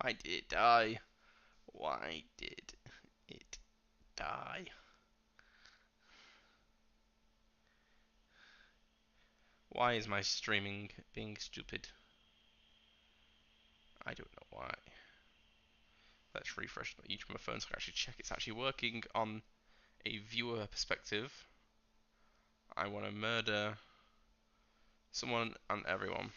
Why did it die? Why did it die? Why is my streaming being stupid? I don't know why. Let's refresh each of my phones so I can actually check it's actually working on a viewer perspective. I want to murder someone and everyone.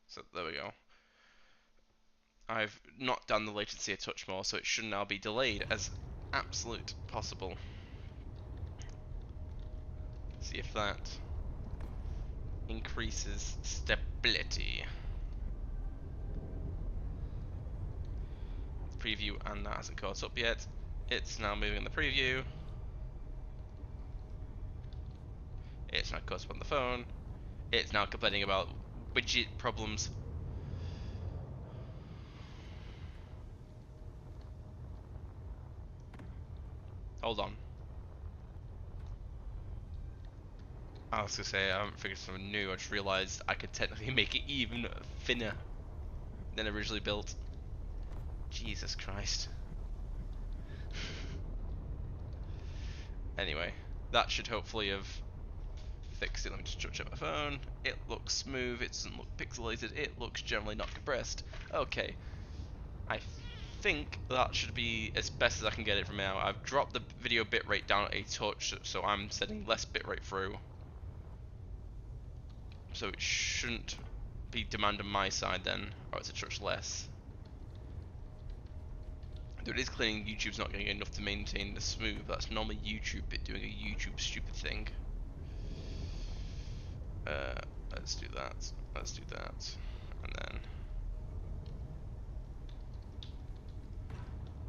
So there we go. I've knocked down the latency a touch more, so it should now be delayed as absolute possible. See if that increases stability. Preview, and that hasn't caught up yet. It's now moving in the preview. It's not caught up on the phone. It's now complaining about widget problems. Hold on. I was gonna say I haven't figured something new. I just realised I could technically make it even thinner than originally built. Jesus Christ. Anyway, that should hopefully have fixed it. Let me just check my phone. It looks smooth. It doesn't look pixelated. It looks generally not compressed. Okay. I think that should be as best as I can get it from now. I've dropped the video bitrate down a touch, so I'm setting less bitrate through. So it shouldn't be demand on my side then, or it's a touch less. Though it is claiming YouTube's not getting enough to maintain the smooth. That's normally YouTube bit doing a YouTube stupid thing. Let's do that. Let's do that. And then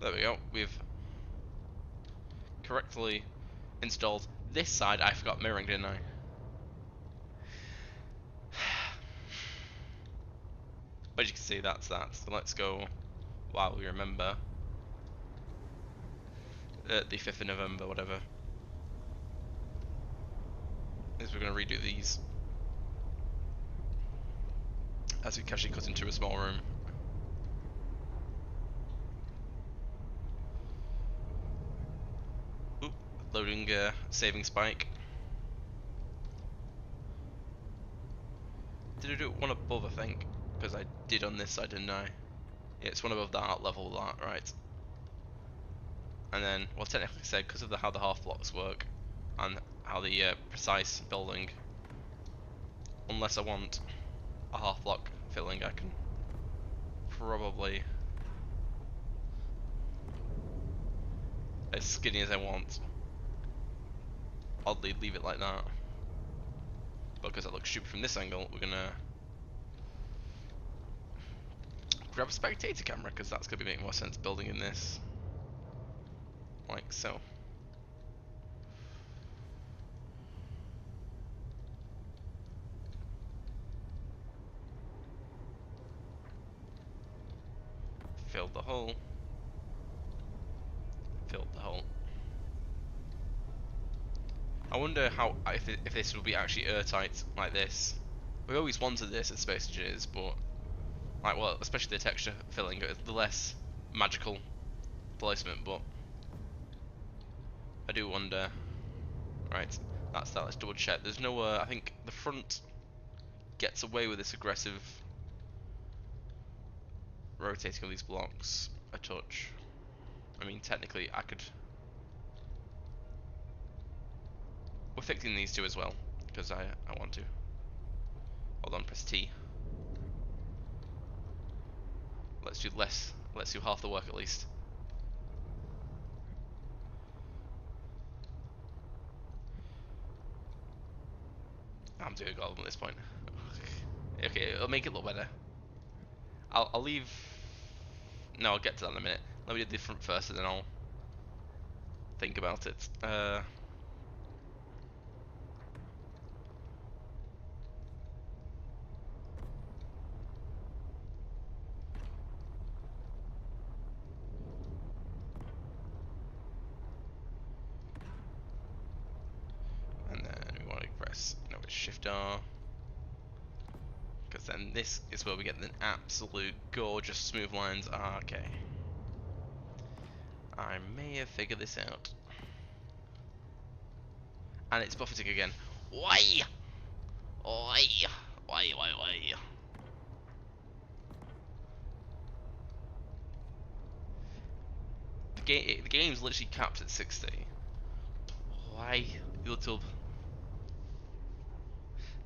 there we go. We've correctly installed this side. I forgot mirroring, didn't I? But you can see that's that. So let's go while we remember. The 5th of November, whatever. Is we're going to redo these as we casually cut into a small room. Oop, loading saving spike. Did I do one above, I think? Because I did on this side, didn't I? Yeah, it's one above that level, that, right. And then, well, technically said, because of how the half blocks work, and how the precise building, unless I want a half block filling, I can probably, as skinny as I want, oddly leave it like that. But because it looks stupid from this angle, we're gonna grab a spectator camera, because that's gonna be making more sense building in this, like so. Filled the hole. Filled the hole. I wonder how if this will be actually airtight like this. We always wanted this at Space Engineers, but like, well, especially the texture filling, the less magical placement. But I do wonder. Right, that's that. Let's double check. There's no. I think the front gets away with this aggressive rotating of these blocks a touch. I mean, technically, I could. We're fixing these two as well because I want to. Hold on, press T. Let's do less. Let's do half the work at least. I'm doing a golem at this point. Okay, it'll make it look better. I'll leave. No, I'll get to that in a minute. Let me do the front first, and then I'll think about it. And then we want to press, no, it's Shift R. Because then this is where we get the absolute gorgeous smooth lines. Ah, okay. I may have figured this out. And it's buffeting again. Why? Why? Why? The game's literally capped at 60. Why? YouTube.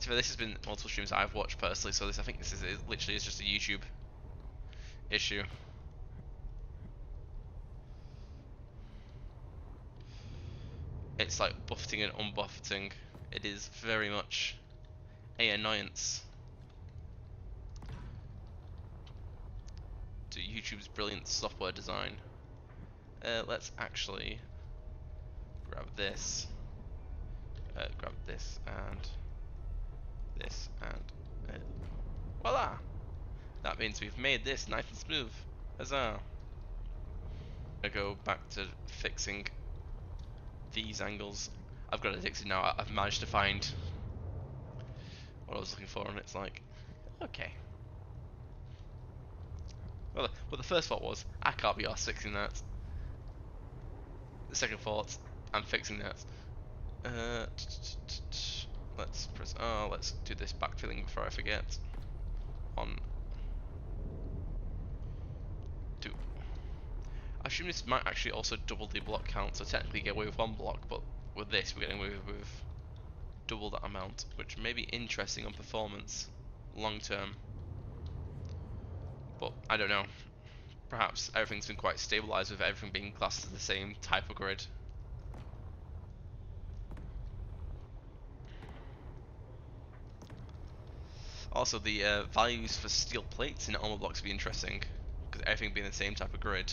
So this has been multiple streams I've watched personally, so I think this is literally is just a YouTube issue. It's like buffeting and unbuffeting. It is very much a annoyance to YouTube's brilliant software design. Let's actually grab this and this and voila! That means we've made this nice and smooth. Huzzah! I go back to fixing these angles. I've got it addicted now. I've managed to find what I was looking for, and it's like, okay. Well, the first thought was, I can't be arsed fixing that. The second thought, I'm fixing that. Let's press R, let's do this backfilling before I forget. On 2. I assume this might actually also double the block count, so technically get away with 1 block, but with this we're getting away with double that amount, which may be interesting on performance long term. But I don't know. Perhaps everything's been quite stabilized with everything being classed as the same type of grid. Also, the values for steel plates in armor blocks would be interesting, because everything being the same type of grid.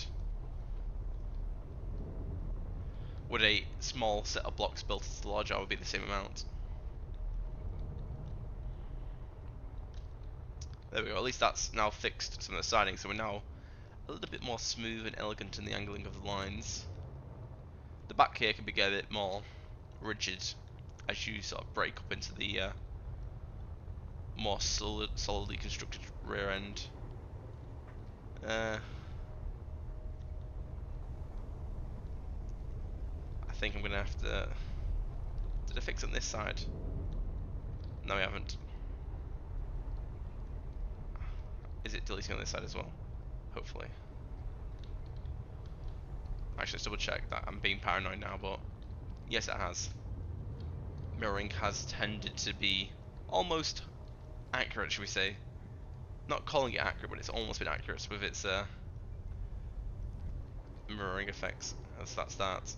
Would a small set of blocks built into the large armor be the same amount? There we go, at least that's now fixed some of the siding, so we're now a little bit more smooth and elegant in the angling of the lines. The back here can be a bit more rigid as you sort of break up into the more solidly constructed rear end. I think I'm gonna have to. Did I fix it on this side? No, I haven't. Is it deleting on this side as well? Hopefully. Actually, let's double check that. I'm being paranoid now, but yes, it has. Mirroring has tended to be almost accurate, should we say? Not calling it accurate, but it's almost been accurate with its mirroring effects. That's that.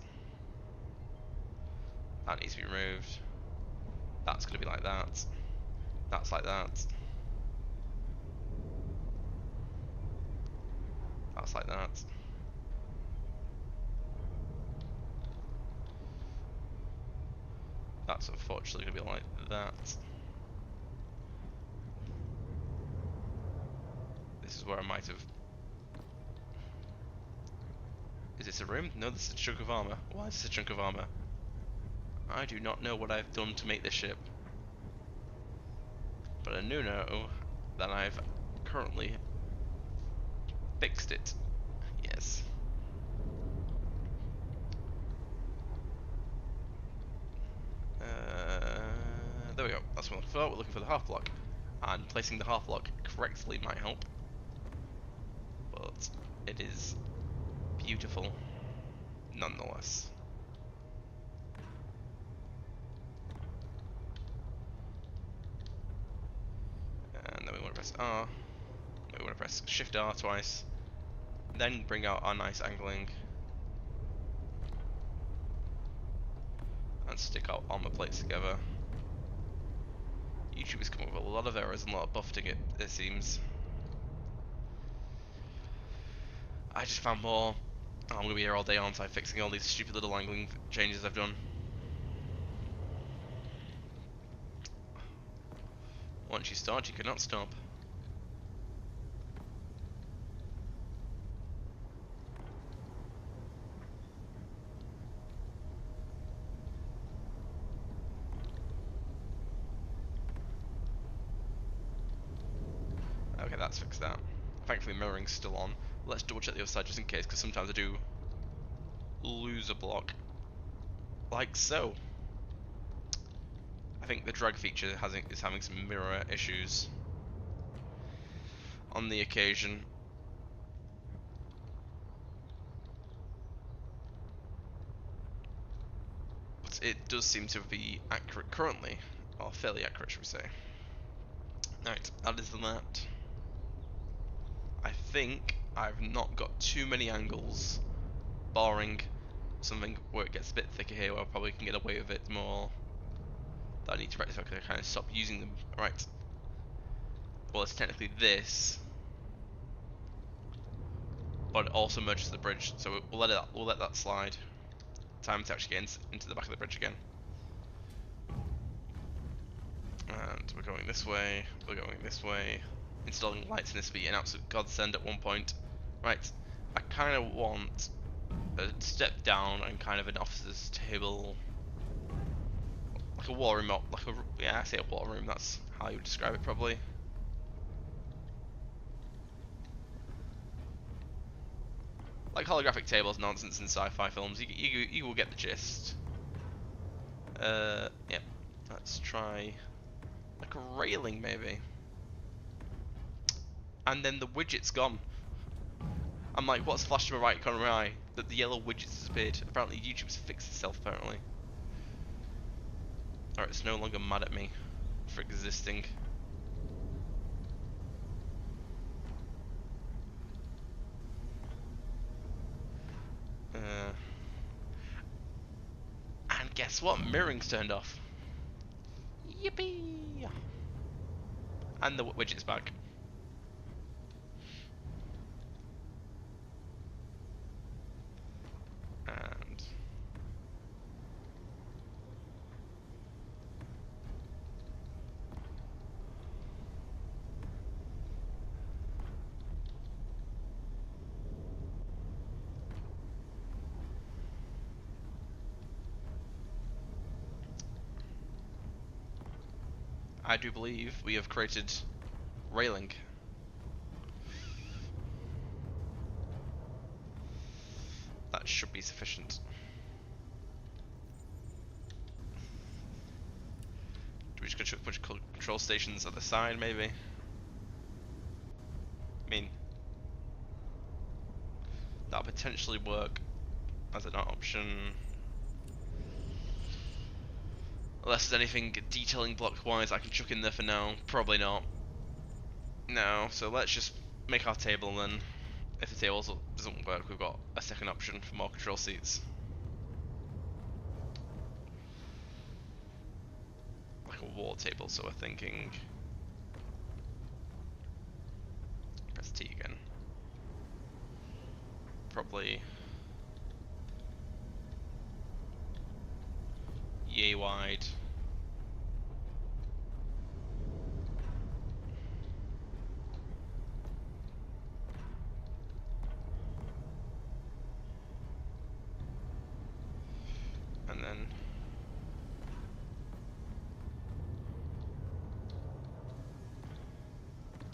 That needs to be removed. That's going to be like that. That's like that. That's like that. That's unfortunately going to be like that. This is where I might have... Is this a room? No, this is a chunk of armor. Why is this a chunk of armor? I do not know what I've done to make this ship. But I do know that I've currently fixed it. Yes. There we go. That's what we're looking for the half block. And placing the half block correctly might help. But it is beautiful nonetheless. And then we want to press R. Then we want to press Shift R twice. Then bring out our nice angling. And stick our armor plates together. YouTube has come up with a lot of errors and a lot of buffeting, it seems. I just found more. Oh, I'm gonna be here all day, aren't I, fixing all these stupid little angling changes I've done. Once you start, you cannot stop. fix that. Thankfully mirroring's still on. Let's double check the other side just in case, because sometimes I do lose a block. Like so. I think the drag feature is having some mirror issues on the occasion. But it does seem to be accurate currently, or fairly accurate, should we say. Right, other than that, I think I've not got too many angles, barring something where it gets a bit thicker here, where I probably can get away with it more. That I need to rectify because I kind of stop using them. Right. Well, it's technically this, but it also merges the bridge, so we'll let that slide. Time to actually get into the back of the bridge again. And we're going this way. We're going this way. Installing lights in this would be an absolute godsend at one point. Right. I kind of want a step down and kind of an officer's table, like a war room, yeah, I say a war room. That's how you would describe it probably. Like holographic tables nonsense in sci-fi films. You will get the gist. Yep. Let's try like a railing maybe. And then the widget's gone. I'm like, what's flashed to my right corner of my eye? That the yellow widget's disappeared. Apparently YouTube's fixed itself apparently. Or it's no longer mad at me for existing. And guess what? Mirroring's turned off. Yippee! And the widget's back. And I do believe we have created railing. That should be sufficient. Do we just put a bunch of control stations at the side, maybe? I mean, that'll potentially work as an option. Unless there's anything detailing block-wise I can chuck in there for now. Probably not. No, so let's just make our table then. If the table doesn't work, we've got a second option for more control seats. Like a wall table, so we're thinking... Press T again. Probably... yay wide. And then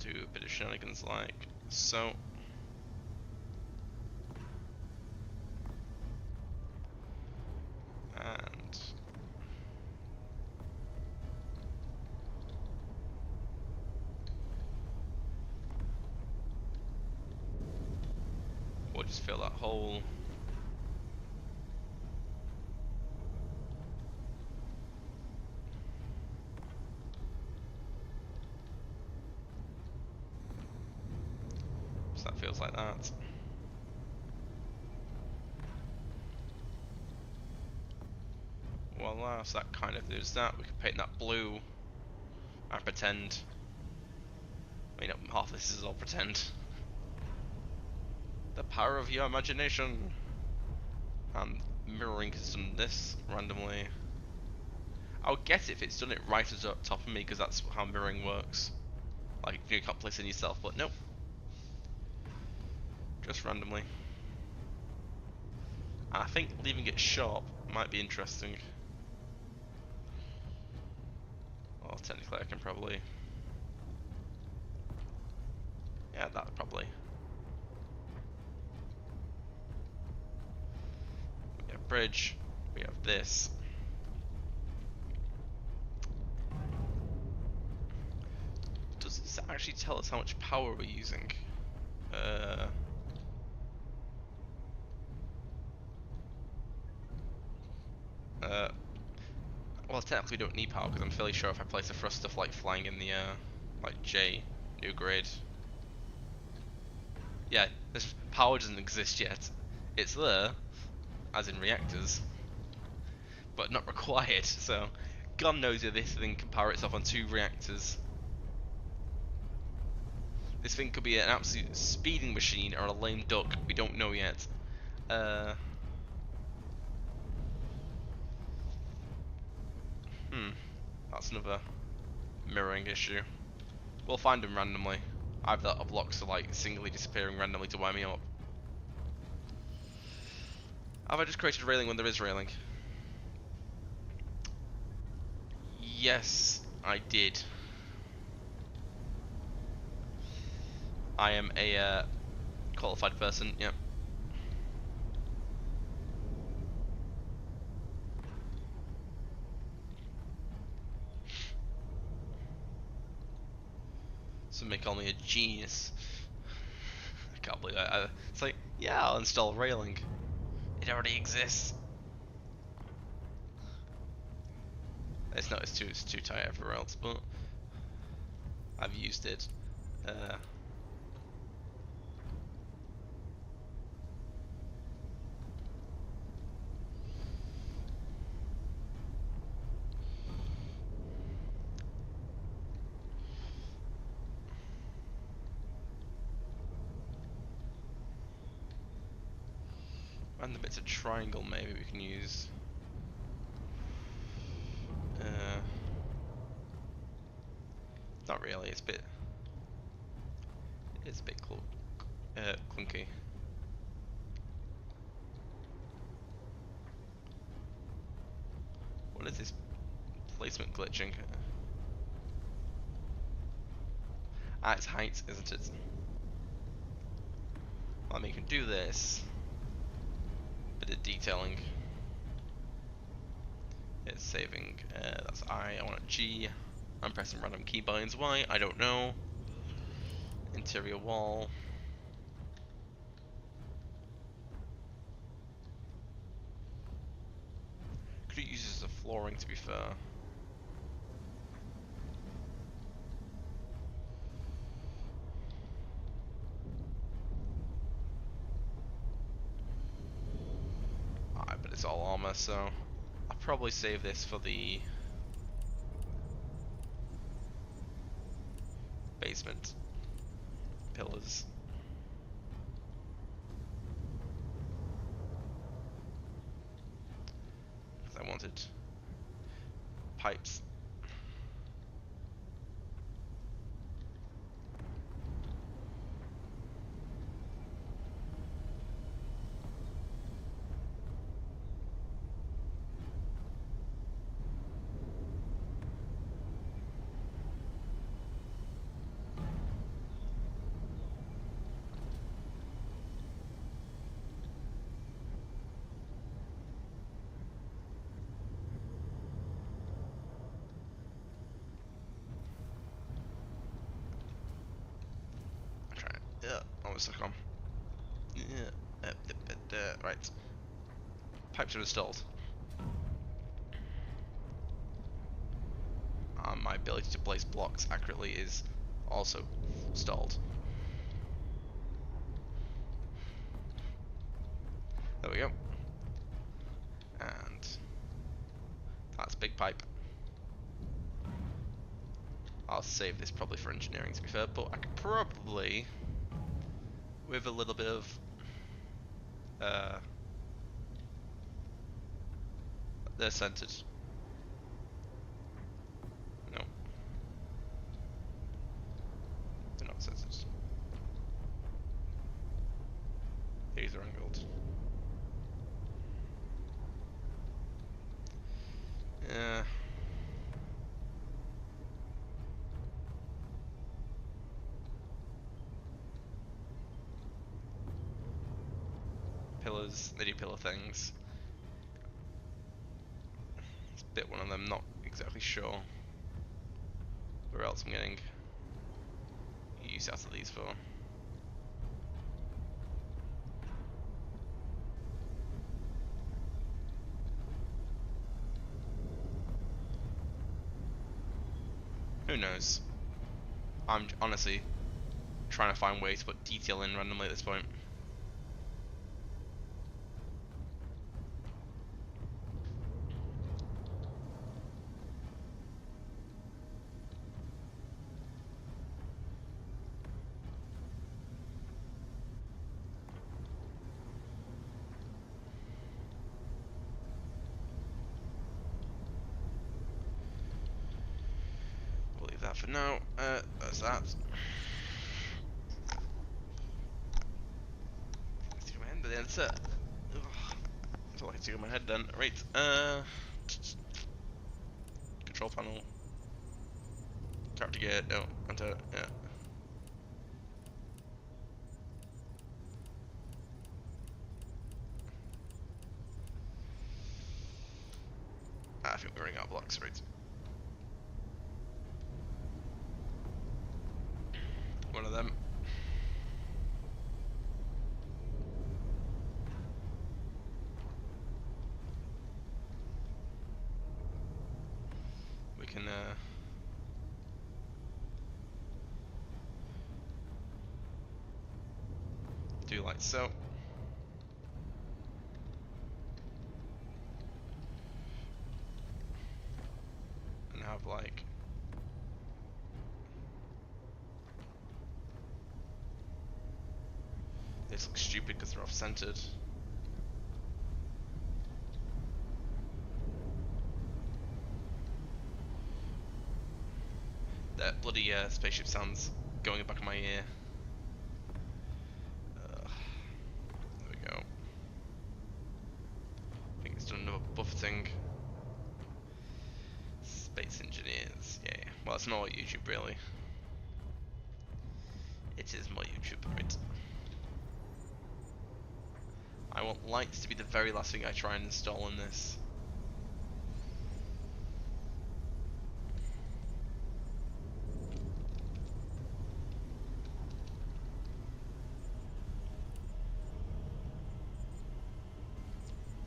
do a bit of shenanigans like so. And we'll just fill that hole. So that feels like that. Voila, so that kind of does that. We can paint that blue and pretend. I mean, half this is all pretend. The power of your imagination. And mirroring has done this randomly. I would guess if it's done it right as up top of me, because that's how mirroring works. Like, you can't place it in yourself, but nope. Just randomly. And I think leaving it sharp might be interesting. Well, technically I can probably... Yeah, that probably. We have bridge. We have this. Does this actually tell us how much power we're using? Uh, well, technically we don't need power because I'm fairly sure if I place a thruster flight flying in the like J new grid. Yeah, this power doesn't exist yet. It's there, as in reactors, but not required. So, God knows if this thing can power itself on 2 reactors. This thing could be an absolute speeding machine or a lame duck. We don't know yet. Uh, that's another mirroring issue. We'll find them randomly. Either of blocks are like singly disappearing randomly to wind me up. Have I just created railing when there is railing? Yes, I did. I am a qualified person, yep. Some may call me a genius. I can't believe that. It's like, yeah, I'll install railing. It already exists. It's not, it's too tight everywhere else, but I've used it. Random bits of triangle maybe we can use. Not really, it's a bit clunky. What is this placement glitching? Ah, it's height, isn't it? Well, I mean, you can do this. Bit of detailing. It's saving. That's I want a G. I'm pressing random keybinds. Why? I don't know. Interior wall. Could use this as a flooring, to be fair. But it's all armor, so I'll probably save this for the basement pillars. Because I wanted pipes. Yeah, almost stuck on. Yeah, right. Pipes are installed. My ability to place blocks accurately is also stalled. There we go. And that's big pipe. I'll save this probably for engineering, to be fair, but I could probably, with a little bit of they're centered. No, they're not centered. These are angled. Yeah. pillars. They do pillar things. Let's bit one of them. Not exactly sure where else I'm getting use out of these for. Who knows? I'm honestly trying to find ways to put detail in randomly at this point. We'll leave that for now. That's that. Stick my head, but that's it. That's all I can stick in my head then. Right. Control panel. Character gear. No. Enter. Yeah. I think we're running out of blocks, right? One of them. We can do like so. And have like this looks stupid because they're off-centered. That bloody spaceship sounds going back in my ear. There we go. I think it's done another buffeting. Space engineers, yeah. Well, it's more YouTube really. It is more YouTube, right? I want lights to be the very last thing I try and install in this.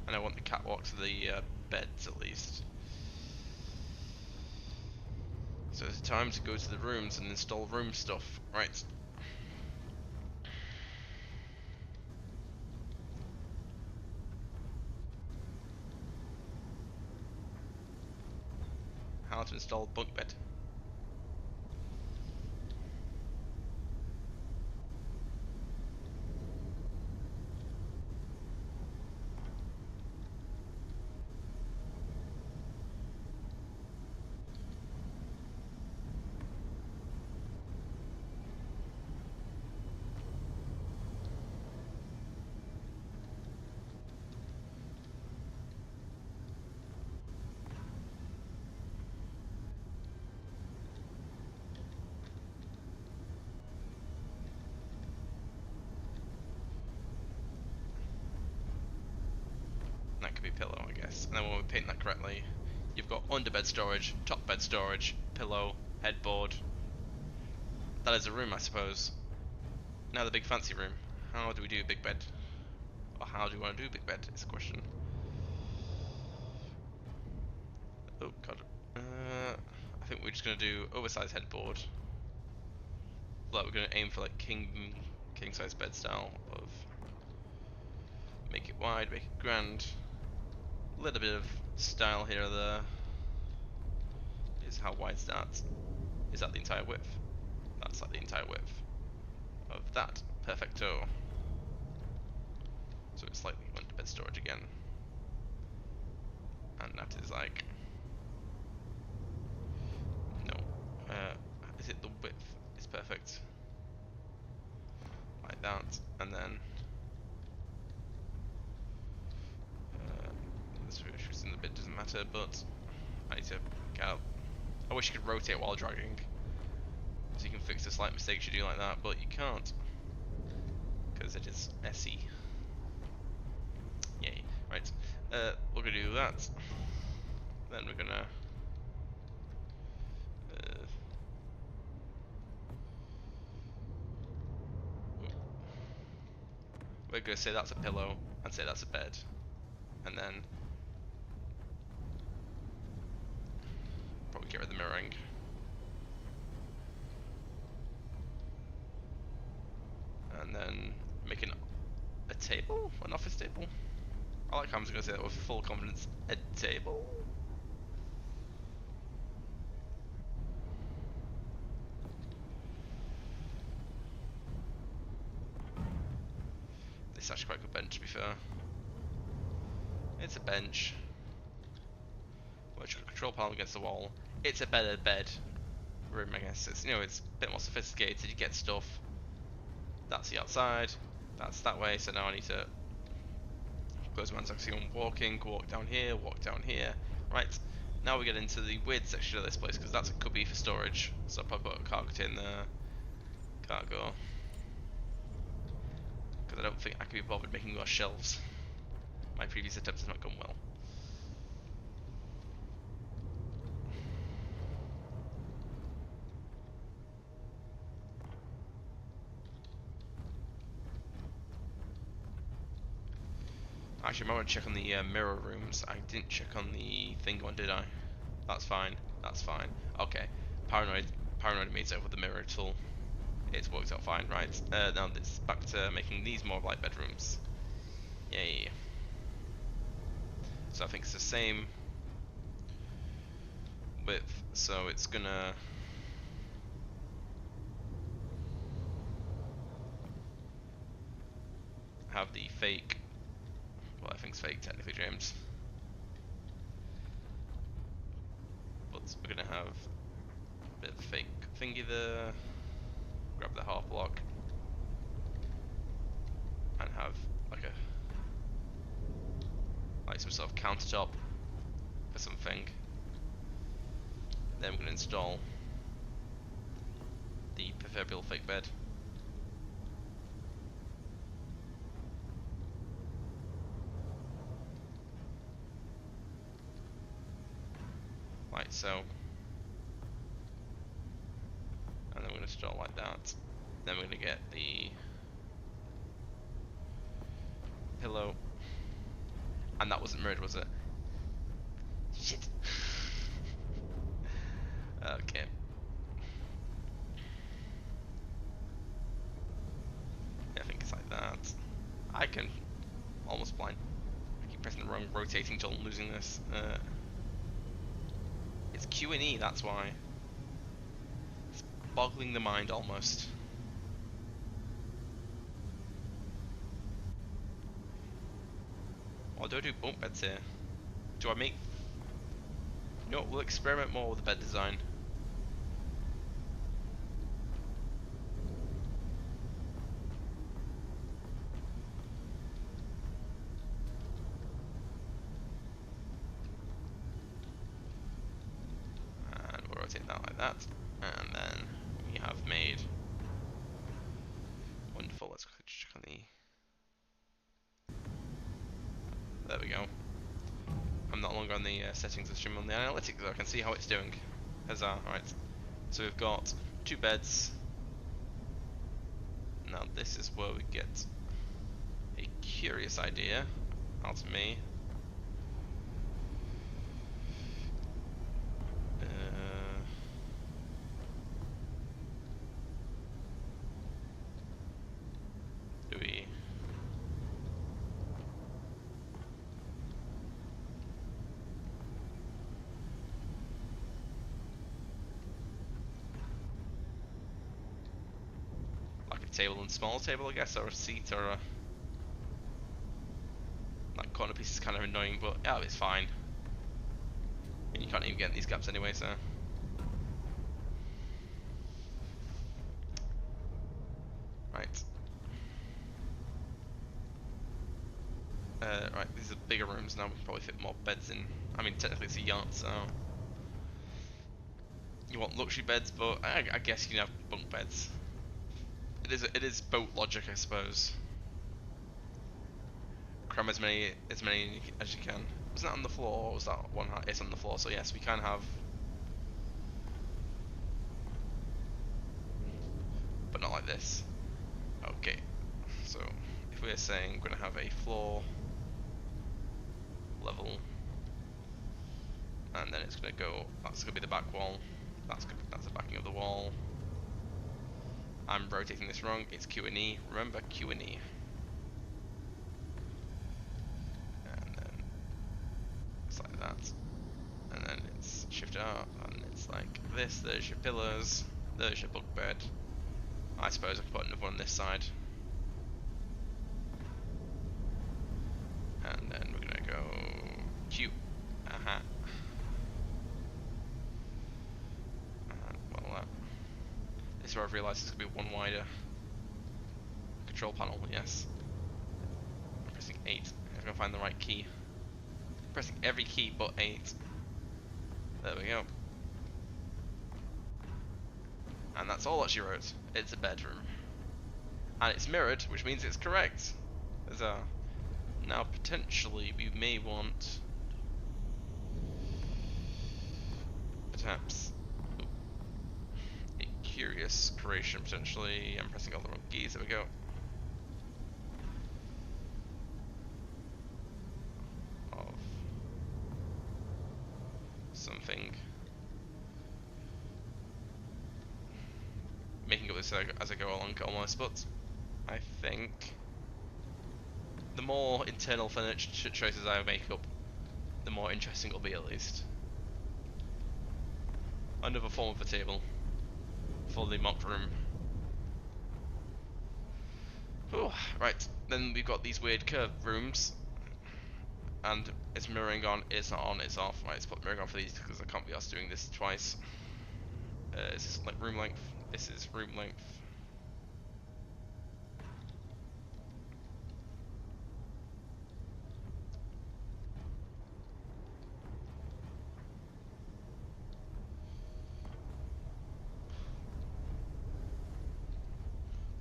And I want the catwalk to the beds at least. So it's time to go to the rooms and install room stuff. Right. How to install bunk bed. That could be pillow, I guess. And then when we paint that correctly, you've got underbed storage, top bed storage, pillow, headboard. That is a room, I suppose. Now the big fancy room. How do we do a big bed? Or how do we want to do a big bed is the question. Oh god. I think we're just gonna do oversized headboard. Like we're gonna aim for like king size bed style of make it wide, make it grand. A little bit of style here or there. Is how wide's that? Is that the entire width? That's like the entire width of that. Perfecto. So it's slightly under bed storage again. And that is like no. Is it the width? It's perfect. Like that, and then this is in the bit doesn't matter, but I need to get out. I wish you could rotate while dragging, so you can fix the slight mistakes you do like that, but you can't because it is messy. do that. Then we're gonna say that's a pillow and say that's a bed, and then probably get rid of the mirroring. And then make a table? An office table? I like how I'm just going to say that with full confidence. A table? This is actually quite a good bench, to be fair. It's a bench. Which got a control panel against the wall. It's a better bed room, I guess. It's, you know, it's a bit more sophisticated. You get stuff. That's the outside. That's that way. So now I need to close my eyes. So I'm walking, walk down here, walk down here. Right. Now we get into the weird section of this place, because that could be for storage. So I'll probably put a cargo in there. Cargo. Because I don't think I can be bothered making more shelves. My previous attempts have not gone well. Actually, I might want to check on the mirror rooms. I didn't check on the thing one, did I? That's fine. That's fine. Okay. Paranoid meets over the mirror tool. It's worked out fine, right? Now it's back to making these more like bedrooms. Yay. So I think it's the same width, so it's gonna have the fake, well, I think it's fake technically, James, but we're gonna have a bit of a fake thingy there, grab the half block and have like some sort of countertop for something. Then we're gonna install the proverbial fake bed. Like so. And then we're gonna install like that. Then we're gonna get the pillow. And that wasn't mirrored, was it? Shit. Okay. I think it's like that. I can almost blind. I keep pressing the wrong rotating tool and losing this. It's Q and E, that's why. It's boggling the mind almost. Or do I do bunk beds here? Do I make... You know what, we'll experiment more with the bed design. And we'll rotate that like that. And then we have made... Wonderful, let's check on the... There we go. I'm not longer on the settings of stream on the analytics, though I can see how it's doing. Huzzah, right. So we've got 2 beds. Now this is where we get a curious idea out of me. Do we... table and small table, I guess, or a seat, or a... That corner piece is kind of annoying, but yeah, it's fine. And you can't even get in these gaps anyway, so... Right. Right, these are bigger rooms now, we can probably fit more beds in. I mean, technically it's a yacht, so... You want luxury beds, but I guess you can have bunk beds. It is boat logic, I suppose. Cram as many as you can. Was that on the floor, or was that one height? It's on the floor, so yes, we can have... But not like this. Okay, so if we're saying we're going to have a floor level, and then it's going to go, that's going to be the back wall, that's the backing of the wall. I'm rotating this wrong, it's Q and E, remember Q and E. And then it's like that, and then it's Shift R, and it's like this, there's your pillars, there's your bunk bed. I suppose I could put another one on this side. And then we're gonna go Q. Well, this is where I've realised it's gonna be one wider. Control panel, yes. I'm pressing 8. I'm gonna find the right key. I'm pressing every key but 8. There we go. And that's all that she wrote. It's a bedroom. And it's mirrored, which means it's correct. Now potentially we may want perhaps a curious creation potentially. I'm pressing all the wrong keys, there we go. Of something. Making up this as I go along almost, but I think the more internal furniture choices I make up, the more interesting it'll be at least. Another form of a table for the mock room. Whew, right, then we've got these weird curved rooms, and it's mirroring on, it's not on, it's off. Right, let's put mirroring on for these because I can't be asked doing this twice. Is this like room length? This is room length.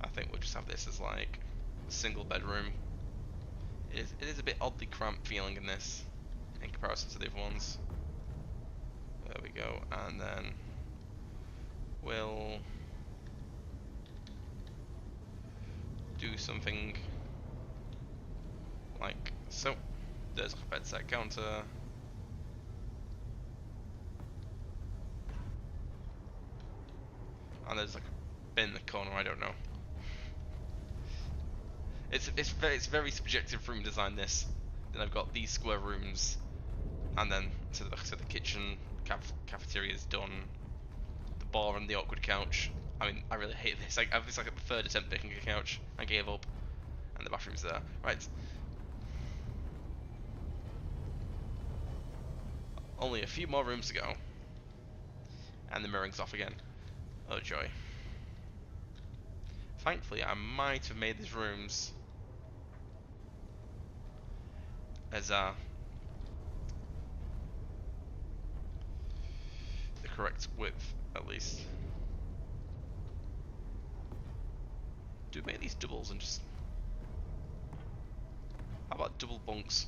I think we'll just have this as like a single bedroom. It is a bit oddly cramped feeling in this in comparison to the other ones. There we go, and then we'll do something like so. There's like a bedside counter. And there's like a bin in the corner, I don't know. It's very subjective room design this. Then I've got these square rooms, and then so the kitchen, cafeteria is done, the bar and the awkward couch. I mean, I really hate this. It's like the third attempt making a couch. I gave up, and the bathroom's there. Right. Only a few more rooms to go, and the mirroring's off again. Oh joy. Thankfully, I might have made these rooms as the correct width, at least. Do make these doubles and just... How about double bunks?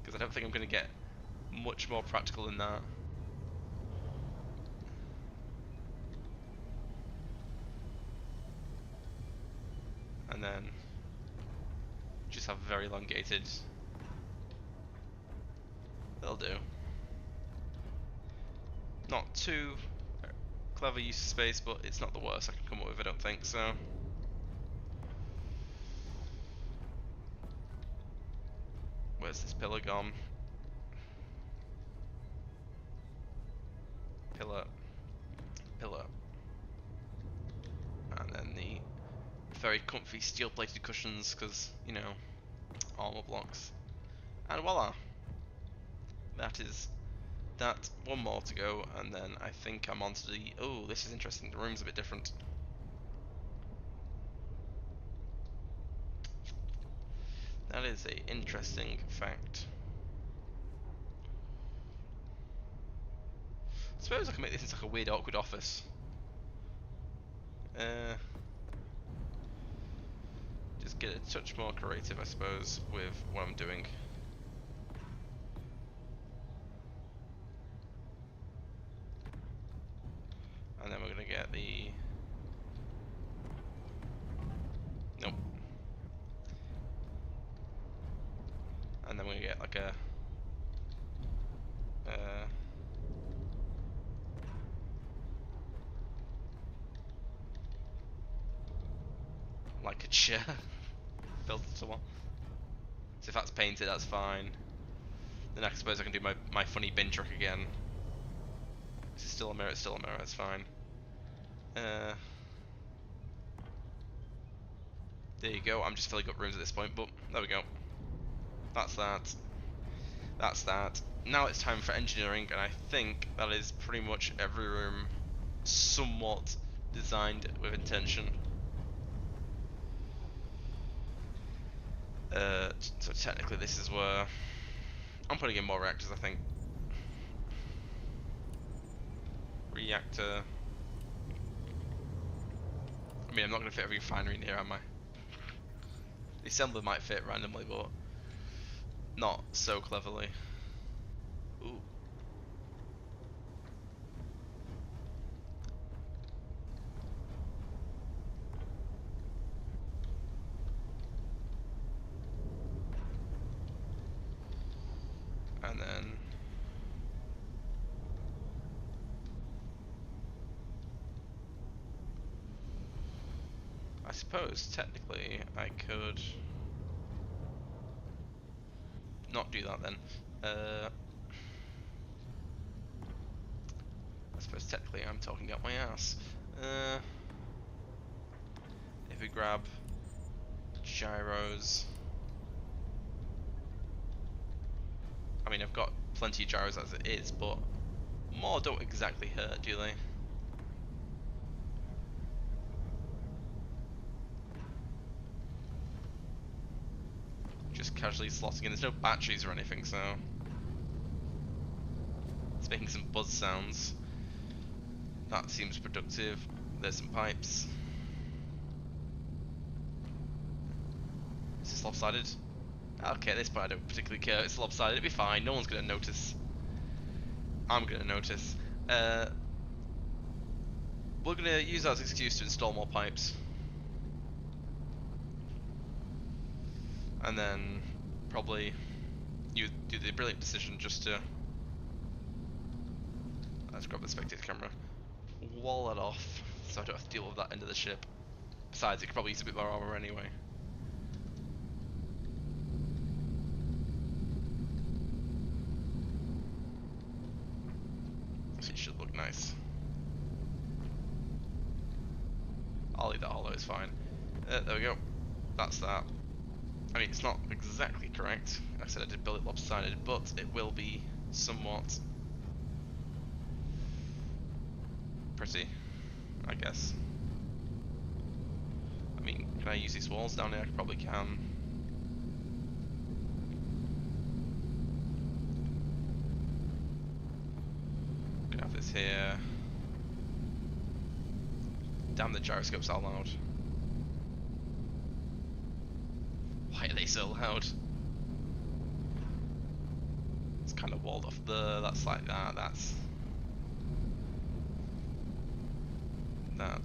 Because I don't think I'm going to get much more practical than that. And then just have very elongated. They'll do. Not too clever use of space, but it's not the worst I can come up with, I don't think so. Where's this pillar gone? Pillar. And then the very comfy steel plated cushions, because, you know, armor blocks. And voila! That is that. One more to go, and then I think I'm onto the... Oh, this is interesting. The room's a bit different. That is a interesting fact. I suppose I can make this into like a weird awkward office. just get a touch more creative, I suppose, with what I'm doing. And then we're gonna get the... Nope. And then we're gonna get like a... like a chair built into one. So if that's painted, that's fine. Then I suppose I can do my funny bin truck again. Is it still a mirror? It's still a mirror, it's fine. There you go, I'm just filling up rooms at this point, but there we go. That's that. That's that. Now it's time for engineering, and I think that is pretty much every room somewhat designed with intention. So technically this is where I'm putting in more reactors, I think. Reactor. I mean, I'm not going to fit every refinery in here, am I? The assembler might fit randomly, but not so cleverly. Ooh. And then I suppose technically I could not do that then. I suppose technically I'm talking out my ass. If we grab gyros, I mean I've got plenty of gyros as it is, but more don't exactly hurt, do they? Just casually slotting in. There's no batteries or anything, so it's making some buzz sounds. That seems productive. There's some pipes. Is this lopsided? Okay, at this point I don't particularly care. It's lopsided. It'll be fine. No one's gonna notice. I'm gonna notice. We're gonna use that as an excuse to install more pipes. And then probably you do the brilliant decision just to, let's grab the spectator camera, wall it off so I don't have to deal with that end of the ship. Besides, it could probably use a bit more armor anyway. So it should look nice. I'll leave that hollow, it's fine. There we go. That's that. I mean, it's not exactly correct. I said I did build it lopsided, but it will be somewhat pretty, I guess. I mean, can I use these walls down here? I probably can. Gonna have this here. Damn, the gyroscopes are loud. Why are they so loud? It's kind of walled off there, that's like that, that's... The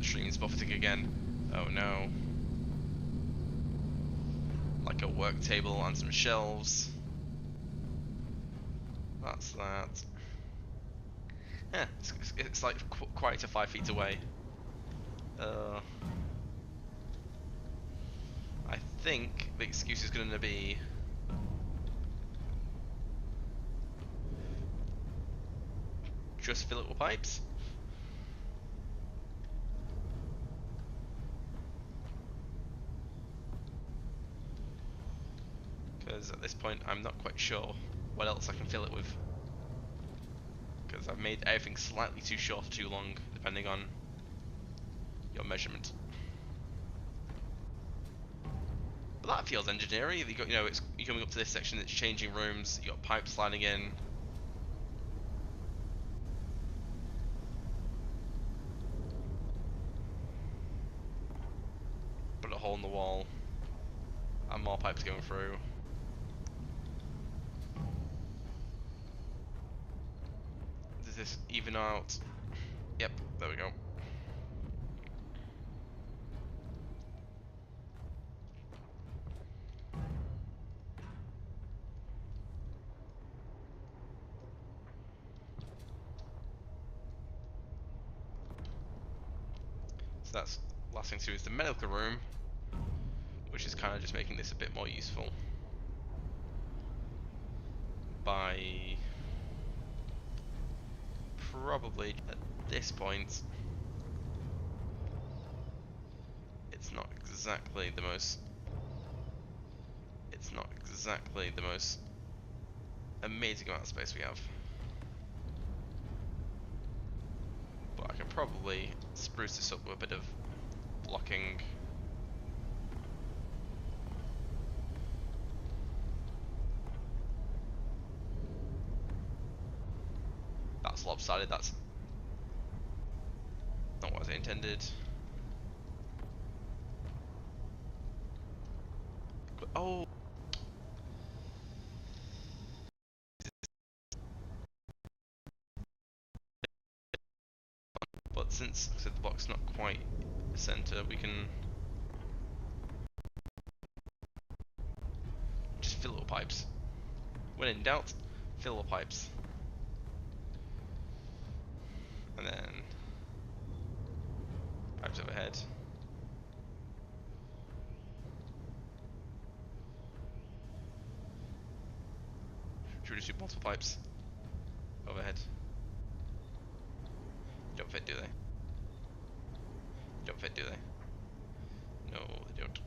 stream's buffeting again. Oh no. Like a work table and some shelves. That's that. Yeah, it's like quite a 5 feet away. I think the excuse is going to be just fill it with pipes. Because at this point I'm not quite sure what else I can fill it with. Because I've made everything slightly too short or too long, depending on your measurement. But that feels engineering. You got, it's you're coming up to this section, it's changing rooms. You got pipes sliding in. And more pipes going through. Does this even out? Yep, there we go. So that's last thing to do is the medical room, which is kind of just making this a bit more useful by probably at this point it's not exactly the most amazing amount of space we have, but I can probably spruce this up with a bit of blocking. That's lopsided, that's not what I intended. Oh, but since I said the block's not quite center, we can just fill up pipes. When in doubt, fill up pipes. And then pipes overhead. Should we just do multiple pipes overhead? Don't fit, do they? Don't fit, do they? No, they don't.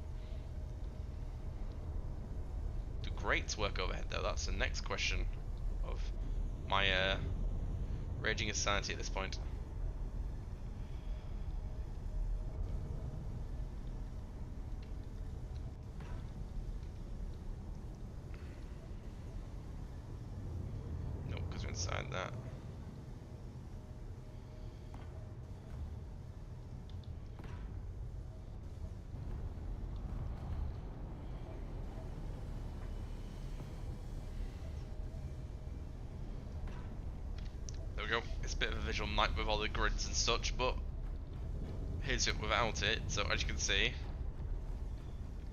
Do grates work overhead though? That's the next question of my raging insanity at this point. Nope, because we're inside that. There we go. It's a bit of a visual night with all the grids and such, but here's it without it. So as you can see,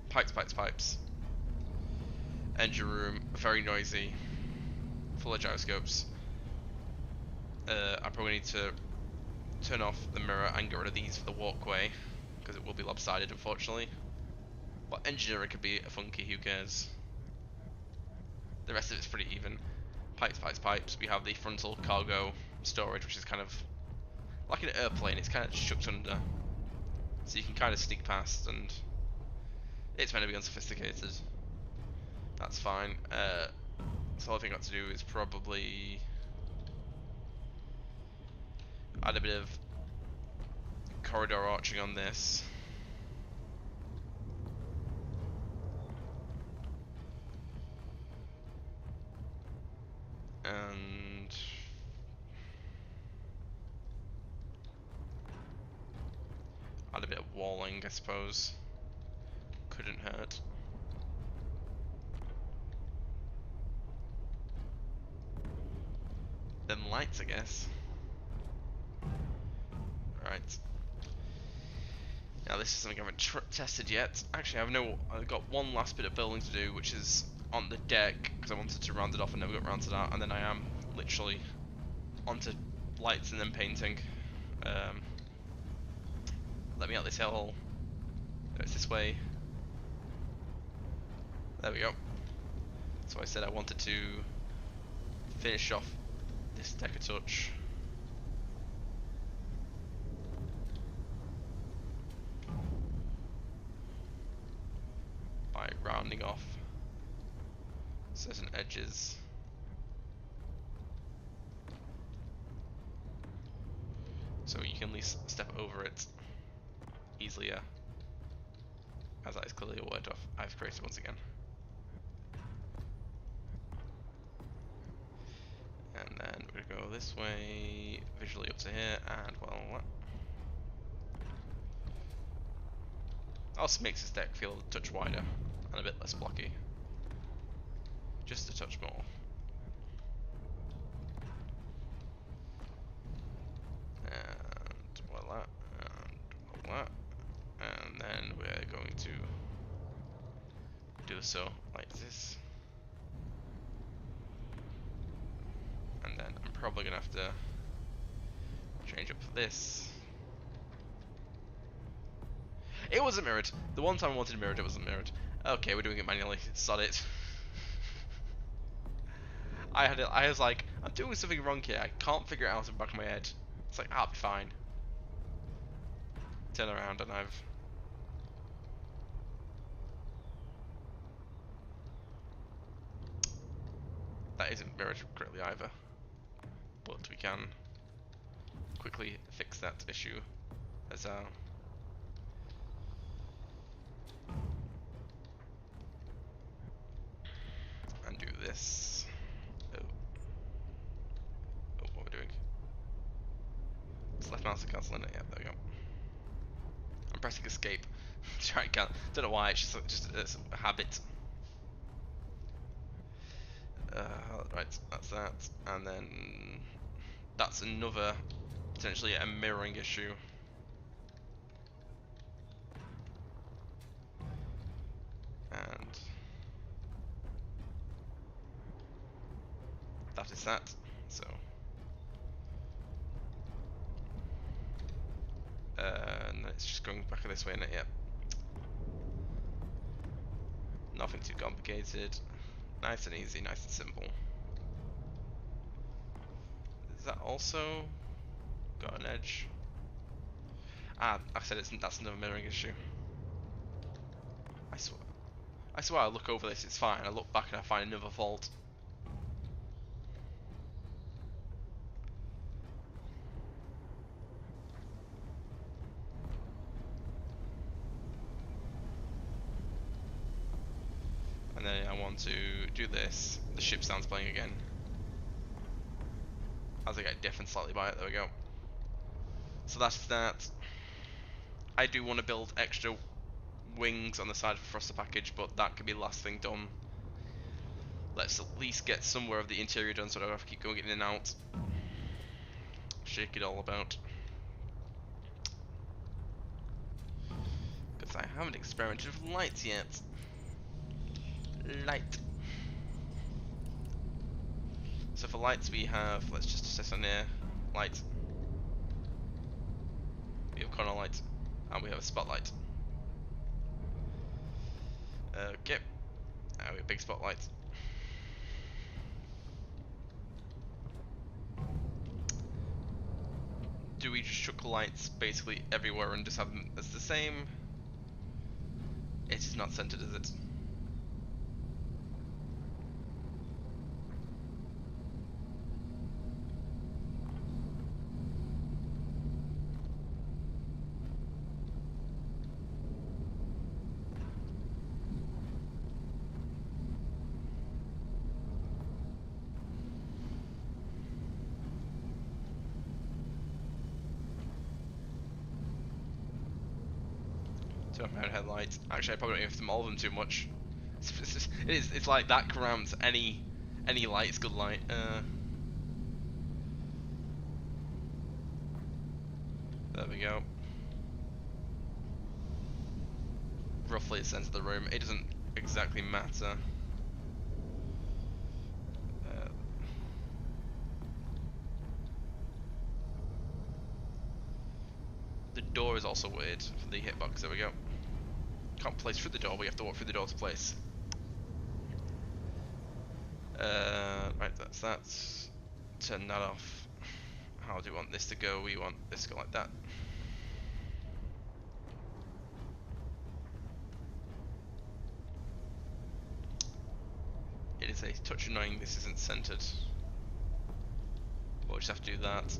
pipes, pipes, pipes. Engine room, very noisy, full of gyroscopes. I probably need to turn off the mirror and get rid of these for the walkway, because it will be lopsided unfortunately. But engineering could be funky, who cares? The rest of it's pretty even. Pipes, pipes, pipes. We have the frontal cargo storage, which is kind of like an airplane. It's kind of shucked under, so you can kind of sneak past, and it's meant to be unsophisticated. That's fine. So all I've got to do is probably add a bit of corridor arching on this. And add a bit of walling, I suppose. Couldn't hurt. Then lights, I guess. Right. Now this is something I haven't tested yet. Actually, I've got one last bit of building to do, which is on the deck, because I wanted to round it off and never got round to that, and then I am literally onto lights and then painting. Let me out this hill. No, it's this way. There we go. So I said I wanted to finish off this deck a touch. By rounding off certain edges. So you can at least step over it easier. As that is clearly a word I've created once again. And then we're gonna go this way, visually up to here, and well, also makes this deck feel a touch wider, and a bit less blocky. Just a touch more. And voila, and voila. And then we're going to do so like this. And then I'm probably gonna have to change up this. It wasn't mirrored. The one time I wanted mirrored, it wasn't mirrored. Okay, we're doing it manually. Sod it. I was like, I'm doing something wrong here. I can't figure it out in the back of my head. It's like, I'll be fine. Turn around and I've... That isn't mirrored correctly either. But we can quickly fix that issue as and do this. Oh, what we're doing? It's left mouse to cancel it. Yeah, there we go. I'm pressing escape. Try and cancel. Don't know why. It's just it's a habit. Right, that's that, and then that's another potentially a mirroring issue. And that is that. So and it's just going back this way, isn't it? Yep. Nothing too complicated. Nice and easy, nice and simple. Is that also got an edge? Ah, I said that's another mirroring issue. I swear I look over this, it's fine. I look back and I find another fault. And then I want to do this. The ship sounds playing again. As I get deafened slightly by it, there we go. So that's that. I do want to build extra wings on the side for the package, but that could be the last thing done. Let's at least get somewhere of the interior done so I don't have to keep going in and out. Shake it all about. Because I haven't experimented with lights yet. Light. So for lights we have, let's just assess on here, light. We have corner light, and we have a spotlight. Okay, we have a big spotlight. Do we just chuck lights basically everywhere and just have them as the same? It is not centered, is it? Overhead headlights. Actually, I probably don't have to mold them too much. It's like that cramps. Any light's good light. There we go. Roughly the centre of the room. It doesn't exactly matter. The door is also weird for the hitbox. There we go. Can't place through the door, we have to walk through the door to place. Right, that's that. Turn that off. How do we want this to go? We want this to go like that. It is a touch annoying this isn't centered. We'll just have to do that.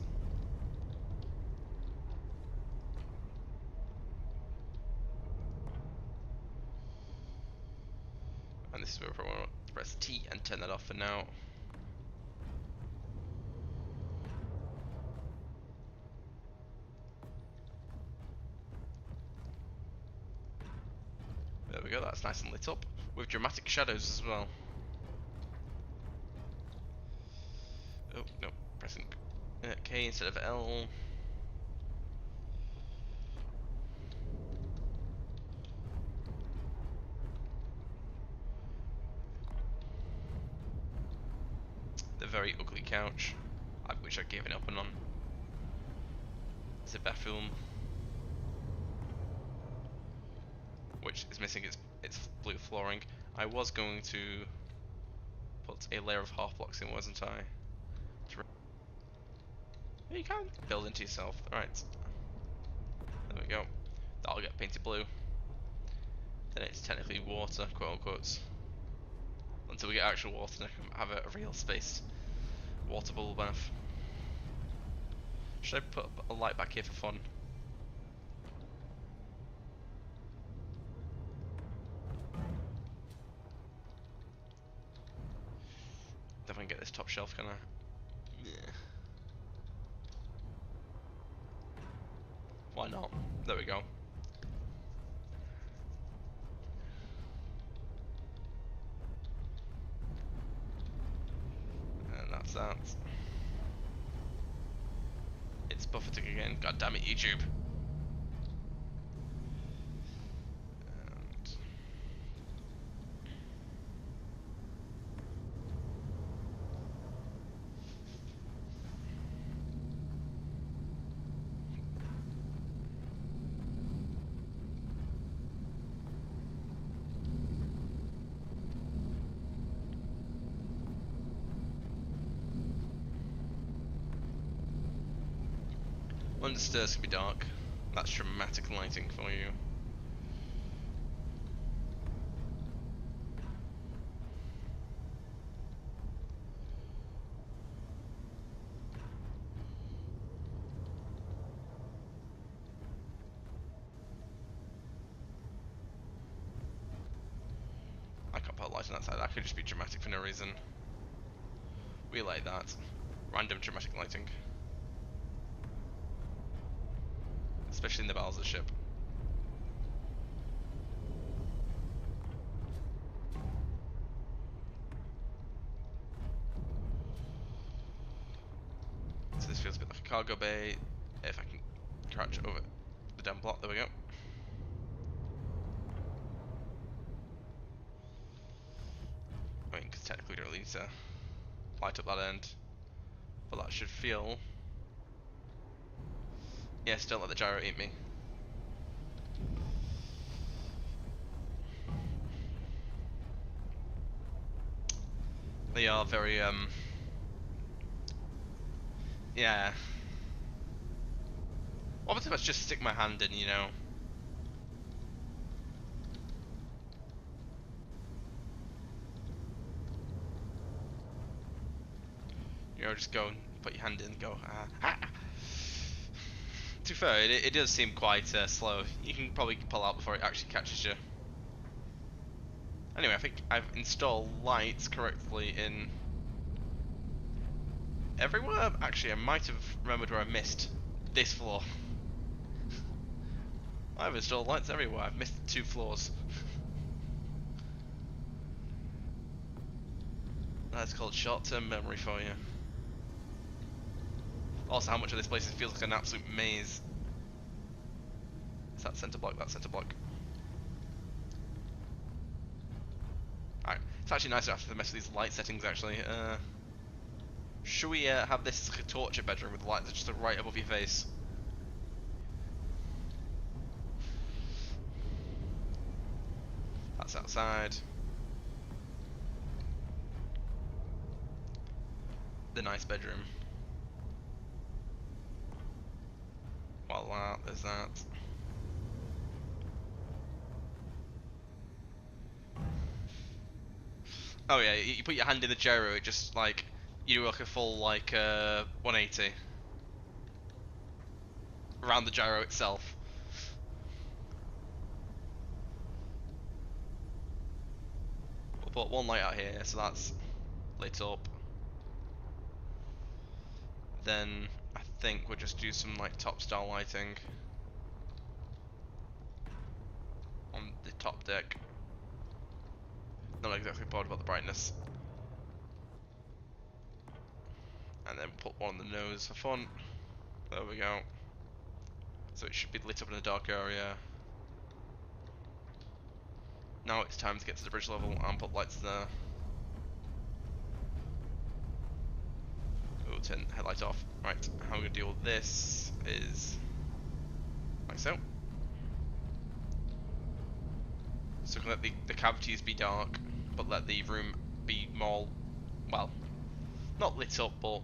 And this is where we probably want to press T and turn that off for now. There we go, that's nice and lit up with dramatic shadows as well. Oh no, pressing K instead of L. The very ugly couch, which I've given up on. It's a bathroom, which is missing its blue flooring. I was going to put a layer of half blocks in, wasn't I? You can build into yourself. Alright. There we go. That'll get painted blue. Then it's technically water, quote unquote. Until we get actual water and I can have a real space water bubble bath. Should I put a light back here for fun? Then I can get this top shelf, can I? Yeah. Why not? There we go. And that's that. It's buffeting again. God damn it, YouTube. And when the stairs can be dark, that's dramatic lighting for you. I can't put a light on that side, that could just be dramatic for no reason. We like that. Random dramatic lighting. Especially in the bowels of the ship. So this feels a bit like a cargo bay. If I can crouch over the damn block, there we go. I mean, because technically we don't really need to light up that end. But that should feel... Yes, don't let the gyro eat me. They are very, yeah. What if I just stick my hand in, you know? You know, just go and put your hand in and go, To be fair, it does seem quite slow. You can probably pull out before it actually catches you. Anyway, I think I've installed lights correctly in everywhere. Actually, I might have remembered where I missed this floor. I've installed lights everywhere. I've missed 2 floors. That's called short-term memory for you. Also, how much of this place feels like an absolute maze. Is that centre block? That centre block. Alright, it's actually nicer after the mess with these light settings, actually. Should we have this like a torture bedroom with the lights just right above your face? That's outside. The nice bedroom. Voila, there's that. Oh yeah, you put your hand in the gyro, it just like, you do like a full like 180 around the gyro itself. We'll put one light out here, so that's lit up. Then I think we'll just do some like top star lighting on the top deck. not exactly bored about the brightness. And then put one on the nose for fun. There we go. So it should be lit up in a dark area. Now it's time to get to the bridge level and put lights there. Oh, turn headlight off. Right, how we're going to deal with this is like so. So we can let the cavities be dark, but let the room be more, well, not lit up, but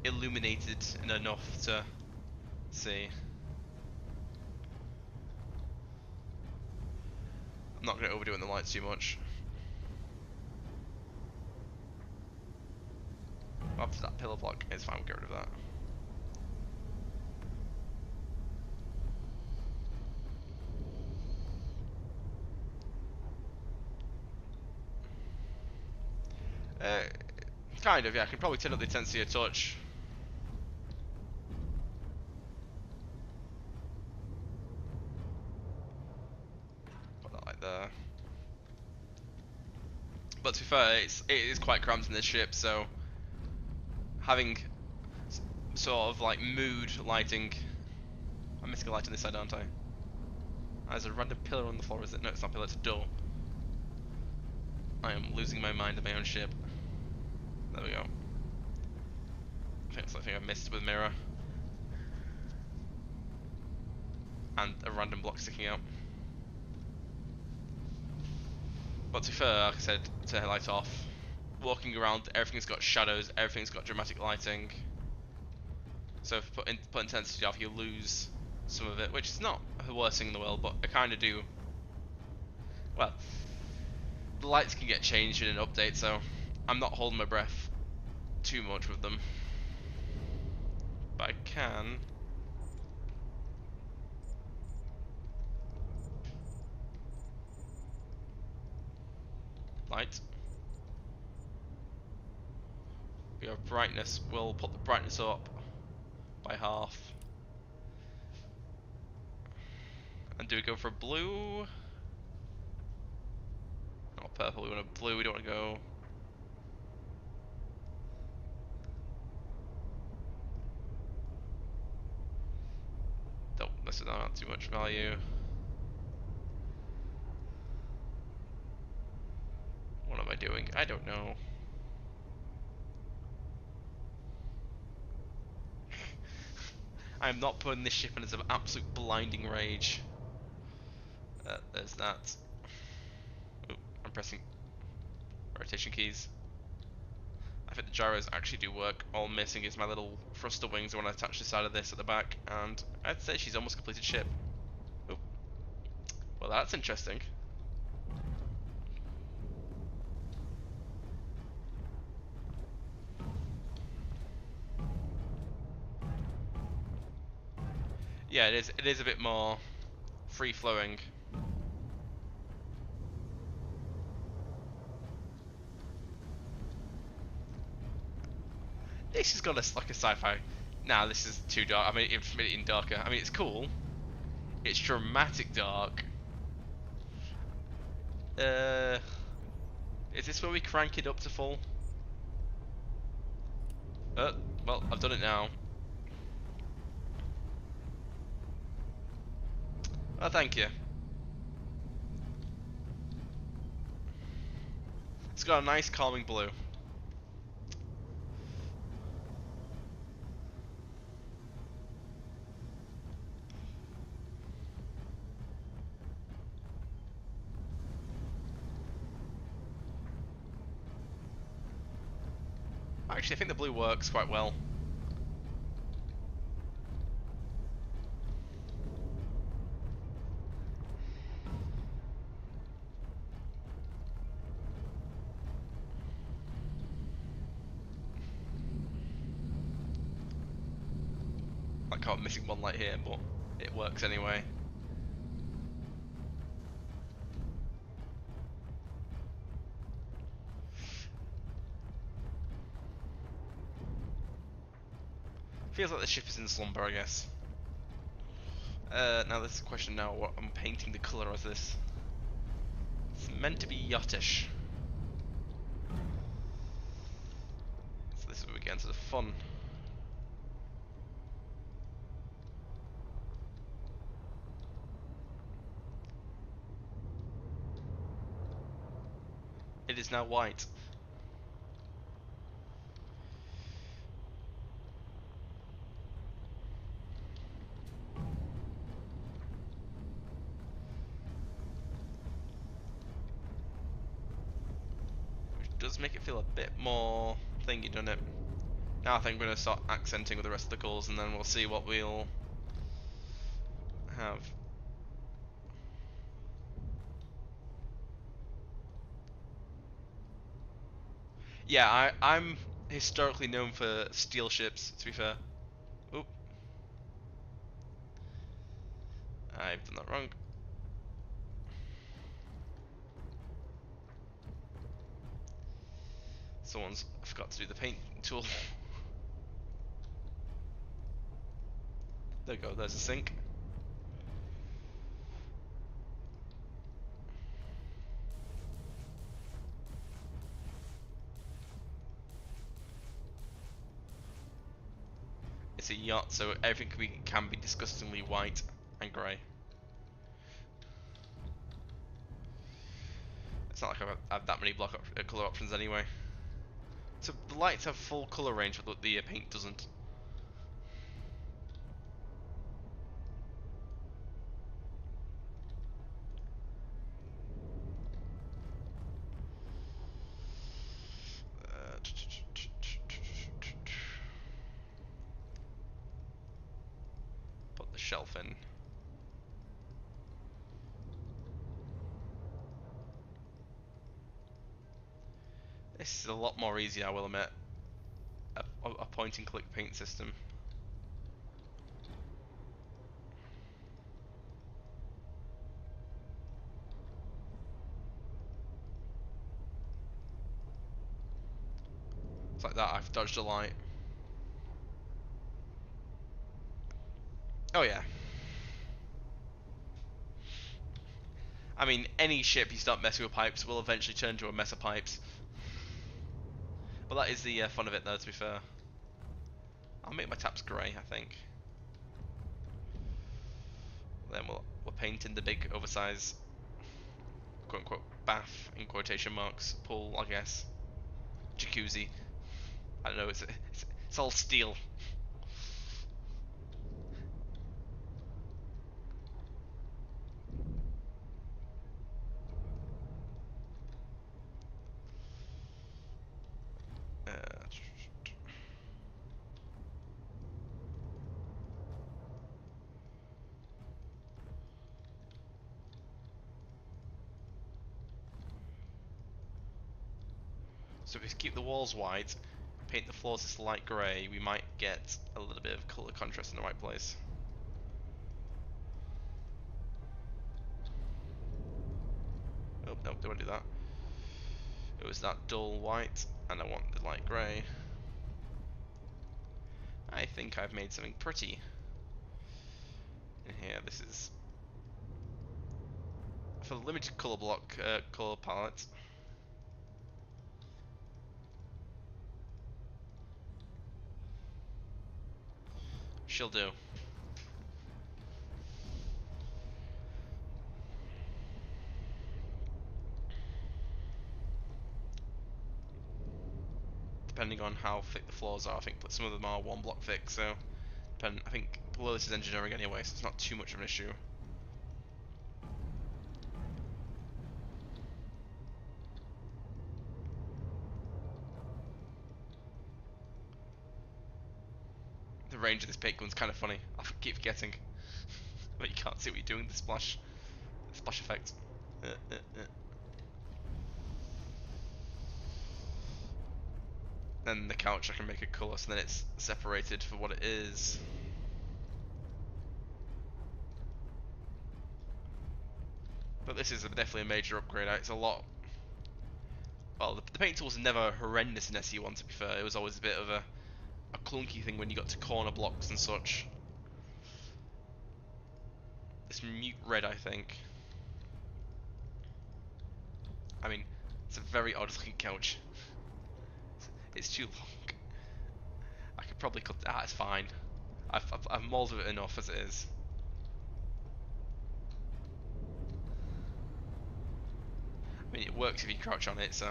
illuminated enough to see. I'm not going to overdo it in the lights too much. After that pillar block, it's fine, we'll get rid of that. Kind of, yeah, I can probably turn up the intensity a touch. Put that like there. But to be fair, it is quite cramped in this ship, so having sort of like mood lighting. I'm missing a light on this side, aren't I? There's a random pillar on the floor, is it? No, it's not a pillar, it's a door. I am losing my mind in my own ship. There we go. I think it's something I missed with mirror. And a random block sticking out. But to be fair, like I said, turn the light off. Walking around, everything's got shadows, everything's got dramatic lighting. So if you put intensity off, you lose some of it, which is not the worst thing in the world, but I kind of do. Well, the lights can get changed in an update, so I'm not holding my breath too much with them. But I can. Light. We have brightness. We'll put the brightness up by half. And do we go for blue? Not purple, we want a blue, we don't want to go. Don't mess with that, not too much value. What am I doing? I don't know. I'm not putting this ship in as an absolute blinding rage. There's that. Ooh, I'm pressing rotation keys. I think the gyros actually do work. All I'm missing is my little thruster wings when I attach the side of this at the back, and I'd say she's almost completed ship. Ooh. Well, that's interesting. Yeah, it is. It is a bit more free-flowing. This has got a like a sci-fi. Nah, this is too dark. I mean, it's made it in darker. I mean, it's cool. It's dramatic dark. Is this where we crank it up to full? Well, I've done it now. Oh, thank you. It's got a nice calming blue. Actually, I think the blue works quite well. Like how I'm missing one light here, but it works anyway. Feels like the ship is in slumber, I guess. Now this is a question now, what I'm painting the colour of this. It's meant to be yachtish. get into the fun. It is now white. Which does make it feel a bit more thingy, doesn't it? Now I think we're going to start accenting with the rest of the colours, and then we'll see what we'll have. Yeah, I'm historically known for steel ships, to be fair. Oop. I've done that wrong. Someone's forgot to do the paint tool. There we go, there's a sink. It's a yacht, so everything can be disgustingly white and grey. It's not like I have that many colour options anyway. So the lights have full colour range, but the paint doesn't. Put the shelf in. This is a lot more easy, I will admit. A point and click paint system. It's like that, I've dodged a light. Oh yeah. I mean, any ship you start messing with pipes will eventually turn to a mess of pipes. But that is the fun of it though, to be fair. I'll make my taps grey, I think. Then we'll paint in the big oversized quote unquote bath in quotation marks pool, I guess. Jacuzzi. I don't know, it's all steel. Uh, so if we keep the walls white, paint the floors this light grey, we might get a little bit of colour contrast in the right place. Oh, no, don't want to do that. It was that dull white, and I want the light grey. I think I've made something pretty in here. This is for the limited colour block, colour palette. She'll do. Depending on how thick the floors are, I think some of them are one block thick, so I think below this is engineering anyway, so it's not too much of an issue. The range of this paint gun's kind of funny. I keep forgetting, but you can't see what you're doing. The splash effect. Then the couch I can make a colour, so then it's separated for what it is. But this is definitely a major upgrade. It's a lot. Well, the paint tools are never horrendous in SE1, to be fair. It was always a bit of a clunky thing when you got to corner blocks and such. This mute red, I think. I mean, it's a very odd looking couch. It's too long. I could probably cut. Ah, it's fine. I've molded it enough as it is. I mean, it works if you crouch on it, so.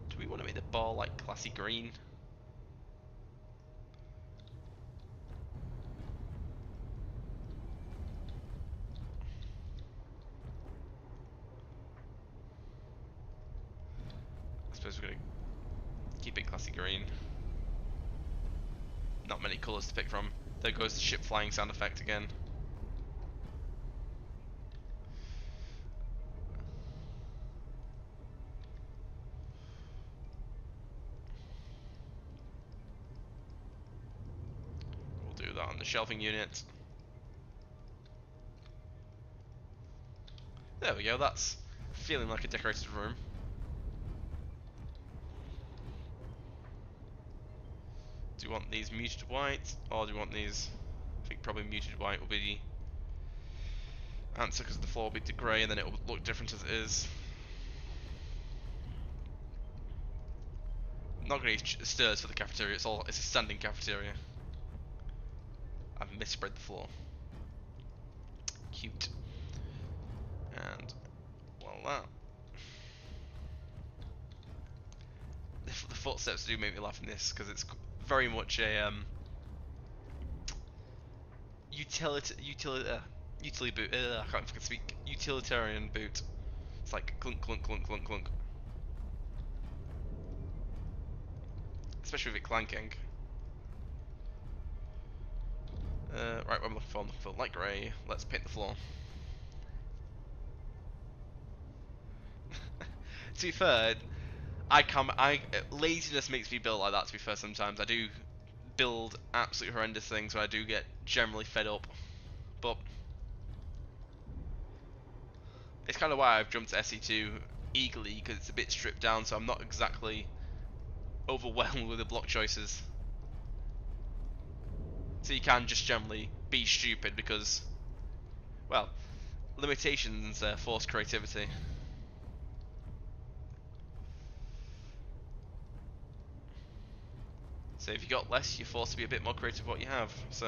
Do we want to make the ball like classy green? I suppose we're gonna keep it classy green. Not many colours to pick from. There goes the ship flying sound effect again. We'll do that on the shelving unit. There we go, that's feeling like a decorated room. Do you want these muted white, or do you want these? I think probably muted white will be the answer, because the floor will be the grey and then it will look different as it is. I'm not going to use stairs for the cafeteria, it's a standing cafeteria. I've misspread the floor. Cute. And, well, the footsteps do make me laugh in this, because it's very much a utility boot. I can't fucking speak. Utilitarian boot. It's like clunk, clunk, clunk, clunk, clunk. Especially with it clanking. Right, what I'm looking for light grey. Let's paint the floor. To be fair, laziness makes me build like that. To be fair, sometimes I do build absolutely horrendous things where I do get generally fed up, but it's kind of why I've jumped to SE2 eagerly, because it's a bit stripped down, so I'm not exactly overwhelmed with the block choices. So you can just generally be stupid because, well, limitations force creativity. So if you got less, you're forced to be a bit more creative with what you have. So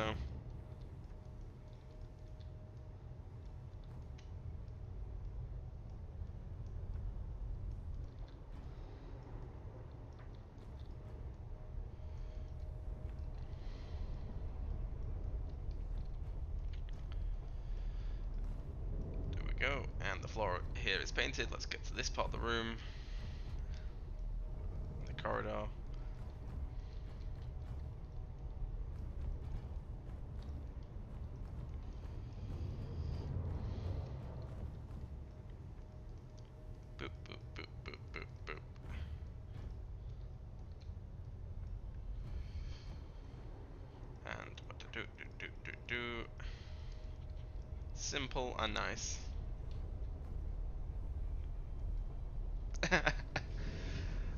there we go. And the floor here is painted. Let's get to this part of the room. The corridor. Boop, boop, boop, boop, boop, boop. And what to do. Simple and nice.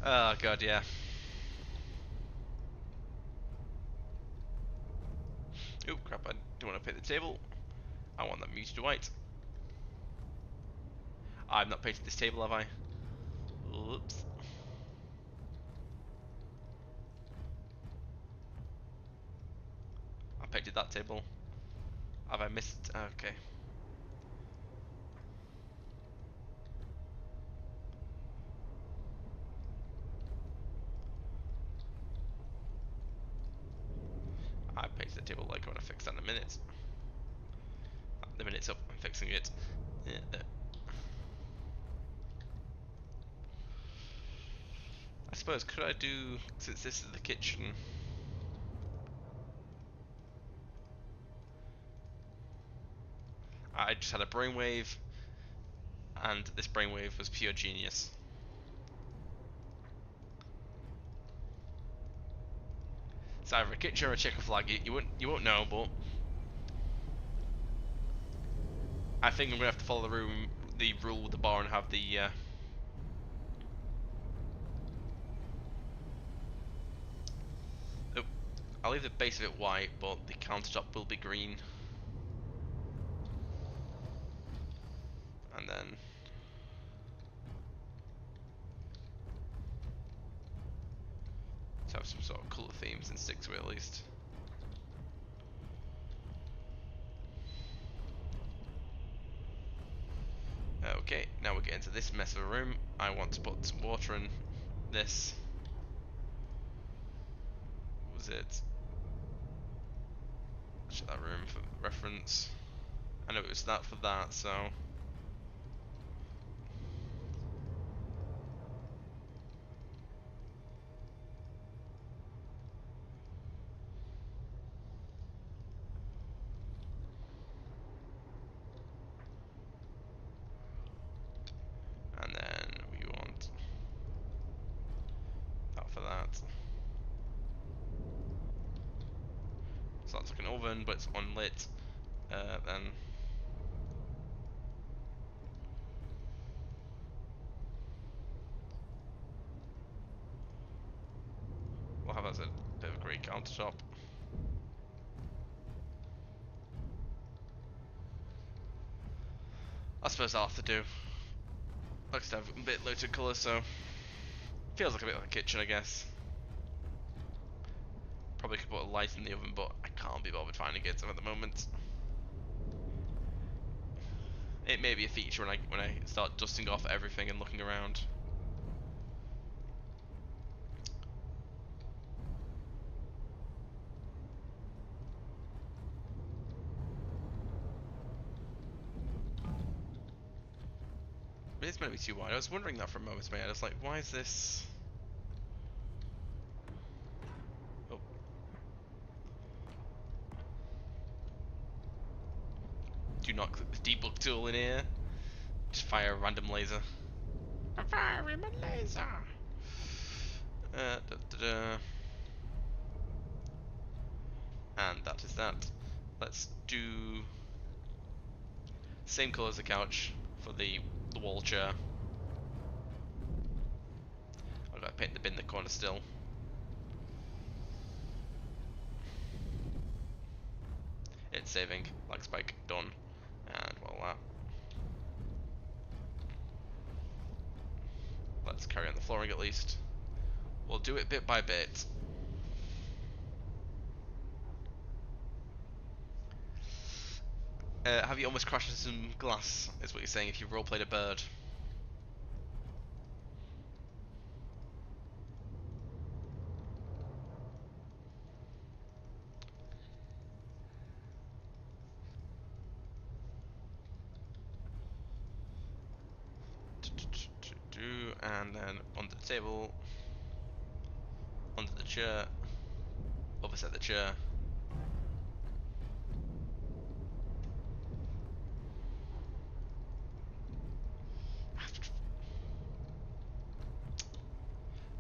Oh god, yeah. Oh crap, I don't want to paint the table. I want that muted white. I've not painted this table, have I? Oops. I painted that table. Have I missed? Okay. I painted the table like I want to fix that in a minute. The minute's up, I'm fixing it. Yeah. I suppose, could I do, since this is the kitchen, I just had a brainwave, and this brainwave was pure genius. It's either a kitchen or a checker flag. You won't know, but I think I'm gonna have to follow the rule with the bar and have the. Oh, I'll leave the base of it white, but the countertop will be green. And then let's have some sort of colour themes and stick to it at least. Okay, now we're getting to this mess of a room. I want to put some water in this. What was it? Check that room for reference. I know it was that for that, so. And then we want that for that. So that's like an oven, but it's unlit. Then we'll have as a bit of a grey countertop. I suppose I'll have to do. Like I said, I've a bit low to colour, so feels like a bit like a kitchen, I guess. Probably could put a light in the oven, but I can't be bothered finding it at the moment. It may be a feature when I start dusting off everything and looking around. But it's meant to be too wide. I was wondering that for a moment, man. I was like, why is this? Oh. Do not click the debug tool in here. Just fire a random laser. I'm firing my laser. Da, da, da. And that is that. Let's do same colour as the couch for the wall chair. I've got to paint the bin in the corner still. It's saving. Like spike. Done. And voila. Let's carry on the flooring at least. We'll do it bit by bit. Have you almost crashed into some glass, is what you're saying if you roleplayed a bird. And then onto the table, onto the chair, overset the chair.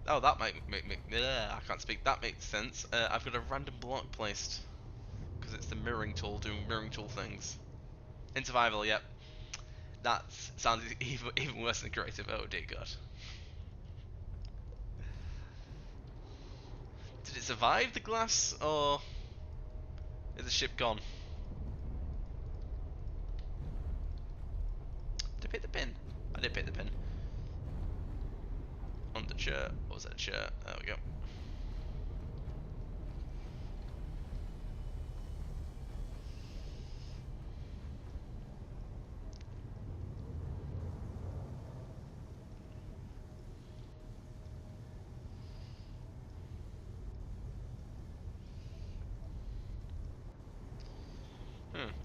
Oh, that might make I can't speak. That makes sense. I've got a random block placed because it's the mirroring tool doing mirroring tool things. In survival, yep. That sounds even worse than creative. Oh dear God. Did it survive the glass, or is the ship gone? Did I pick the pin? I did pick the pin. On the chair. What was that chair? There we go.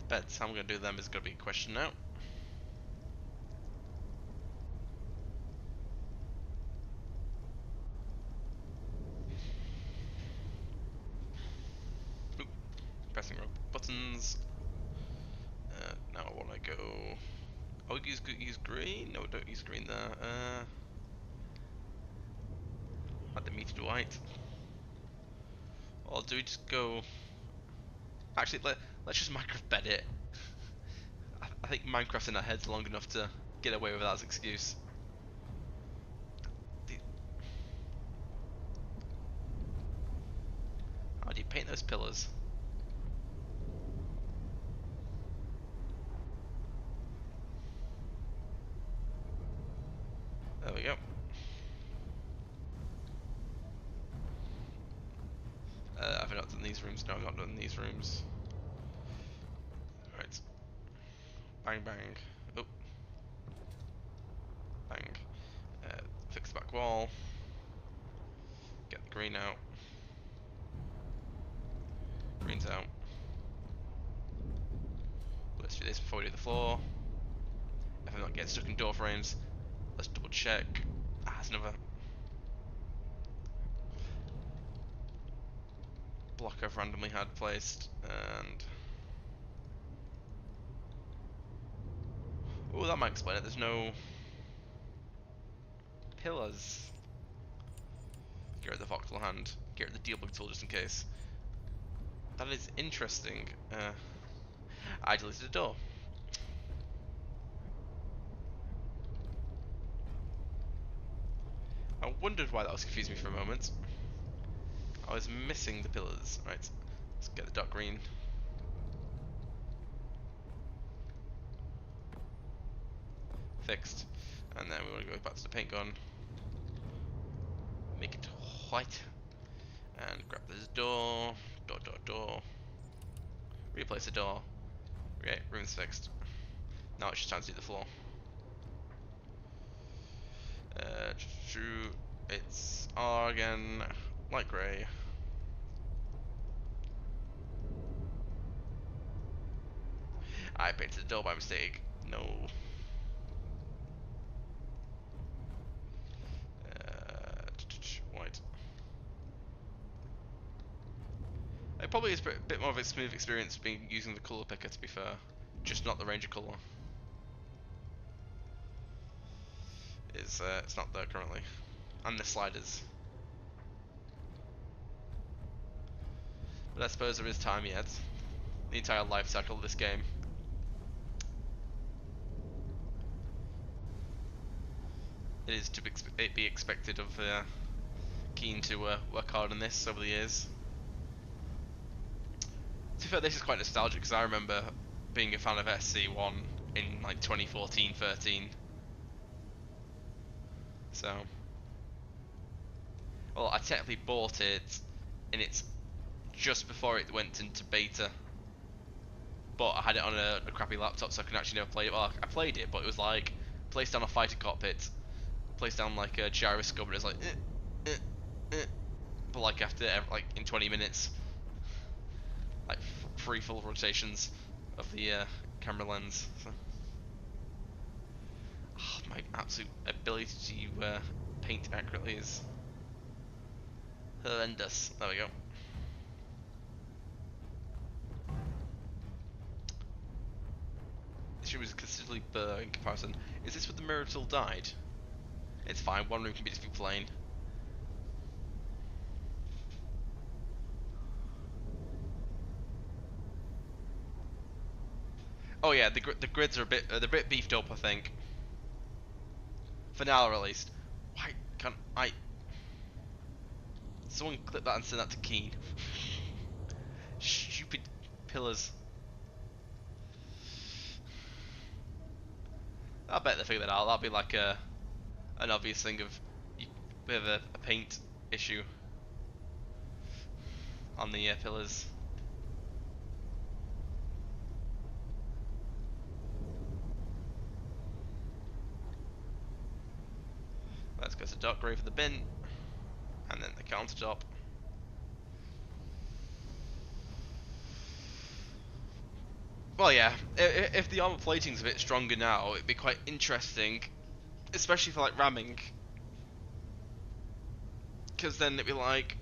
Beds. How I'm going to do them is going to be a question now. Oop. Pressing wrong buttons. Now I want to go. Oh, use green. No, don't use green there. Add the metered white. Or do we just go? Actually, let's just Minecraft bed it. I think Minecraft's in our heads long enough to get away with that as an excuse. How do you paint those pillars? these rooms. No, I'm not done these rooms. Right. Bang, bang. Oh. Bang. Fix the back wall. Get the green out. Green's out. Let's do this before we do the floor. If I'm not getting stuck in door frames, let's double check. Ah, there's another block I've randomly had placed, and oh, that might explain it. There's no pillars. Get rid of the voxel hand. Get rid of the deal-bug tool just in case. That is interesting. I deleted a door. I wondered why that was confusing me for a moment. I was missing the pillars. Right, let's get the dark green. Fixed. And then we want to go back to the paint gun. Make it white. And grab this door. Door. Replace the door. Okay, room's fixed. Now it's just time to do the floor. True. It's R again. Light grey. I painted the door by mistake. No. White. It probably is a bit more of a smooth experience being using the colour picker, to be fair. Just not the range of colour. It's not there currently. And the sliders. But I suppose there is time yet. The entire life cycle of this game. It is to be expected of Keen to work hard on this over the years. To be fair, this is quite nostalgic because I remember being a fan of SC1 in like 2014-13. So, well, I technically bought it, and it's just before it went into beta. But I had it on a crappy laptop, so I could actually never play it. Well, I played it, but it was like placed down a fighter cockpit, placed down like a gyroscope, and it's like, but like after like in 20 minutes, like 3 full rotations of the camera lens. So. Oh, my absolute ability to paint accurately is horrendous. There we go. This room is considerably blurred in comparison. Is this where the mirror tool died? It's fine, one room can be just be plain. Oh yeah, the grids are they're a bit beefed up, I think. For now, at least. Why can't I? Someone clip that and send that to Keen. Stupid pillars. I bet they figure that out. That'll be like an obvious thing of we have a paint issue on the pillars. Let's go to dark grey for the bin, and then the countertop. Well, yeah, if the armor plating's a bit stronger now, it'd be quite interesting, especially for like ramming, because then it'd be like.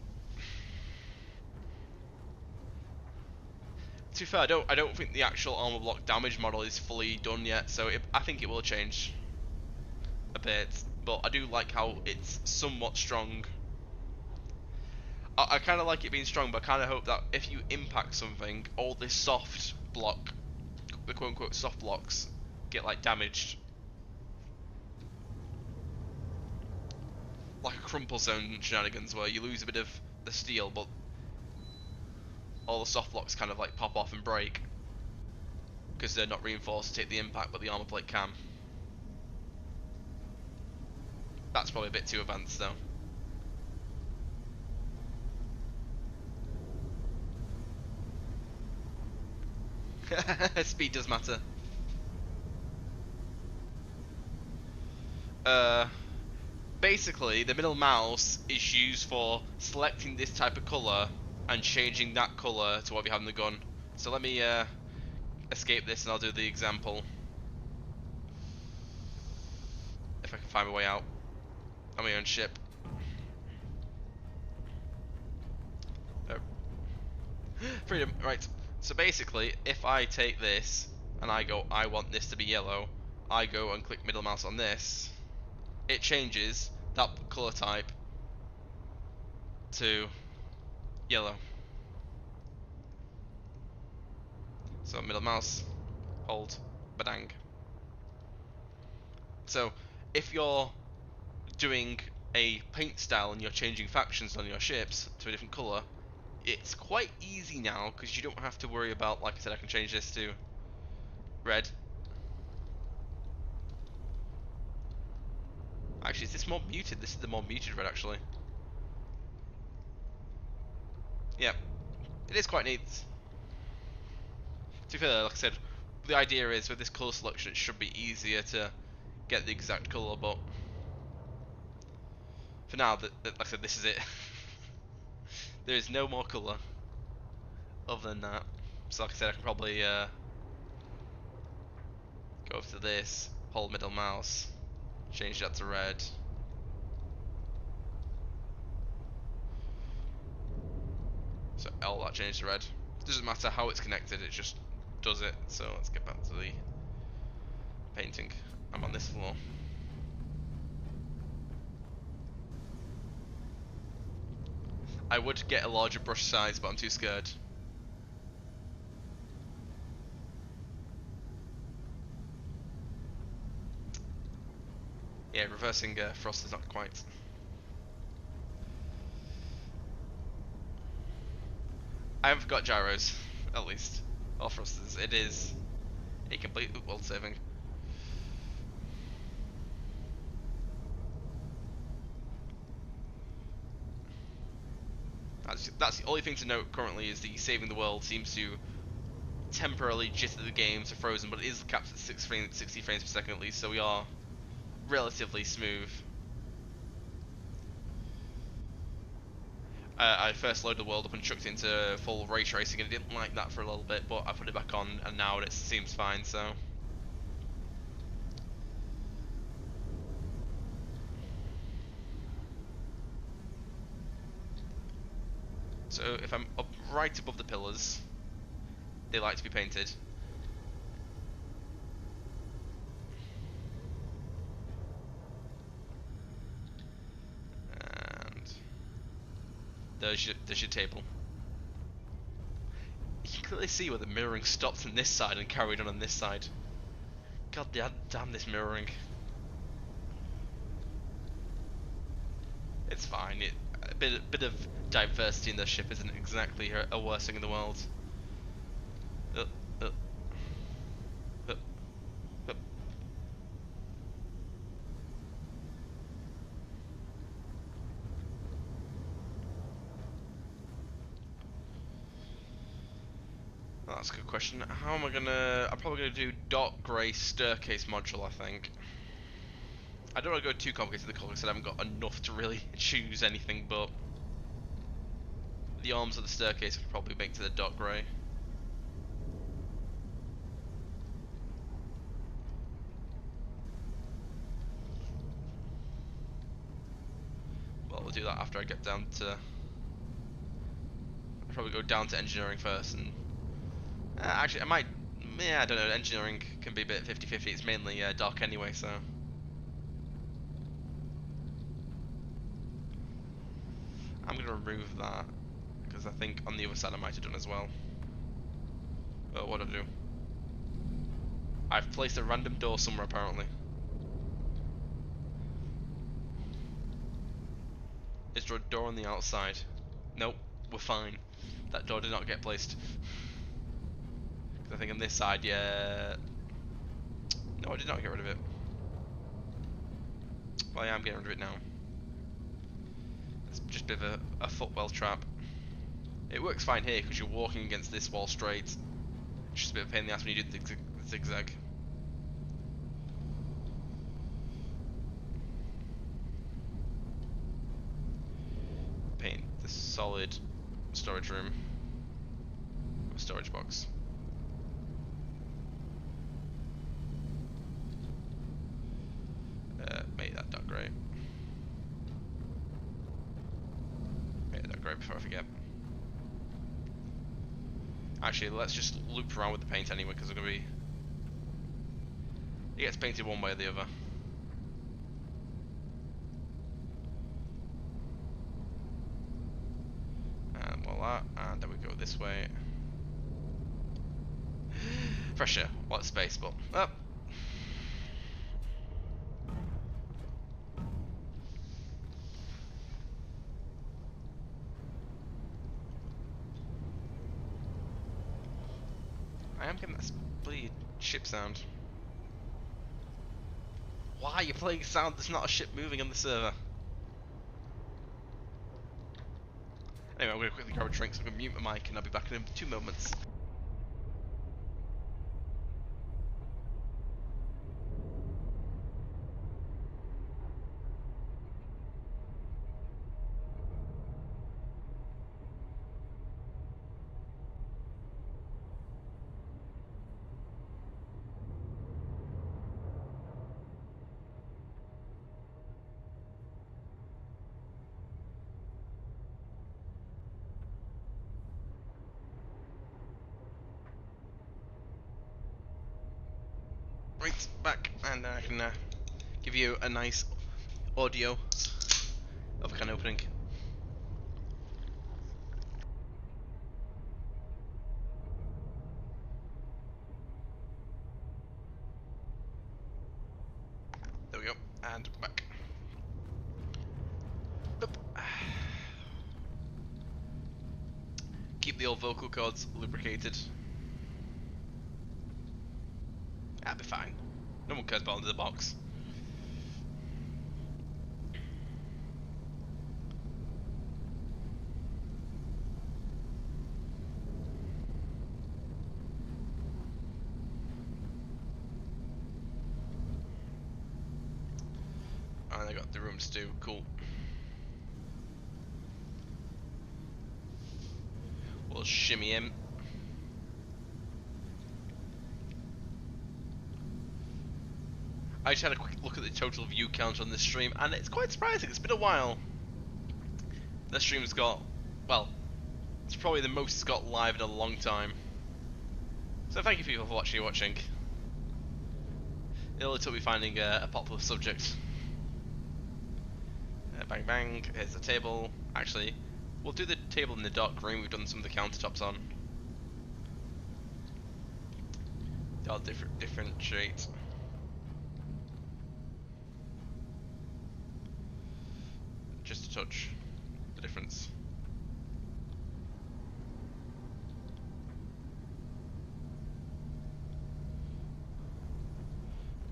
To be fair, I don't think the actual armor block damage model is fully done yet, so I think it will change a bit. But I do like how it's somewhat strong. I kind of like it being strong, but I kind of hope that if you impact something, all this soft block, the quote-unquote soft blocks, get like damaged. Like a crumple zone shenanigans where you lose a bit of the steel, but all the soft blocks kind of like pop off and break. Because they're not reinforced to take the impact, but the armor plate can. That's probably a bit too advanced though. Speed does matter. Uh, Basically, the middle mouse is used for selecting this type of color and changing that color to what we have in the gun. So let me escape this and I'll do the example. If I can find my way out. On my own ship. Oh. Freedom, right. So basically, if I take this and I go, I want this to be yellow, I go and click middle mouse on this, it changes that color type to yellow. So middle mouse, hold, badang. So if you're doing a paint style and you're changing factions on your ships to a different color, it's quite easy now because you don't have to worry about, like I said, I can change this to red. Actually, is this more muted? This is the more muted red, actually. Yeah, it is quite neat. To be fair, like I said, the idea is with this color selection, it should be easier to get the exact color, but for now, like I said, this is it. There is no more color other than that. So like I said, I can probably go over to this, hold middle mouse, change that to red. So L, that changed to red. It doesn't matter how it's connected, it just does it. So let's get back to the painting. I'm on this floor. I would get a larger brush size, but I'm too scared. Yeah, reversing frost is not quite. I haven't got gyros, at least. Or thrusters. It is a complete world saving. That's the only thing to note currently is the saving the world seems to temporarily jitter the game to frozen, but it is capped at 60 frames per second at least, so we are relatively smooth. I first loaded the world up and chucked it into full ray tracing and it didn't like that for a little bit, but I put it back on and now it seems fine, so. So if I'm up right above the pillars, they like to be painted. And there's your table. You can clearly see where the mirroring stopped on this side and carried on this side. God damn this mirroring. It's fine. A bit of diversity in the ship isn't exactly a worst thing in the world. Uh, uh, uh, uh. Well, that's a good question. How am I gonna... I'm probably gonna do dark grey staircase module, I think. I don't want to go too complicated with the colours, I haven't got enough to really choose anything, but the arms of the staircase could probably make to the dark grey. Well, we'll do that after I get down to... I'll probably go down to engineering first, and... actually, I might... Yeah, I don't know, engineering can be a bit 50-50, it's mainly dark anyway, so... I'm going to remove that, because I think on the other side I might have done as well. But what do I do? I've placed a random door somewhere apparently. Is there a door on the outside? Nope, we're fine. That door did not get placed. I think on this side, yeah... No, I did not get rid of it. Well, yeah, I'm getting rid of it now. It's just a bit of a footwell trap. It works fine here because you're walking against this wall straight. Just a bit of a pain in the ass when you do the zigzag. Paint the solid storage room. Or storage box. Make that dark grey. Make that dark grey before I forget. Actually, let's just loop around with the paint anyway, because it's gonna be. It gets painted one way or the other. And voila, and then we go this way. Pressure, what space, but up. I am getting that bloody ship sound. Why are you playing sound that's not a ship moving on the server? Anyway, I'm going to quickly grab a drink, so I'm going to mute my mic and I'll be back in 2 moments. Right, back, and I can give you a nice audio of a can opening. There we go, and back. Boop. Keep the old vocal cords lubricated. That'll be fine. No one cares about under the box. And I got the rooms too. Cool. We'll shimmy in. I just had a quick look at the total view count on this stream, and it's quite surprising. It's been a while. This stream's got, well, it's probably the most it's got live in a long time. So thank you people for actually watching. It only took me finding a popular subject. Bang bang, here's the table. Actually, we'll do the table in the dark room. We've done some of the countertops on. They're all different shades. Just a touch, the difference.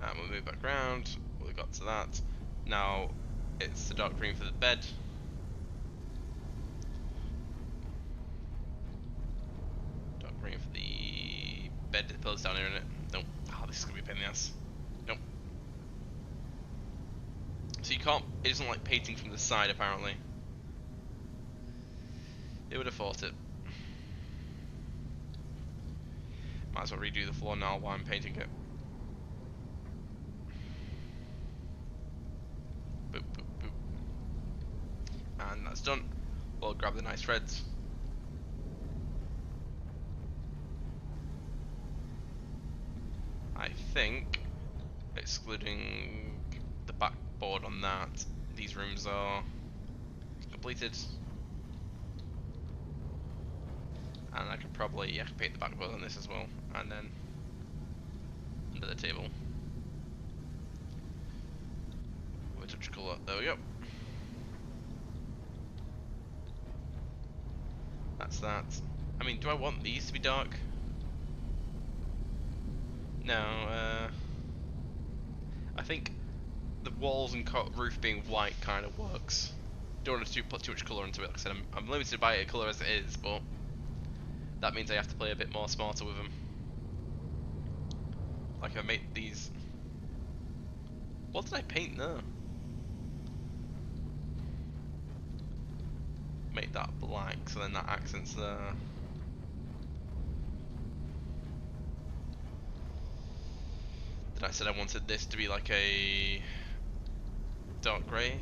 And we'll move back around. We got to that. Now it's the dark green for the bed. Dark green for the bed. The pillow's down here, isn't it? Nope. Oh, this is gonna be a pain in the ass. Nope. So you can't. It doesn't like painting from the side apparently. It would have thought it. Might as well redo the floor now while I'm painting it. Boop, boop, boop. And that's done. We'll grab the nice threads. I think, excluding the backboard on that, these rooms are completed. And I could probably, I could paint the backboard on this as well, and then under the table. With a touch of colour, there we go. That's that. I mean, do I want these to be dark? No, I think the walls and roof being white kind of works. Don't want to put too much colour into it. Like I said, I'm limited by a colour as it is, but that means I have to play a bit more smarter with them. Like I made these. What did I paint there? Make that black, so then that accent's there. Then I said I wanted this to be like a dark grey.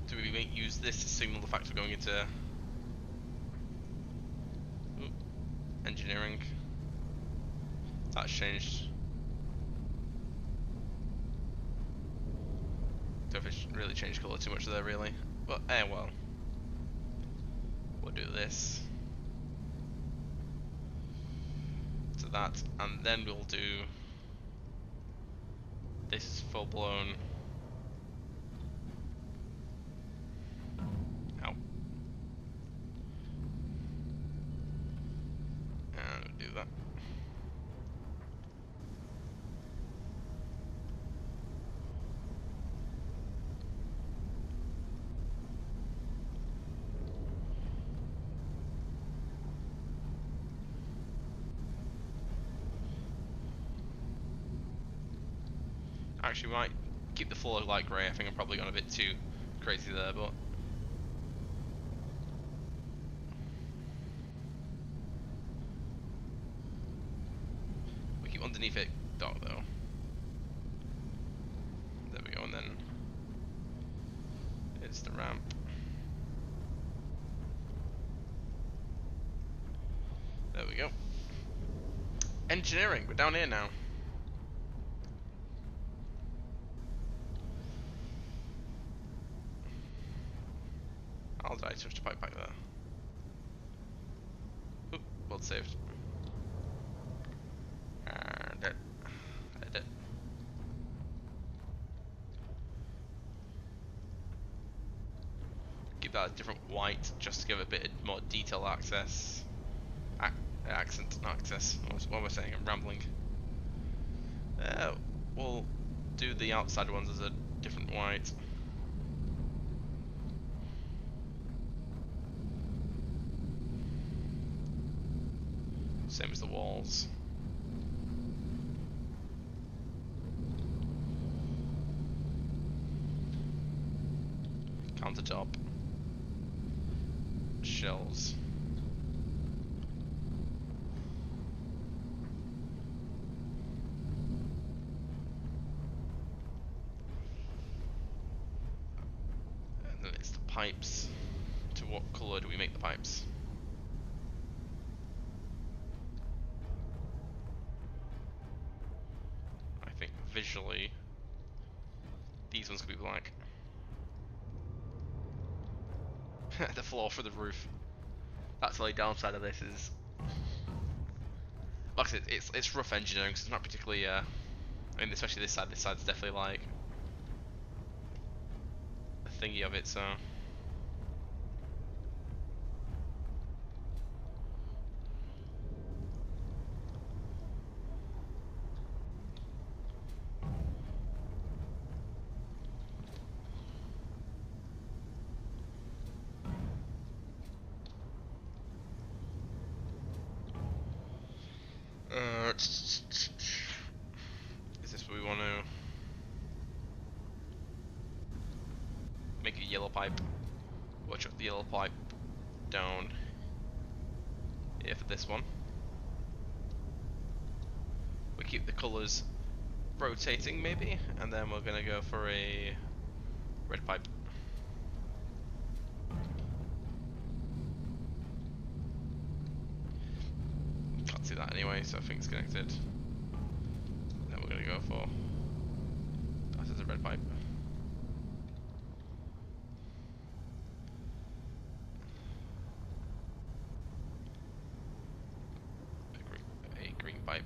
Do we use this to signal the fact we're going into engineering? That's changed. Don't know if it's really changed colour too much there, really. But, well. We'll do this. To that, and then we'll do... This is full blown... Ow. And we'll do that. Actually, we might keep the floor light grey. I think I'm probably gone a bit too crazy there, but we keep underneath it dark though. There we go, and then it's the ramp. There we go. Engineering, we're down here now. I'll die, switch to pipe back there. Oop, world saved. And it. Edit. Give that a different white just to give it a bit more detail access. Accent, not access. What am I saying? I'm rambling. We'll do the outside ones as a different white. Same as the walls. Countertop. Shelves. And then it's the pipes. To what colour do we make the pipes? I think visually these ones could be black. The floor for the roof. That's the only downside of this is, like I said, it's rough engineering, so it's not particularly. I mean, especially this side. This side's definitely like a thingy of it. So. Is this what we want to make a yellow pipe? We'll chuck the yellow pipe down here for this one. We keep the colours rotating maybe, and then we're gonna go for a red pipe. Can't see that anyway, so I think it's connected. Then we're gonna go for that is a red pipe. A green pipe.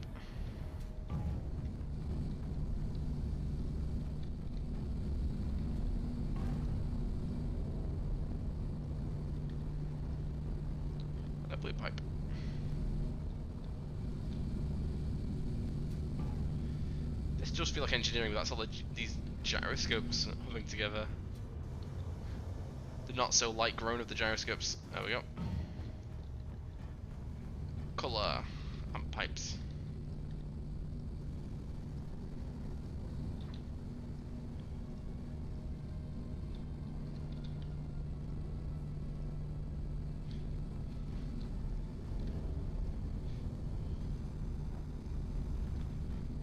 blue pipe. This does feel like engineering, but that's all these gyroscopes hovering together. The not so light grown of the gyroscopes. There we go. Colour and pipes.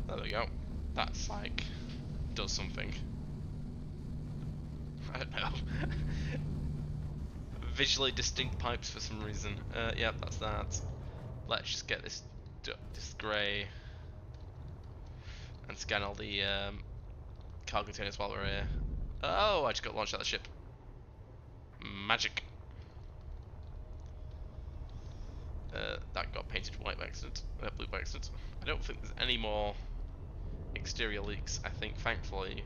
There we go. That's like does something. I don't know. Visually distinct pipes for some reason. Yep, that's that. Let's just get this grey and scan all the cargo containers while we're here. Oh, I just got launched out of the ship. Magic. That got painted white by accident, blue by accident. I don't think there's any more exterior leaks. I think, thankfully,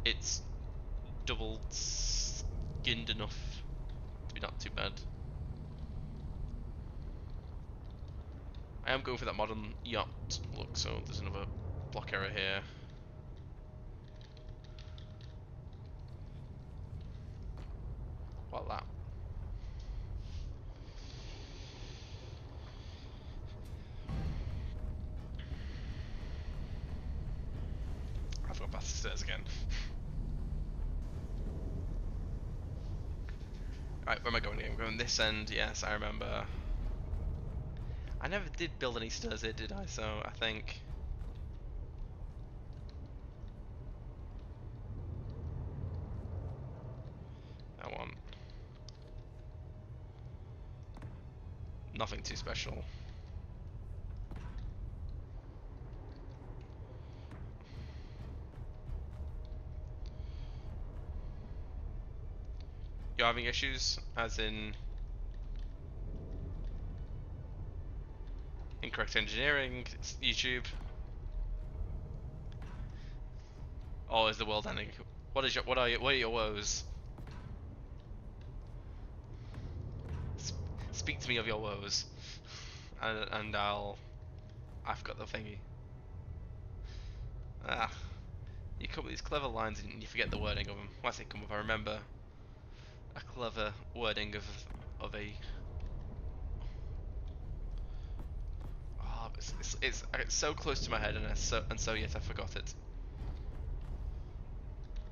it's double skinned enough to be not too bad. I am going for that modern yacht look, so there's another block error here. What that? I've got past the stairs again. Right, where am I going again? I'm going this end, yes, I remember. I never did build any stairs here, did I? So, I think... I want... nothing too special. You're having issues, as in... incorrect engineering, YouTube? Or is the world ending? What are your woes? Speak to me of your woes, and I've got the thingy. Ah, you come up with these clever lines and you forget the wording of them. When I say come up, I remember a clever wording of a. Oh, it's so close to my head, and so yet I forgot it.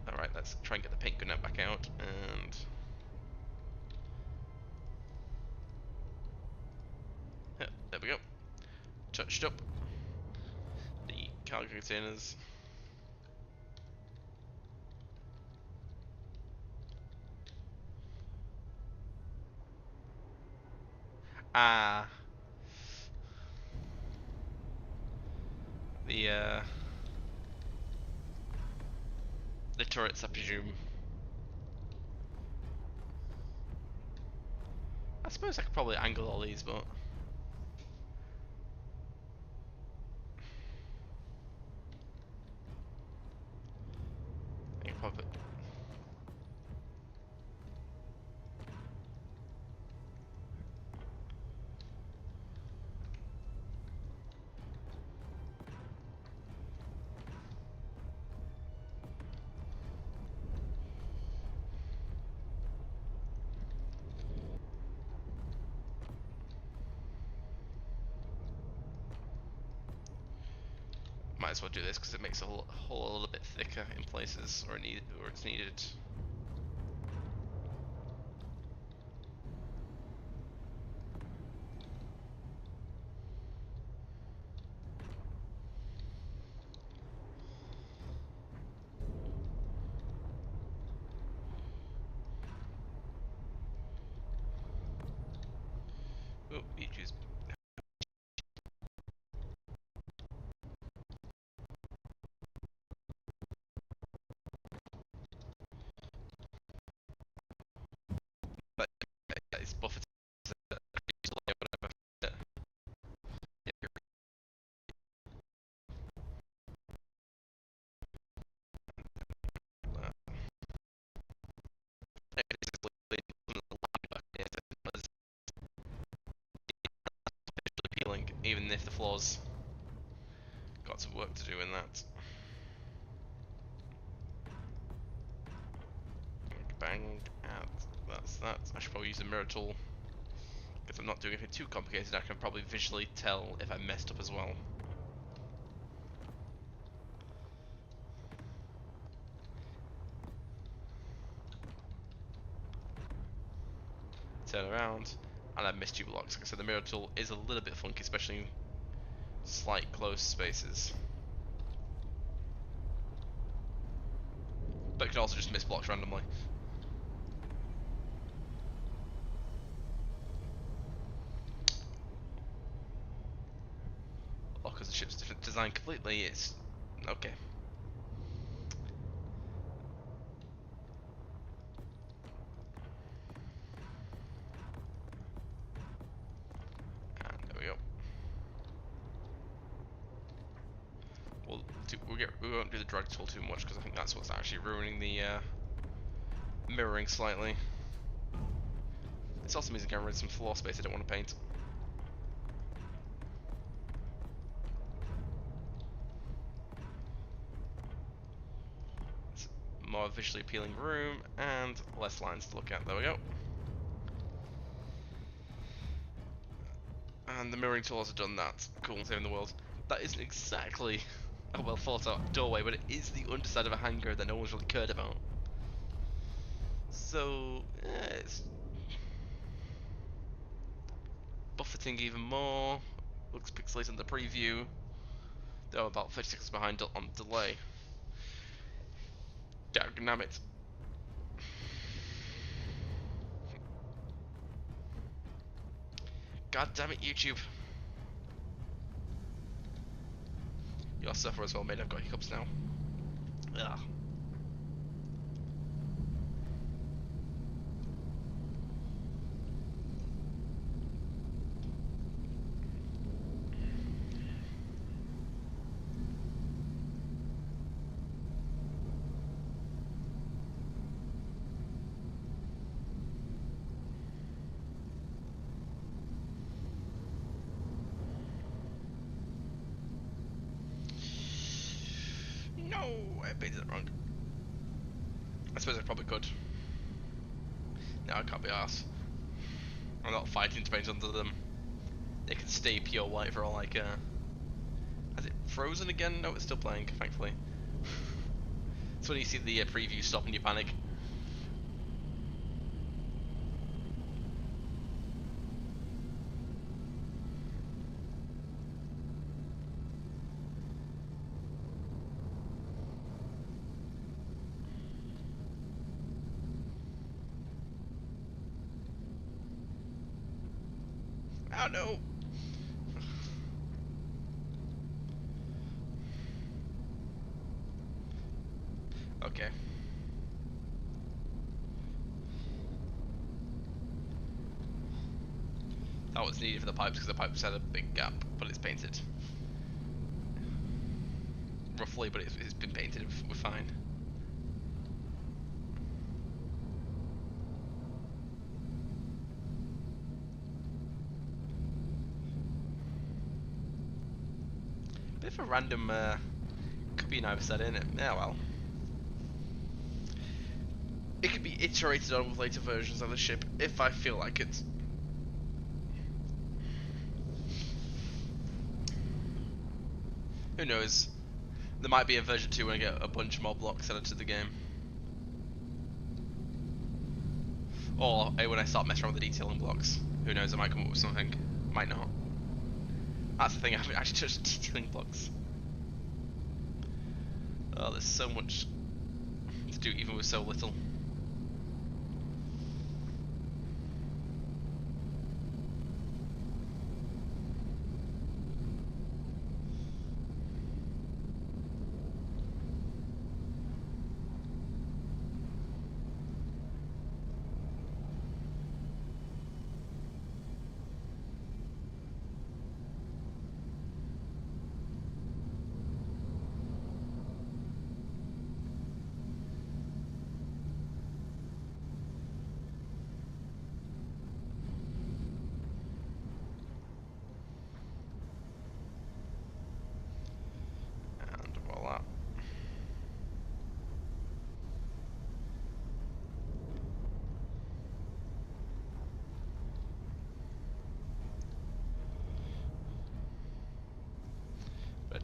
All right, let's try and get the paint gun back out and. Yeah, there we go. Touched up the cargo containers. Ah, the turrets, I presume. I suppose I could probably angle all these, but I can probably. Might as well do this because it makes the hole a little bit thicker in places where it's needed. Oh, YouTube's. even if the floor's got some work to do in that. Bang, and that's that. I should probably use the mirror tool. If I'm not doing anything too complicated, I can probably visually tell if I messed up as well. Turn around, and I've missed two blocks. Like I said, the mirror tool is a little bit funky, especially in slight close spaces. But it can also just miss blocks randomly. Or because the ship's different design completely, it's okay. And there we go. We won't do the drag tool too much because I think that's what's actually ruining the mirroring slightly. This also means I can get rid of some floor space I don't want to paint. It's a more visually appealing room and less lines to look at. There we go. And the mirroring tool has done that. Cool, saving the world. That isn't exactly a well thought out doorway, but it is the underside of a hangar that no one's really cared about. So, it's buffeting even more. Looks pixelated in the preview. Though about 30 seconds behind on delay. Damn it. God damn it, YouTube. You'll suffer as well, mate. I've got hiccups now. Ugh. No, I painted it wrong. I suppose I probably could. No, I can't be arsed. I'm not fighting to paint under them. They can stay pure white for all I care. Has it frozen again? No, it's still playing, thankfully. It's when you see the preview stop and you panic. Oh no! Okay. That was needed for the pipes because the pipes had a big gap, but it's painted. Roughly, but it's been painted, we're fine. Bit of a random copy I've set in it. Yeah, well. It could be iterated on with later versions of the ship if I feel like it. Who knows? There might be a version 2 when I get a bunch more blocks added to the game. Or when I start messing around with the detailing blocks. Who knows, I might come up with something. Might not. That's the thing, I haven't actually touched detailing blocks. Oh, there's so much to do even with so little.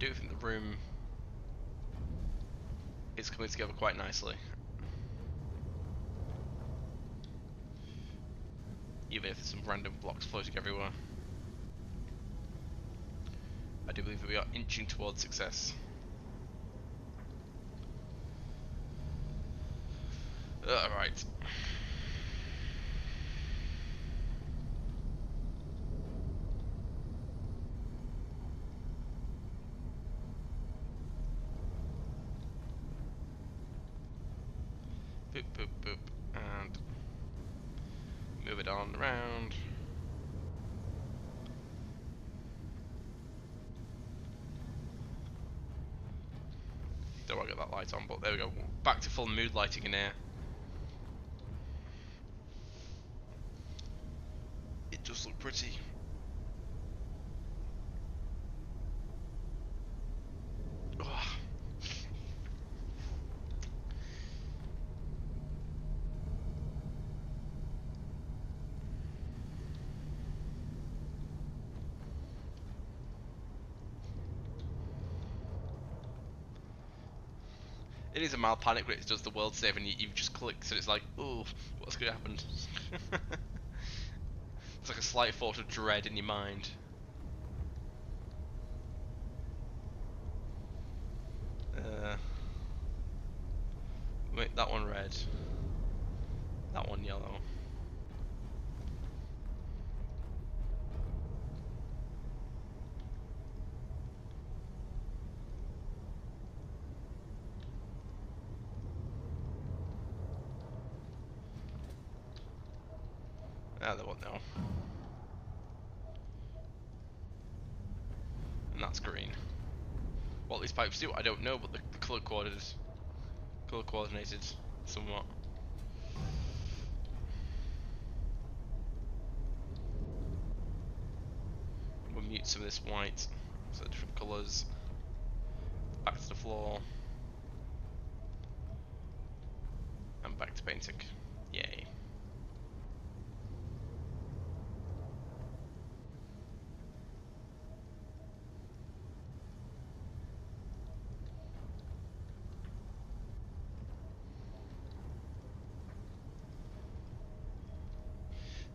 do think the room is coming together quite nicely. Even if there's some random blocks floating everywhere. I do believe that we are inching towards success. Right. Boop, boop, boop. And move it on around. Don't want to get that light on, but there we go. Back to full mood lighting in here. It does look pretty. Oh. It is a mild panic when it does the world save and you just click, so it's like, ooh, what's going to happen? It's like a slight thought of dread in your mind. Wait, that one red. That one yellow. Ah, that one now. And that's green. What these pipes do, I don't know, but the colour coordinated somewhat. We'll mute some of this white, so different colours. Back to the floor. And back to painting. Yay.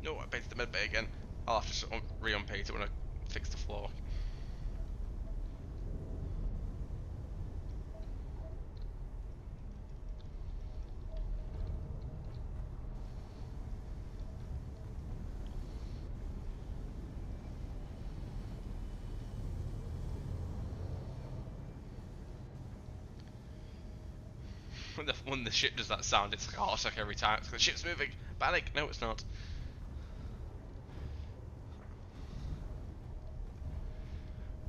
No, I painted the med bay again. I'll have to re-unpaint it when I fix the floor. When the ship does that sound, it's like a heart attack every time. It's like, the ship's moving! Panic! No, it's not.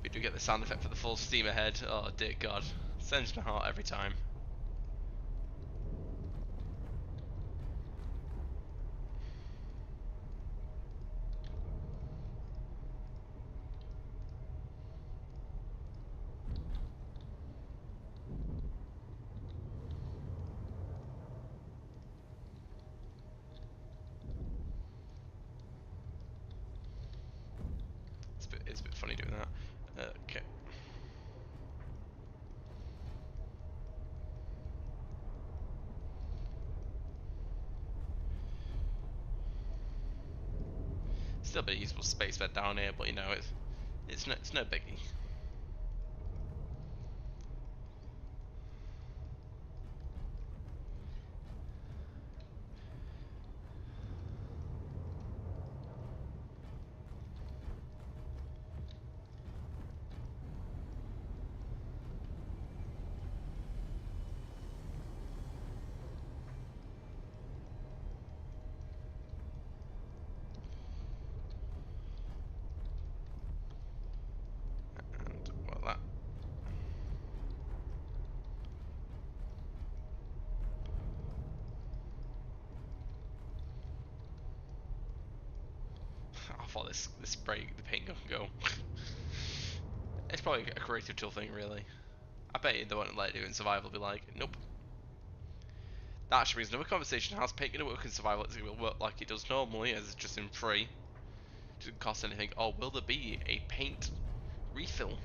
We do get the sound effect for the full steam ahead. Oh dear god. Sends my heart every time. It's a bit funny doing that. Okay. Still a bit of usable space bed down here, but you know, it's no biggie. And well, that. I thought this spray the paint gun can go. It's probably a creative tool thing, really. I bet you they won't let it do it in survival. Be like, nope. That actually brings another conversation. How's paint going to work in survival? Is it going to work like it does normally, as it's just in free? It doesn't cost anything. Or will there be a paint refill?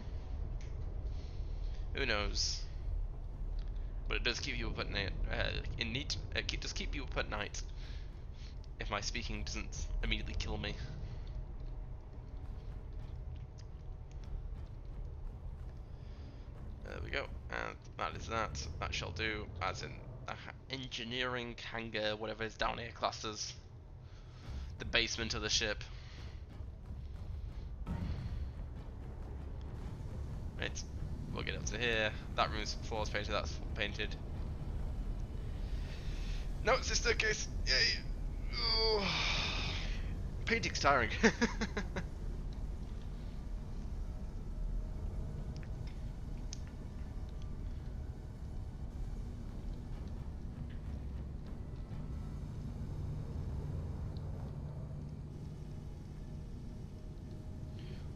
Who knows? But it does keep you up at night. It does keep you up at night. If my speaking doesn't immediately kill me. There we go, and that is that. That shall do, as in engineering hangar, whatever is down here, classes. The basement of the ship. Right, we'll get up to here. That room's floor's painted, that's painted. No, it's a staircase! Yay! Oh. Painting's tiring.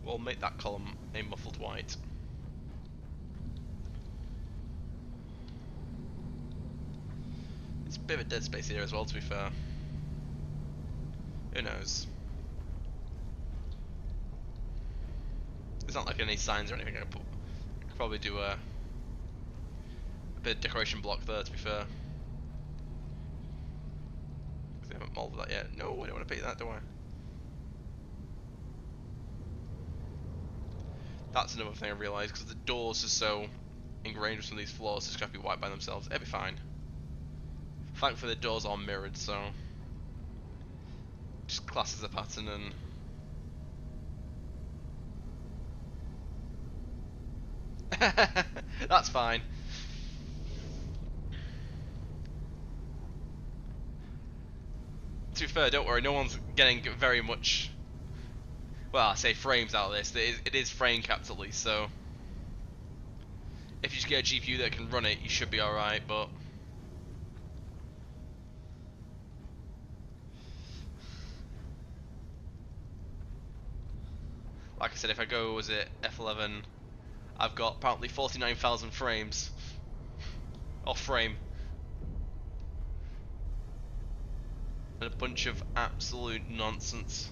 We'll make that column a muffled white. It's a bit of a dead space here as well, to be fair. Who knows? There's not like any signs or anything. I could probably do a bit of decoration block there, to be fair. Because they haven't molded that yet. No, I don't want to paint that, do I? That's another thing I realised, because the doors are so ingrained with some of these floors, it's going to be white by themselves. It'll be fine. Thankfully the doors are mirrored, so just class as a pattern and that's fine. To be fair, don't worry, no one's getting very much, well, I say frames out of this. It is frame capped at least, so if you just get a GPU that can run it, you should be alright, but like I said, if I go, was it F11, I've got apparently 49,000 frames off frame. And a bunch of absolute nonsense.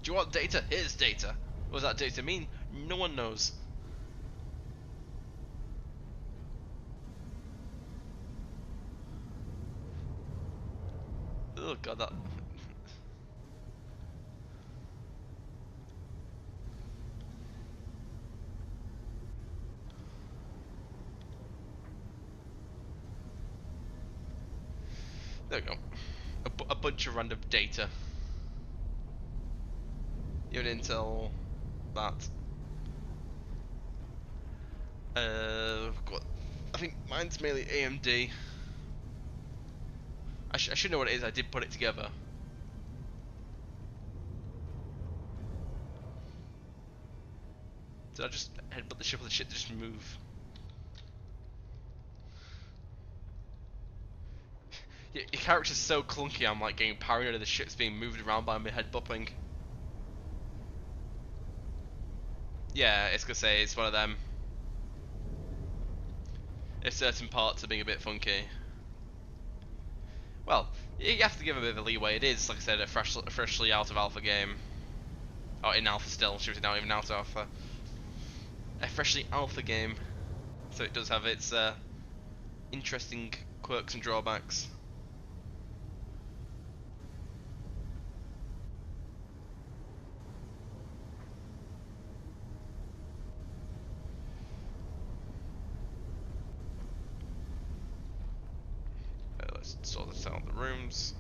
Do you want data? Here's data. What does that data mean? No one knows. Oh god, that... There we go. A bunch of random data. Even Intel, that. I think mine's mainly AMD. I should know what it is. I did put it together. Did I just headbutt the ship, or the ship just move? Your character's so clunky. I'm like getting paranoid of the ship's being moved around by my head bopping. Yeah, it's gonna say it's one of them. If certain parts are being a bit funky. Well, you have to give a bit of a leeway. It is, like I said, a freshly out of alpha game. Oh, in alpha still. Seriously, not even out of alpha. A freshly alpha game. So it does have its interesting quirks and drawbacks. Let's sort this out, the rooms.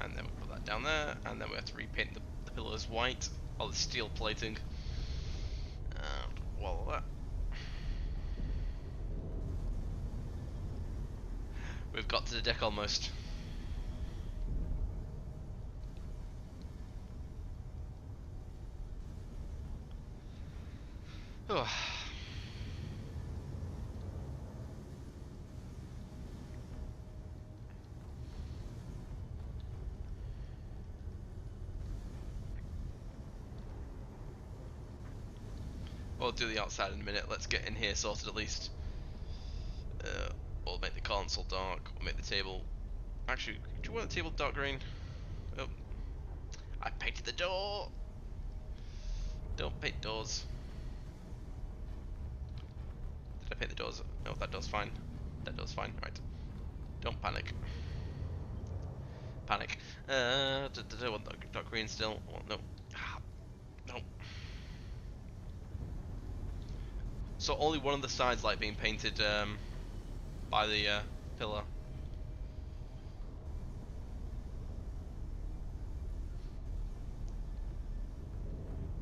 And then we put that down there, and then we have to repaint the pillars white, all the steel plating, and wall of that. We've got to the deck almost. Oh. We'll do the outside in a minute. Let's get in here sorted at least. We'll make the console dark. We'll make the table. Actually, do you want the table dark green? Oh, I painted the door. Don't paint doors. Did I paint the doors? No, that door's fine. That door's fine. Right. Don't panic. Panic. Want dark green still? Oh, no. No. So only one of the sides like being painted by the pillar.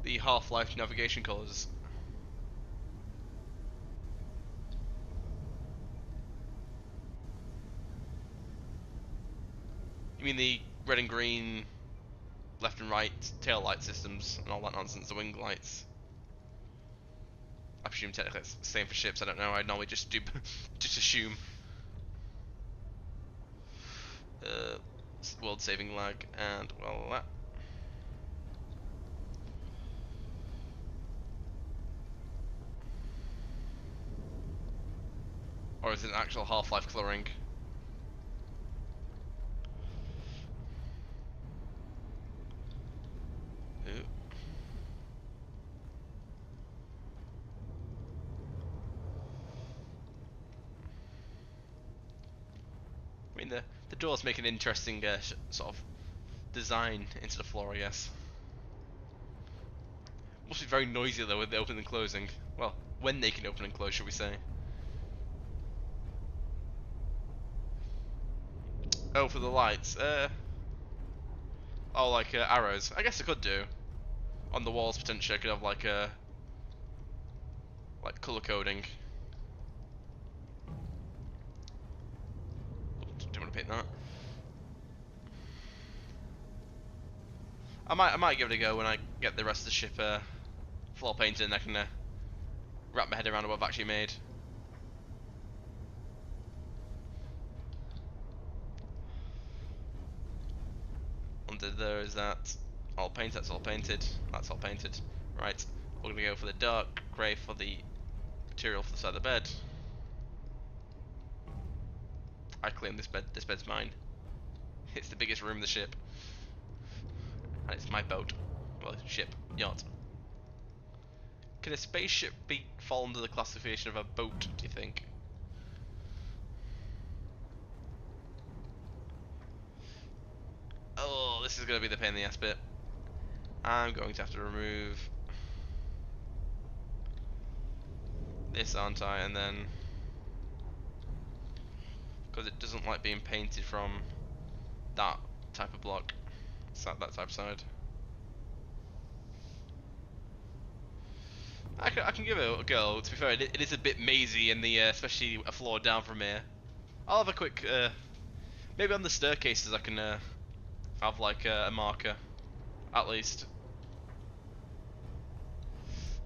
The Half-Life navigation colours. You mean the red and green left and right tail light systems and all that nonsense, the wing lights? I presume technically it's the same for ships, I don't know, I normally just do just assume. World saving lag and well that. Or is it an actual Half-Life colouring? I mean, the doors make an interesting sort of design into the floor, I guess. Must be very noisy though with the opening and closing. Well, when they can open and close, should we say? Oh, for the lights. Oh, like arrows. I guess I could do. On the walls, potentially, I could have like color coding. Don't want to paint that. I might give it a go when I get the rest of the ship floor painted, and I can wrap my head around what I've actually made. Under there is that. All painted. That's all painted. That's all painted. Right. We're gonna go for the dark grey for the material for the side of the bed. I claim this bed. This bed's mine. It's the biggest room in the ship, and it's my boat. Well, ship, yacht. Can a spaceship fall under the classification of a boat? Do you think? Oh, this is gonna be the pain in the ass bit. I'm going to have to remove this, aren't I? And then, because it doesn't like being painted from that type of block, that type of side. I can give it a go. To be fair, it is a bit mazy in the, especially a floor down from here. I'll have a quick, maybe on the staircases I can have like a marker, at least.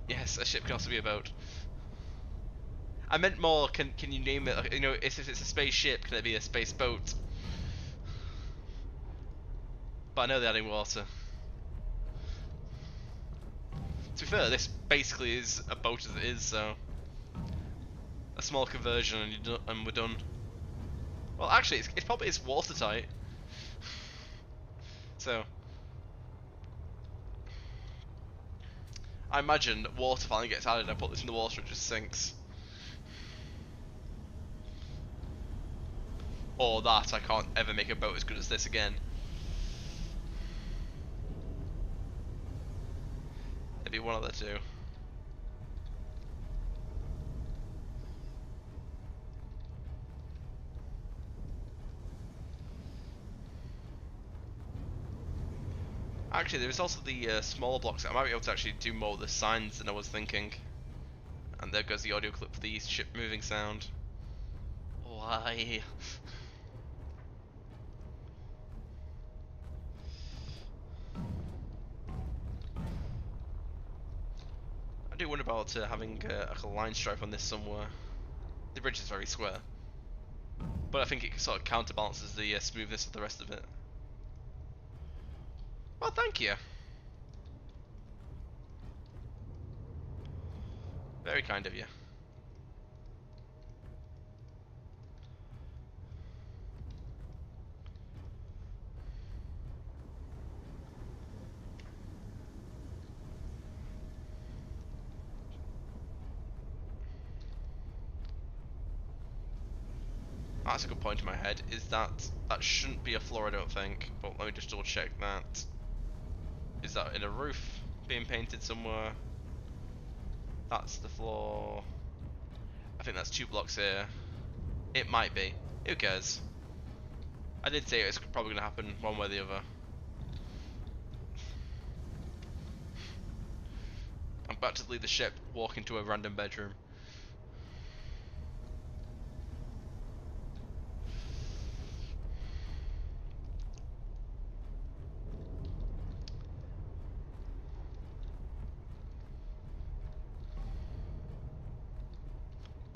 Yes, a ship can also be a boat. I meant more, can you name it, like, you know, if it's a spaceship, can it be a space boat? But I know they're adding water. To be fair, this basically is a boat as it is, so a small conversion and we're done. Well, actually, it's probably watertight. So I imagine water finally gets added. I put this in the water, it just sinks. Or that I can't ever make a boat as good as this again. It'd be one of the two. Actually, there's also the smaller blocks. I might be able to actually do more of the signs than I was thinking. And there goes the audio clip for the ship moving sound. Why? I do wonder about having a line stripe on this somewhere. The bridge is very square, but I think it sort of counterbalances the smoothness of the rest of it. Well, thank you. Very kind of you. That's a good point in my head. Is that shouldn't be a floor, I don't think. But let me just double check that. Is that in a roof being painted somewhere? That's the floor. I think that's 2 blocks here. It might be. Who cares? I did say it's probably gonna happen one way or the other. I'm about to leave the ship, walk into a random bedroom.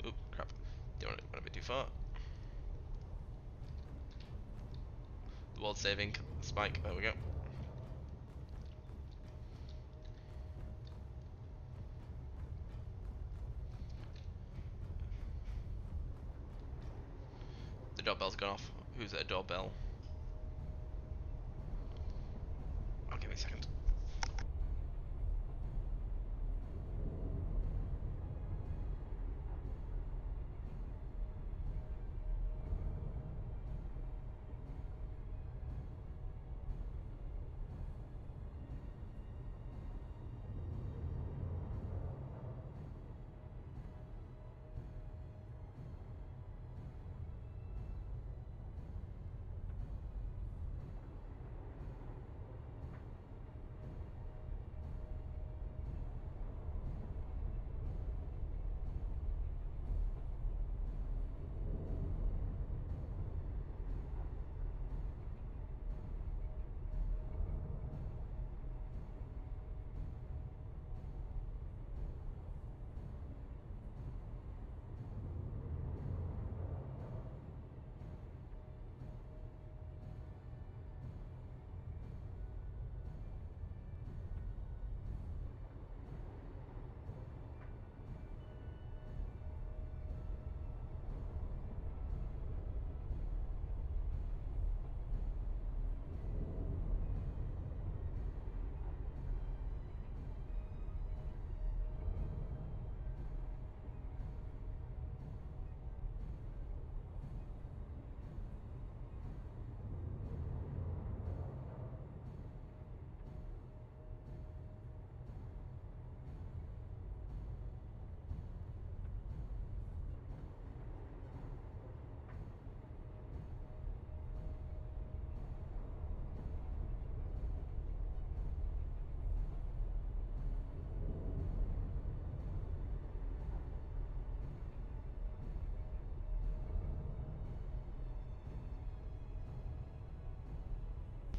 Oop, crap. Don't want to be too far. The world saving spike. There we go. The doorbell's gone off. Who's at a doorbell? Oh, give me a second.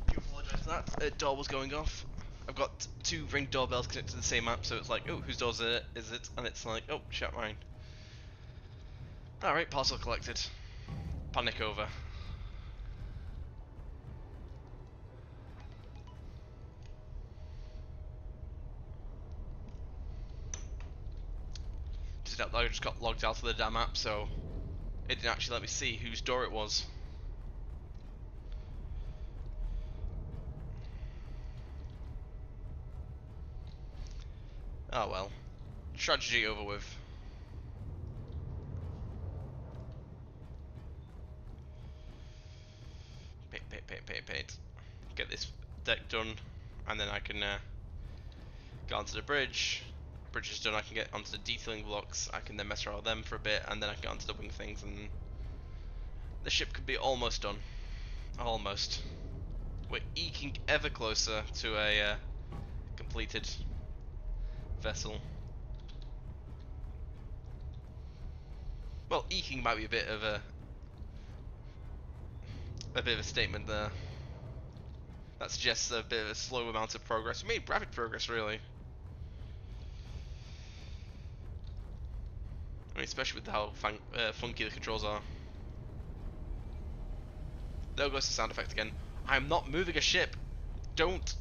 Do apologise for that. A door was going off. I've got 2 Ring doorbells connected to the same app, so it's like, oh, whose doors is it? And it's like, oh, shut mine. Alright, parcel collected. Panic over. I just got logged out of the damn app, so it didn't actually let me see whose door it was. Oh well. Tragedy over with. Paint. Get this deck done, and then I can go onto the bridge. Bridge is done, I can get onto the detailing blocks. I can then mess around with them for a bit, and then I can get onto the wing things, and the ship could be almost done. Almost. We're eking ever closer to a completed vessel. Well, eking might be a bit of a statement there. That suggests a bit of a slow amount of progress. We made rapid progress, really. I mean, especially with how funky the controls are. There goes the sound effect again. I'm not moving a ship. Don't.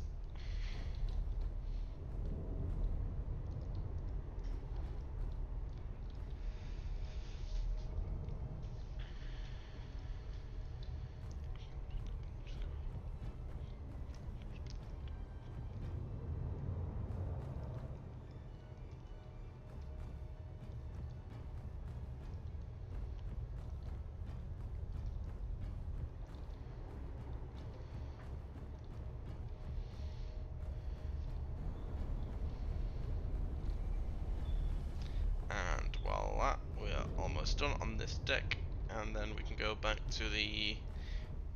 that's done on this deck, and then we can go back to the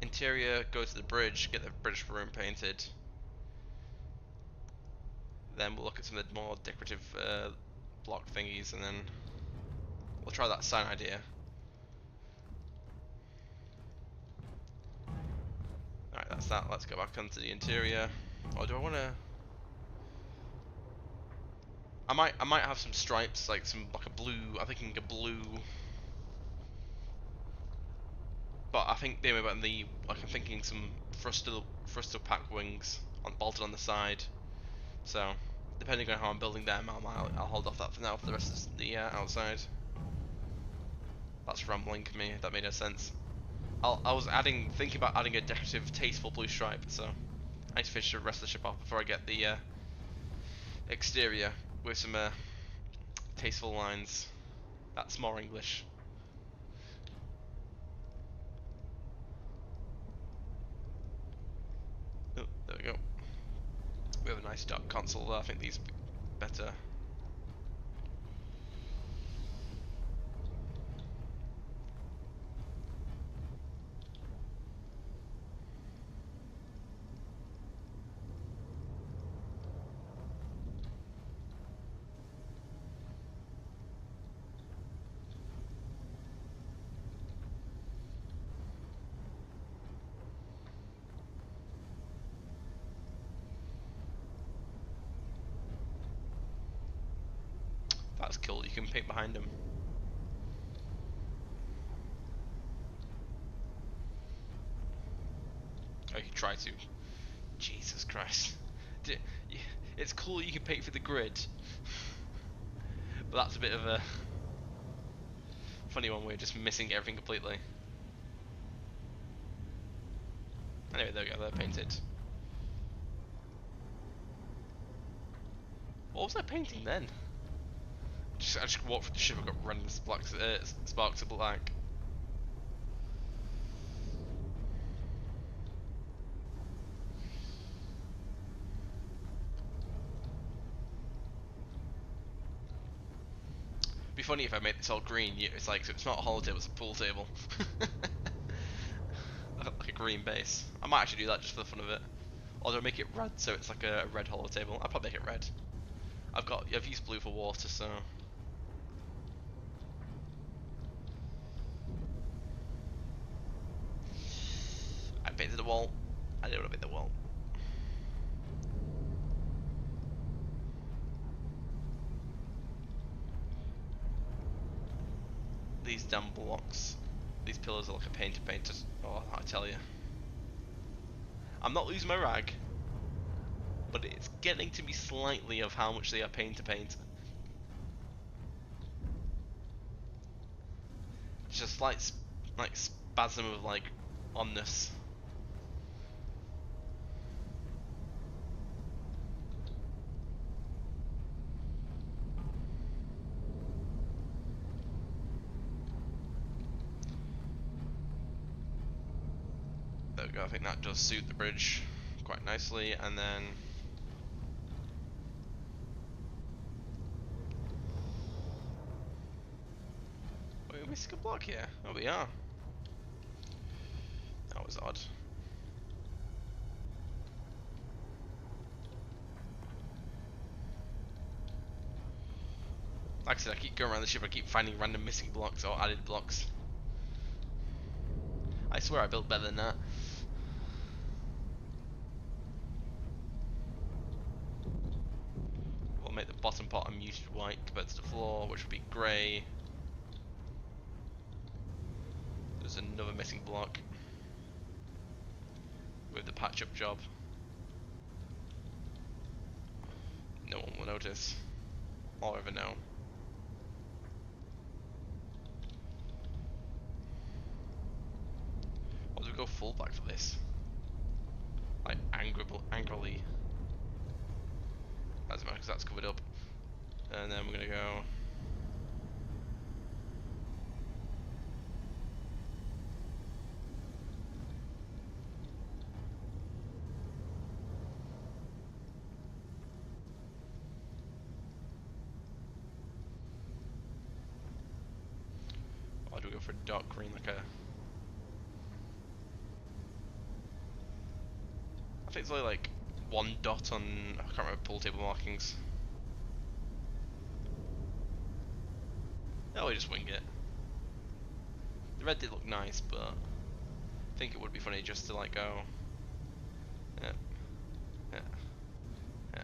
interior, go to the bridge, get the bridge room painted. Then we'll look at some of the more decorative block thingies, and then we'll try that sign idea. Alright, that's that. Let's go back onto the interior. Or do I want to... I might have some stripes, like a blue. I'm thinking a blue. But I think maybe about I'm thinking some Frustal pack wings bolted on the side. So depending on how I'm building them, I'll hold off that for now for the rest of the outside. That's rambling me. That made no sense. I was thinking about adding a decorative, tasteful blue stripe. So I need to finish the rest of the ship off before I get the exterior with some tasteful lines. That's more English. Oh, there we go. We have a nice dark console there. I think these be better. That's cool. You can paint behind them. Oh, you can try to. Jesus Christ. It's cool you can paint for the grid. But that's a bit of a funny one. We're just missing everything completely. Anyway, there we go. They're painted. What was I painting then? I just walked through the ship and got random sparks of black. It'd be funny if I made this all green. It's like, so it's not a holo table, it's a pool table. Like a green base. I might actually do that just for the fun of it. Or do I make it red so it's like a red holo table? I'll probably make it red. I've used blue for water, so. I painted the wall. I didn't want to paint the wall. These damn blocks, these pillars are like a pain to paint. Oh, I tell you. I'm not losing my rag, but it's getting to me slightly of how much they are pain to paint. Just a slight like spasm of like onness. There we go. I think that does suit the bridge quite nicely, and then. Wait, we're missing a block here. Oh, we are. That was odd. Like I said, I keep going around the ship, I keep finding random missing blocks or added blocks. I swear I built better than that. We'll make the bottom part a muted white compared to the floor, which would be grey. There's another missing block with the patch up job. No one will notice or ever know. Or do we go full back for this? Like angrily. Doesn't matter because that's covered up. And then we're gonna go. for a dark green, like a... I think it's only like one dot on, I can't remember, pool table markings. Oh, we just wing it. The red did look nice, but I think it would be funny just to like go, yeah, yeah, yeah.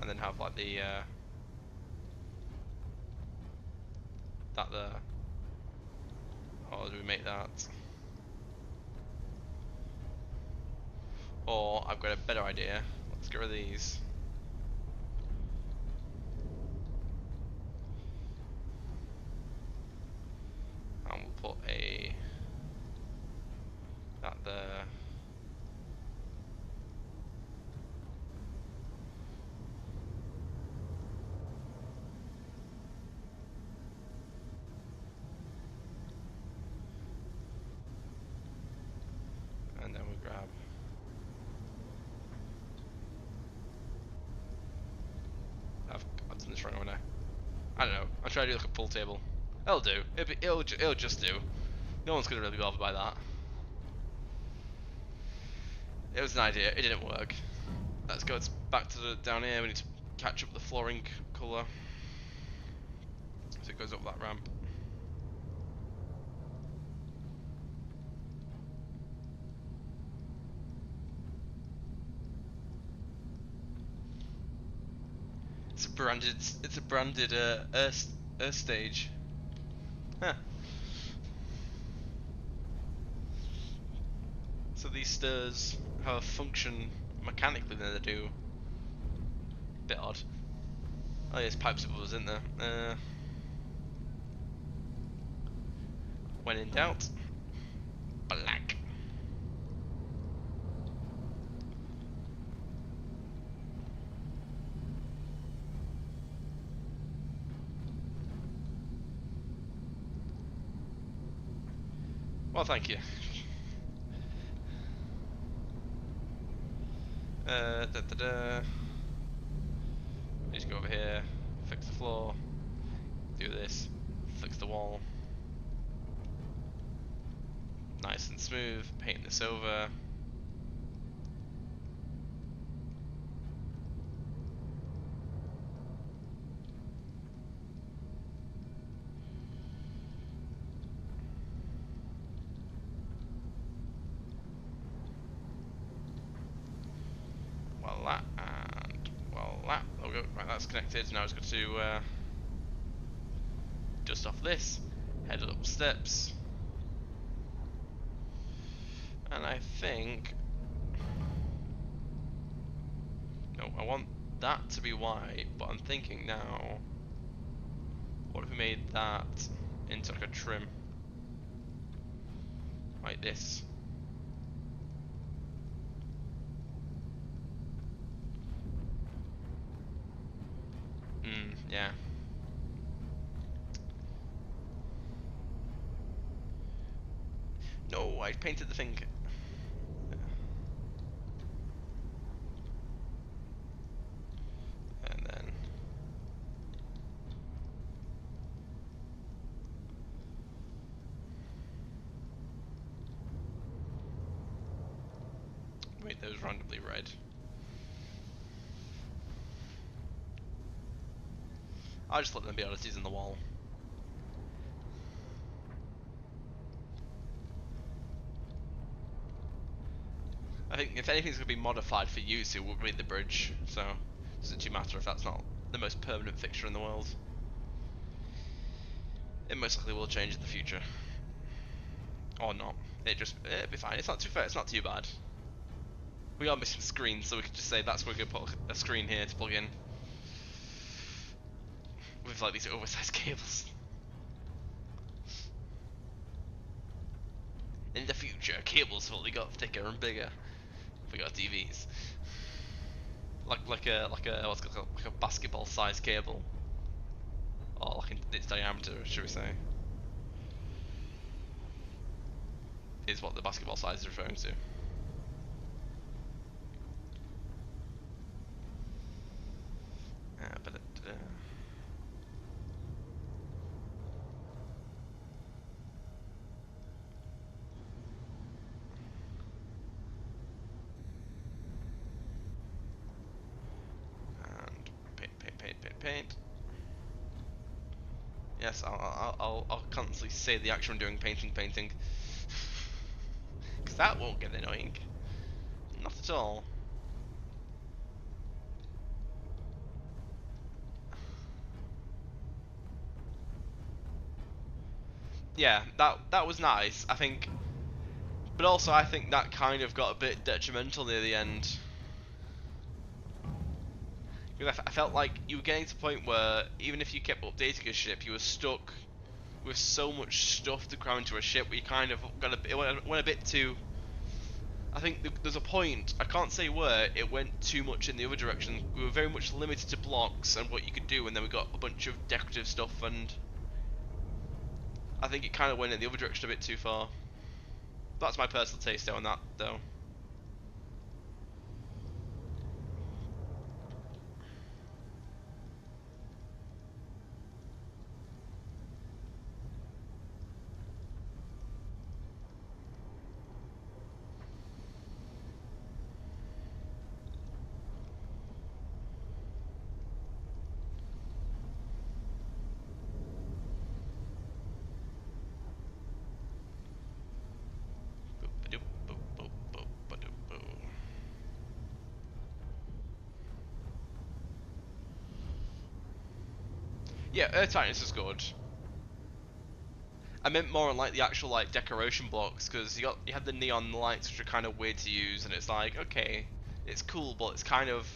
And then have like the, that there. Or do we make that? Or I've got a better idea. Let's get rid of these. And we'll put that there. And then we grab. I've done this wrong, haven't I don't know. I'll try to do like a pool table. It'll do. It'll just do. No one's gonna really be bothered by that. It was an idea. It didn't work. Let's go back to down here. We need to catch up the flooring colour. So it goes up that ramp. It's a branded Earth stage. Huh. So these stairs have a function mechanically than they do. Bit odd. Oh, there's pipes above us, isn't there? When in doubt, black. Well, thank you. Need to go over here, fix the floor, do this, fix the wall. Nice and smooth, paint this over. Voila, and voila. There we go. Right, that's connected. Now it's got to dust off this, head up the steps. And I think, no, I want that to be white, but I'm thinking now, what if we made that into like a trim, like this? Yeah. No, I painted the thing. And then make those randomly red. I'll just let them be oddities in the wall. I think if anything's going to be modified for use, it will be the bridge, so it doesn't too matter if that's not the most permanent fixture in the world. It most likely will change in the future. Or not. It'll be fine. It's not too fair, it's not too bad. We are missing screens, so we could just say that's where we're going to put a screen here to plug in. With like these oversized cables. In the future, cables will only got thicker and bigger. We got TVs. Like a what's it called, like a basketball sized cable. Or like its diameter, should we say. Is what the basketball size is referring to. And paint. Yes, I'll constantly say the action I'm doing, painting. Because that won't get annoying. Not at all. Yeah, that was nice, I think. But also, I think that kind of got a bit detrimental near the end. Because I felt like you were getting to the point where, even if you kept updating your ship, you were stuck with so much stuff to cram into a ship where you kind of it went a bit too... I think there's a point, I can't say where, it went too much in the other direction. We were very much limited to blocks and what you could do, and then we got a bunch of decorative stuff, and I think it kind of went in the other direction a bit too far. That's my personal taste on that, though. Yeah, Earth Titans is good. I meant more on like the actual like decoration blocks, because you had the neon lights, which are kind of weird to use, and it's like, okay, it's cool, but it's kind of...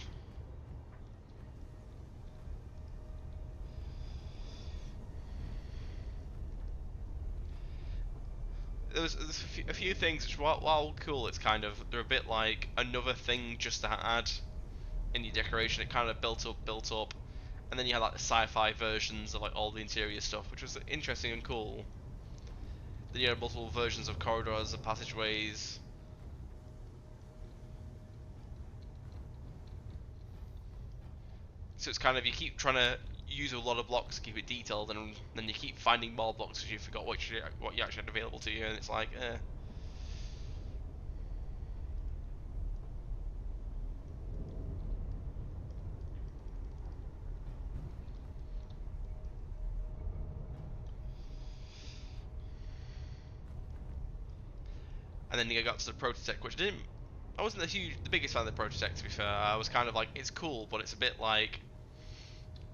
There's a few things which, while cool, it's kind of, they're a bit like another thing just to add in your decoration. It kind of built up, and then you had like the sci-fi versions of like all the interior stuff, which was interesting and cool. Then you had multiple versions of corridors and passageways. So it's kind of, you keep trying to use a lot of blocks to keep it detailed, and then you keep finding more blocks because you forgot what you actually had available to you, and it's like, eh. And then you got to the Prototech, which I wasn't the biggest fan of the Prototech, to be fair. I was kind of like, it's cool, but it's a bit like,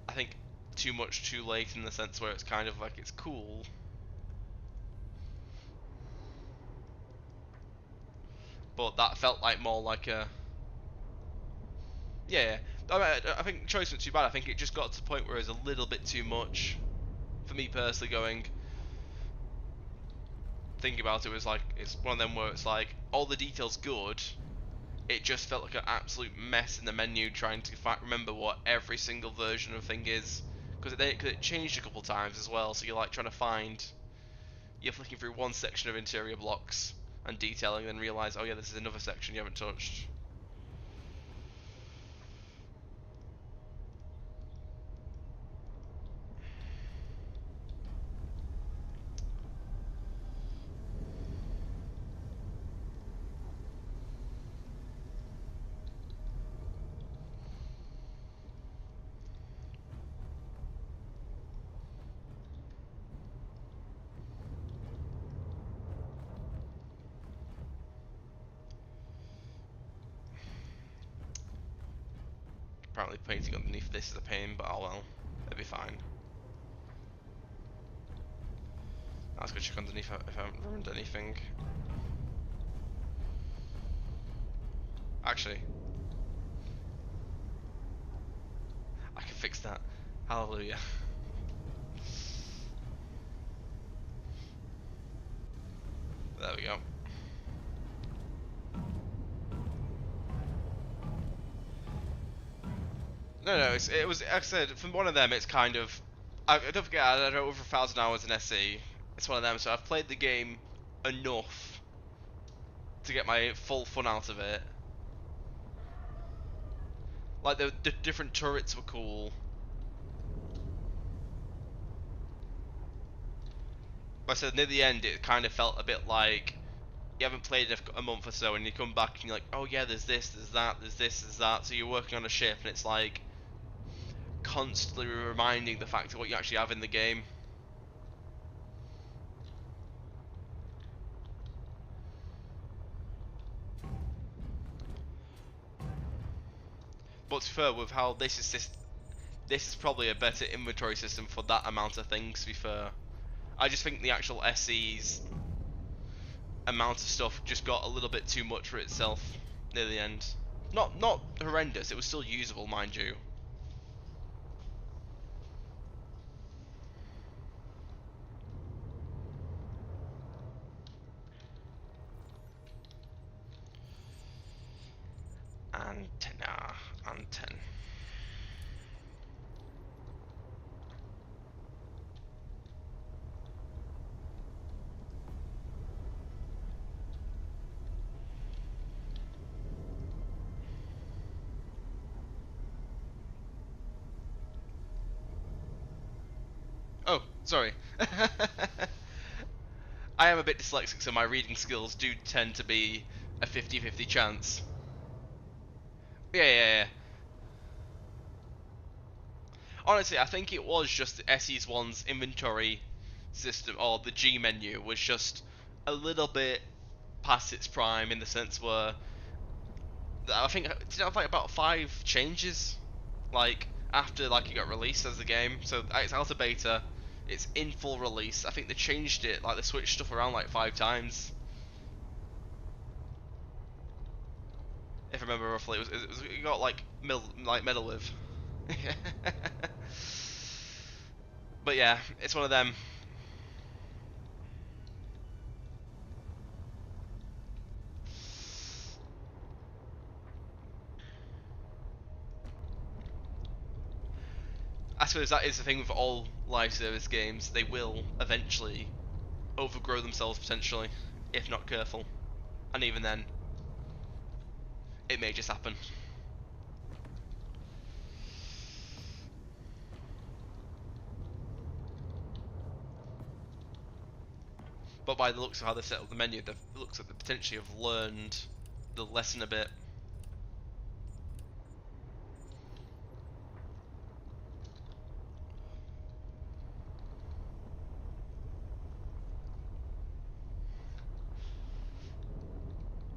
I think, too much too late, in the sense where it's kind of like, it's cool, but that felt like more like a... Yeah, I think choice wasn't too bad. I think it just got to the point where it was a little bit too much for me personally. Thinking about it, was like, it's one of them where it's like, all the details good, it just felt like an absolute mess in the menu trying to remember what every single version of thing is, because it changed a couple times as well. So you're like trying to find, you're flicking through one section of interior blocks and detailing, and then realize, oh yeah, this is another section you haven't touched. Apparently painting underneath this is a pain, but oh well, it'll be fine. Let's go check underneath if I haven't ruined anything. Actually, I can fix that. Hallelujah. There we go. No, it was, like I said, from one of them, it's kind of... don't forget, I had over 1,000 hours in SE. It's one of them, so I've played the game enough to get my full fun out of it. Like, the different turrets were cool. I said near the end, it kind of felt a bit like you haven't played a month or so, and you come back and you're like, oh yeah, there's this, there's that, there's this, there's that. So you're working on a ship, and it's like constantly reminding the fact of what you actually have in the game. But to be fair, with how this is probably a better inventory system for that amount of things. To be fair, I just think the actual SE's amount of stuff just got a little bit too much for itself near the end. Not horrendous. It was still usable, mind you. Antenna, antenna. Oh, sorry. I am a bit dyslexic, so my reading skills do tend to be a 50-50 chance. Yeah. Honestly, I think it was just SE's one's inventory system, or the G menu, was just a little bit past its prime in the sense where I think did it have like about 5 changes, like after like it got released as a game. So it's alpha beta, it's in full release. I think they changed it, like they switched stuff around like 5 times. If I remember roughly, it got like meddle with. But yeah, it's one of them. I suppose that is the thing with all live service games. They will eventually overgrow themselves potentially, if not careful. And even then, it may just happen. But by the looks of how they set up the menu, it looks like they potentially have learned the lesson a bit.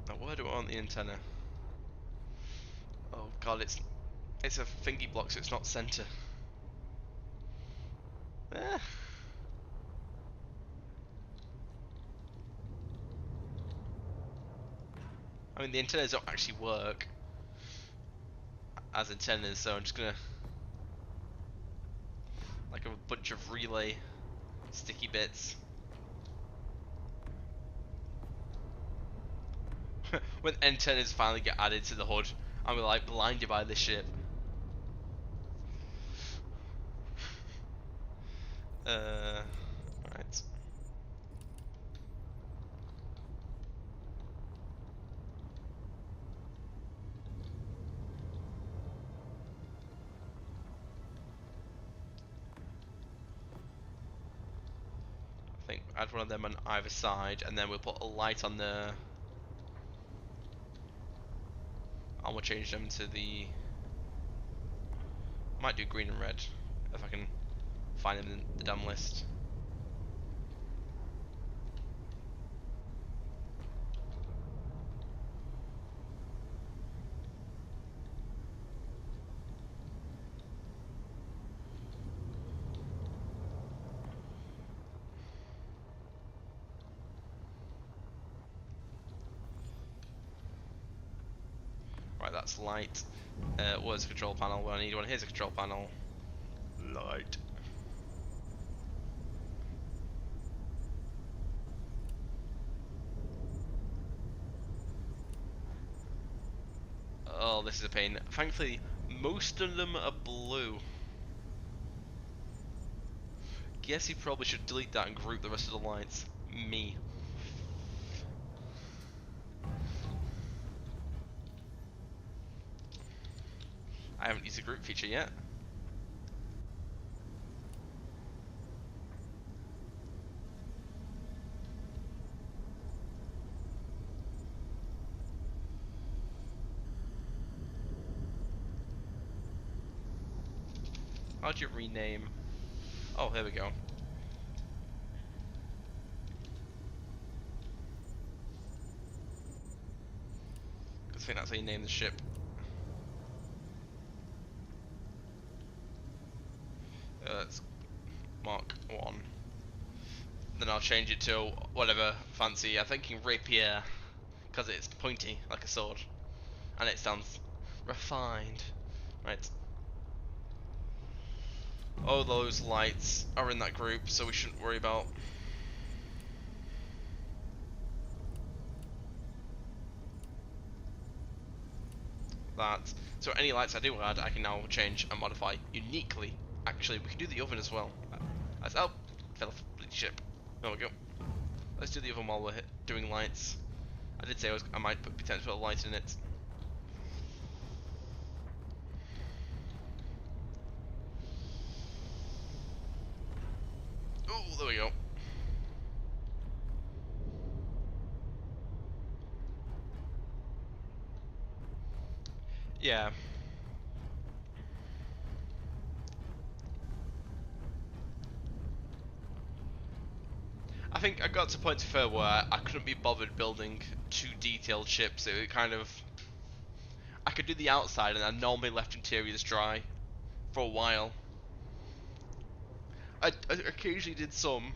Now, where do I want the antenna? Oh god, it's a thingy block, so it's not center. Eh. I mean, the antennas don't actually work as antennas, so I'm just gonna like a bunch of relay sticky bits. When antennas finally get added to the hood, I'm like blinded by this ship. Right. I think add one of them on either side, and then we'll put a light on there. And we'll change them to the... Might do green and red, if I can find them in the damn list. Right, that's light. Where's the control panel? Well, I need one. Here's a control panel. Light. Oh, this is a pain. Thankfully, most of them are blue. Guess you probably should delete that and group the rest of the lights. Me. I haven't used the group feature yet. How do you rename? Oh, here we go. Because I think that's how you name the ship. Let's Mark 1. Then I'll change it to whatever fancy. I'm thinking rapier, because it's pointy like a sword, and it sounds refined. Right. Oh, those lights are in that group, so we shouldn't worry about. That. So any lights I do add, I can now change and modify uniquely. Actually, we can do the oven as well. Oh, fell off the ship. There we go. Let's do the oven while we're doing lights. I did say I might potentially put a light in it. Oh, there we go. Yeah. I think I got to a point to fair where I couldn't be bothered building too detailed ships. It kind of, I could do the outside, and I normally left interiors dry for a while. I occasionally did some,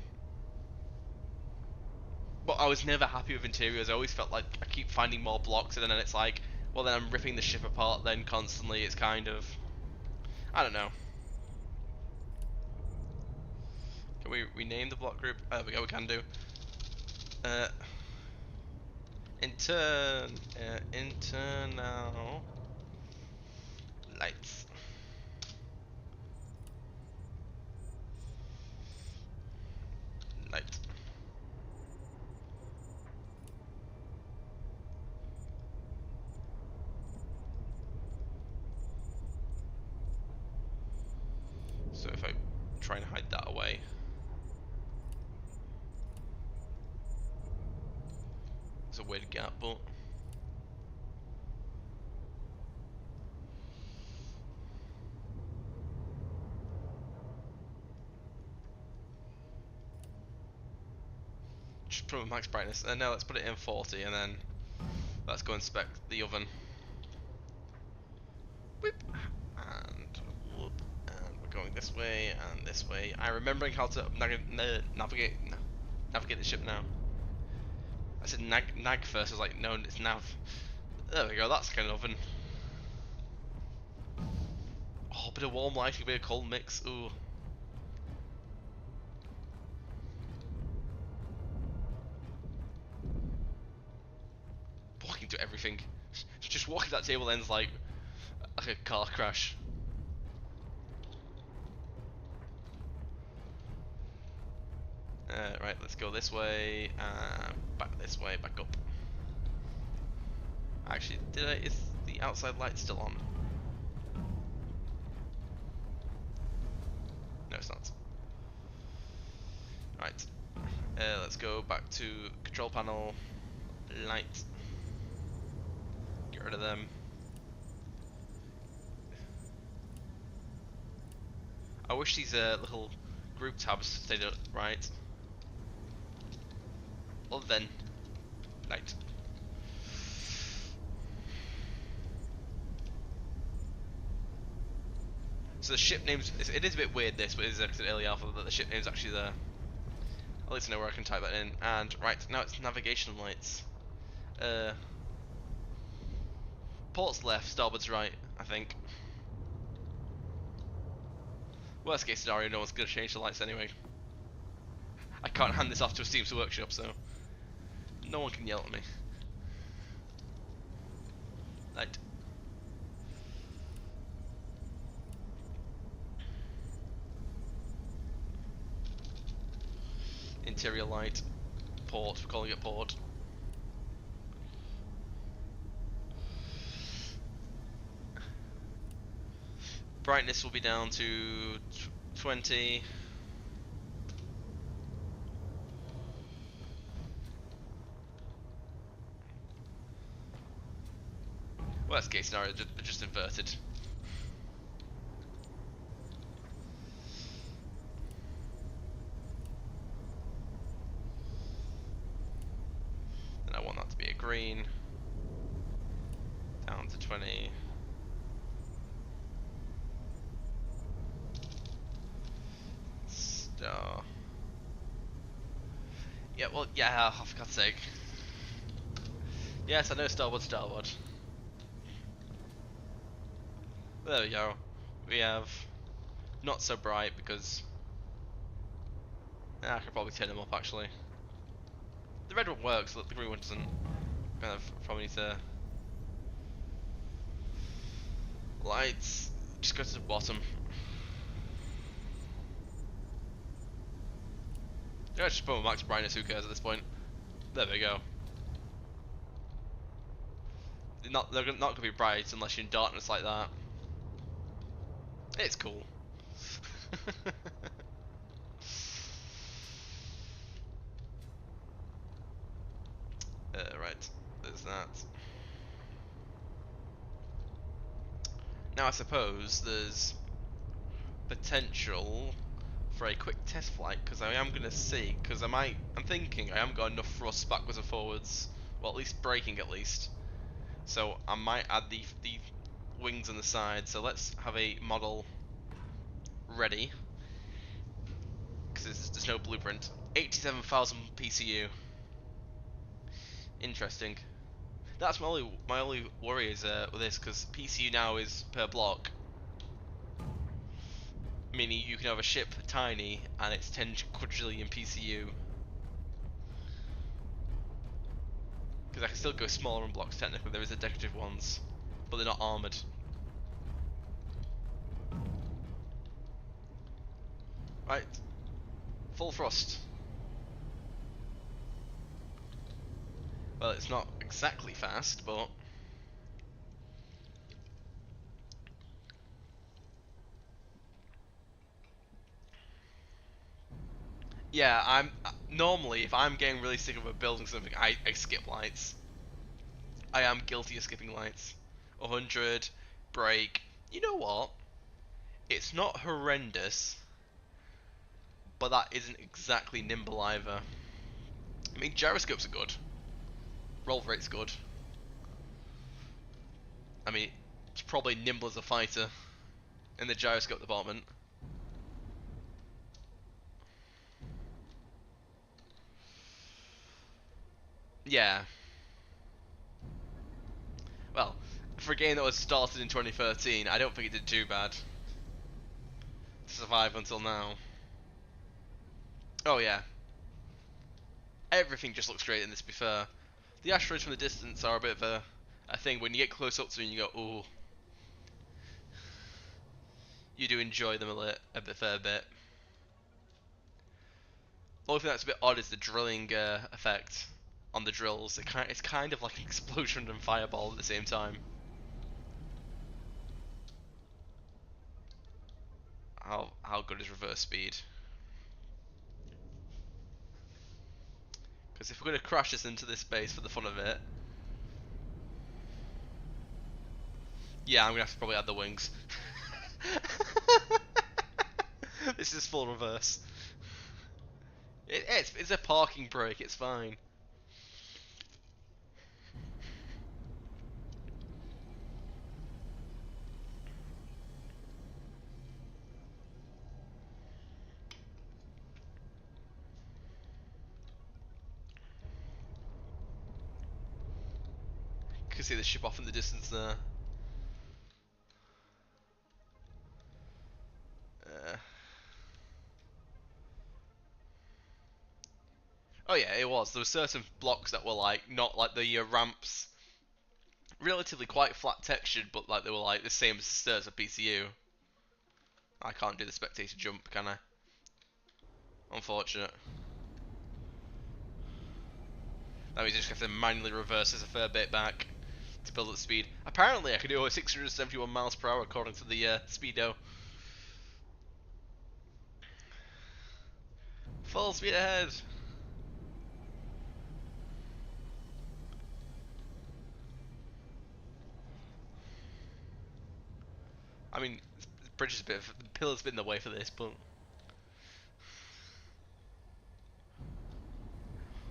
but I was never happy with interiors. I always felt like I keep finding more blocks, and then it's like, well, then I'm ripping the ship apart. Then constantly, it's kind of, I don't know. Can we rename the block group? There we go. We can do. Uh, internal lights. Light. So if I try and hide that away. It's a weird gap, but just put it with max brightness. And now let's put it in 40, and then let's go inspect the oven. Whip and whoop, and we're going this way and this way. I'm remembering how to navigate the ship now. I said nag first. I was like, no, it's nav. There we go. That's kind of oven. Oh, a bit of warm lighting, a bit of cold mix. Ooh. Walking to everything. Just walking that table ends like a car crash. Right, let's go this way, back this way, back up. Actually, is the outside light still on? No, it's not. Right, let's go back to control panel, light. Get rid of them. I wish these little group tabs stayed up right. Other than light. So the ship names, it is a bit weird this, but it is an early alpha that the ship name's actually there. At least I know where I can type that in. And right, now it's navigation lights. Port's left, starboard's right, I think. Worst case scenario, no one's going to change the lights anyway. I can't hand this off to a Steam's workshop, so no one can yell at me. Light. Interior light. Port, we're calling it port. Brightness will be down to 20. Worst case scenario, just inverted. green down to 20. Star. Yeah, well, yeah, oh, for God's sake. Yes, I know starboard, starboard. There we go. We have not so bright because I could probably turn them up actually. The red one works, but the green one doesn't. Kind of probably need to. Lights. Just go to the bottom. Yeah, just put my max brightness. Who cares at this point? There we go. They're not gonna be bright unless you're in darkness like that. It's cool. Right. There's that. Now I suppose there's potential for a quick test flight because I am gonna see because I'm thinking I haven't got enough thrust backwards and forwards, well at least braking at least. So I might add the wings on the side. So let's have a model ready because there's no blueprint. 87,000 PCU. Interesting. That's my only worry is with this because PCU now is per block, meaning you can have a ship tiny and it's 10 quadrillion PCU. Because I can still go smaller on blocks technically. There is the decorative ones, but they're not armored. Right, full thrust. Well, it's not exactly fast, but yeah, I'm normally if I'm getting really sick of a building something, I skip lights. I am guilty of skipping lights. 100, brake. You know what? It's not horrendous, but that isn't exactly nimble either. I mean, gyroscopes are good. Roll rate's good. I mean, it's probably nimble as a fighter in the gyroscope department. Yeah. Well, for a game that was started in 2013, I don't think it did too bad to survive until now. Oh yeah. Everything just looks great in this, to be fair. The asteroids from the distance are a bit of a thing. When you get close up to them, you go, ooh. You do enjoy them a fair bit. The only thing that's a bit odd is the drilling effect on the drills. It's kind of like an explosion and fireball at the same time. How good is reverse speed? Because if we're going to crash this into this base for the fun of it, yeah, I'm going to have to probably add the wings. This is full reverse. It's a parking brake, it's fine. You can see the ship off in the distance there. Uh, oh yeah, it was. There were certain blocks that were like not like the ramps, relatively quite flat textured, but like they were like the same as the stairs of PCU. I can't do the spectator jump, can I? Unfortunate. That means you just have to manually reverse this a fair bit back to build up speed. Apparently, I can do over 671 miles per hour according to the speedo. Full speed ahead. I mean, the bridge is a bit of, the pillar's been in the way for this, but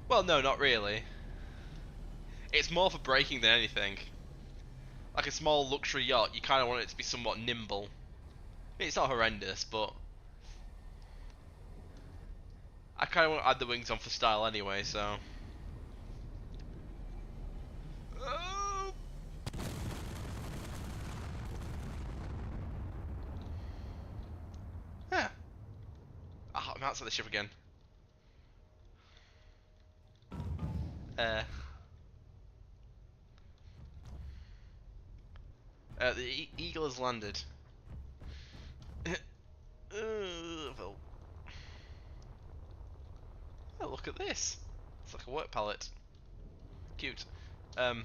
well, no, not really. It's more for braking than anything. Like a small luxury yacht, you kind of want it to be somewhat nimble. It's not horrendous, but I kind of want to add the wings on for style anyway, so. Oh. Yeah. Oh, I'm outside the ship again. The Eagle has landed. Well, oh, look at this. It's like a work pallet. Cute. Um,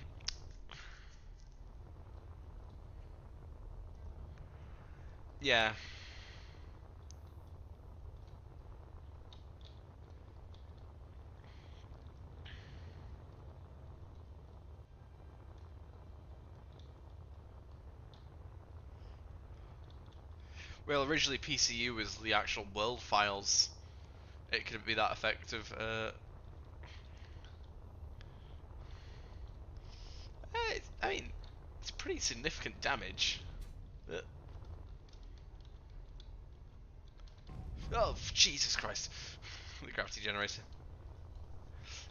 yeah. Well, originally PCU was the actual world files. It could be that effective. I mean, it's pretty significant damage. Uh, oh, Jesus Christ. The gravity generator.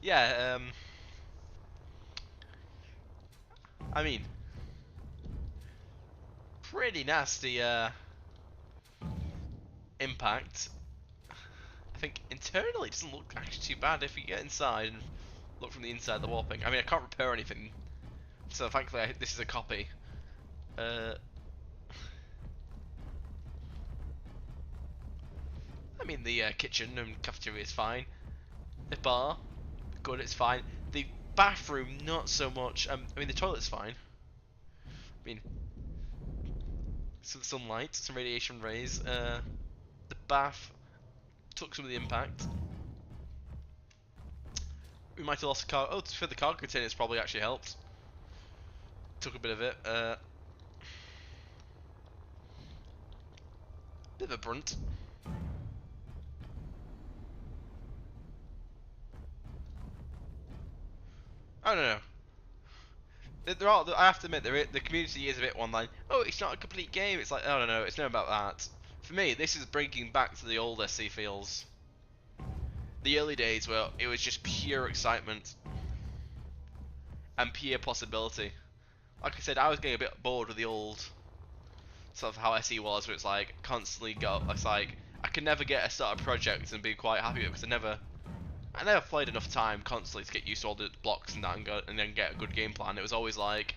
Yeah, I mean, pretty nasty, impact. I think internally it doesn't look actually too bad if you get inside and look from the inside of the warping. I mean, I can't repair anything, so thankfully this is a copy. I mean, the kitchen and cafeteria is fine. The bar, good, it's fine. The bathroom, not so much. I mean, the toilet's fine. I mean, some sunlight, some radiation rays. The bath took some of the impact. We might have lost a car. Oh, for the cargo container, it's probably actually helped. Took a bit of it. Bit of a brunt. I don't know. There are, I have to admit, the community is a bit one-line. Oh, it's not a complete game. It's like, oh, no, it's not about that. For me, this is bringing back to the old SC feels. The early days where it was just pure excitement and pure possibility. Like I said, I was getting a bit bored with the old sort of how SE was, where it's like constantly go. It's like I could never get a start a project and be quite happy with it because I never played enough time constantly to get used to all the blocks and that and then get a good game plan. It was always like,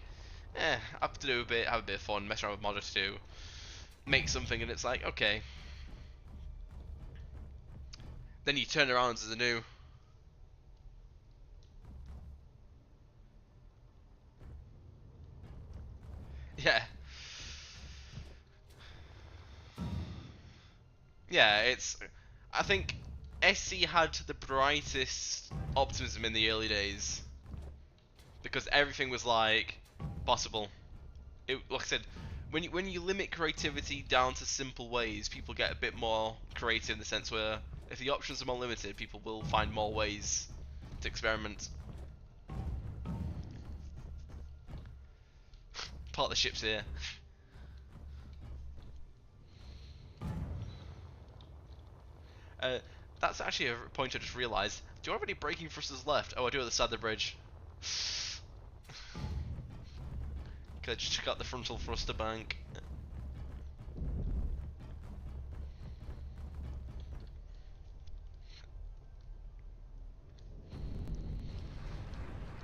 I have to do a bit, have a bit of fun, mess around with modders too, make something, and it's like, okay. Then you turn around to the new. Yeah. Yeah, I think SC had the brightest optimism in the early days because everything was like possible. Like I said, when you limit creativity down to simple ways, people get a bit more creative in the sense where if the options are more limited, people will find more ways to experiment. Part of the ship's here. Uh, that's actually a point I just realised. Do I have any braking thrusters left? Oh, I do at the side of the bridge. Could I just check out the frontal thruster bank?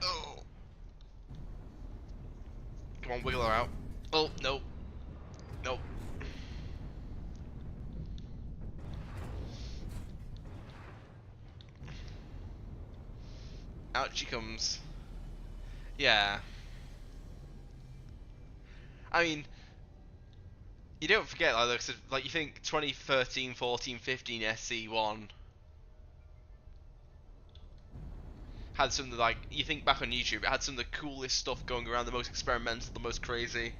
Oh. Come on, wiggle her out. Oh, no. Nope. Out she comes. Yeah. I mean, you don't forget, like you think 2013, 14, 15 SC1 had some of the, like, you think back on YouTube, it had some of the coolest stuff going around, the most experimental, the most crazy.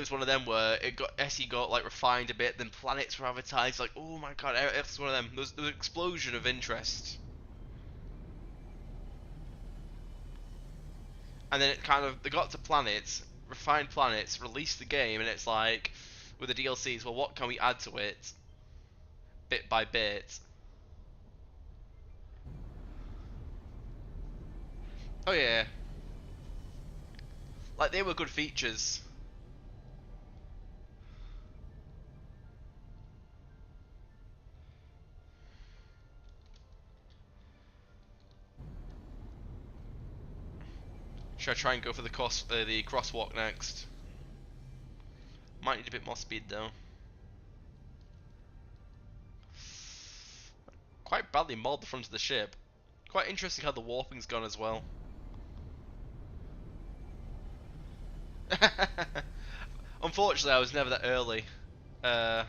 was one of them where SE got like refined a bit, then planets were advertised. Like, oh my god, it's one of them. There was an explosion of interest, and then it kind of they got to planets, refined planets, released the game, and it's like with the DLCs. Well, what can we add to it, bit by bit? Oh yeah, like they were good features. Should I try and go for the crosswalk next? Might need a bit more speed though. Quite badly mauled the front of the ship. Quite interesting how the warping's gone as well. Unfortunately, I was never that early. I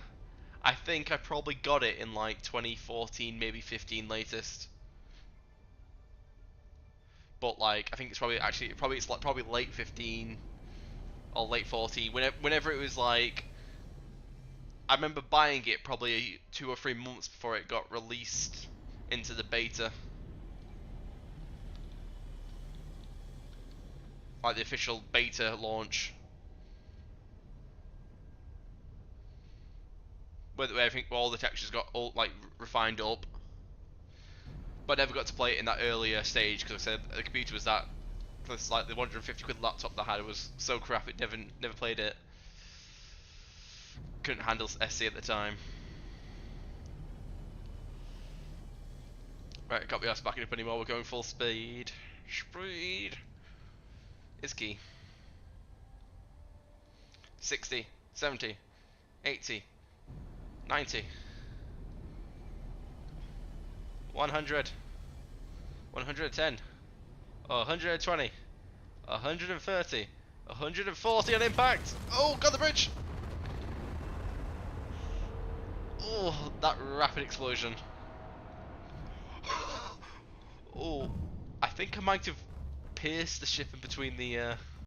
think I probably got it in like 2014, maybe 15 latest. But like, I think it's probably probably late 15 or late 14. Whenever it was like, I remember buying it probably 2 or 3 months before it got released into the beta. Like the official beta launch. Where I think all the textures got all like refined up. But I never got to play it in that earlier stage because I said the computer was that. Plus, like the 150 quid laptop that I had was so crap it never played it. Couldn't handle SC at the time. Right, can't be asked backing up anymore. We're going full speed. Speed is key. 60, 70, 80, 90, 100, 110, 120, 130, 140 on impact. Oh, got the bridge. Oh, that rapid explosion. Oh, I think I might have pierced the ship in between the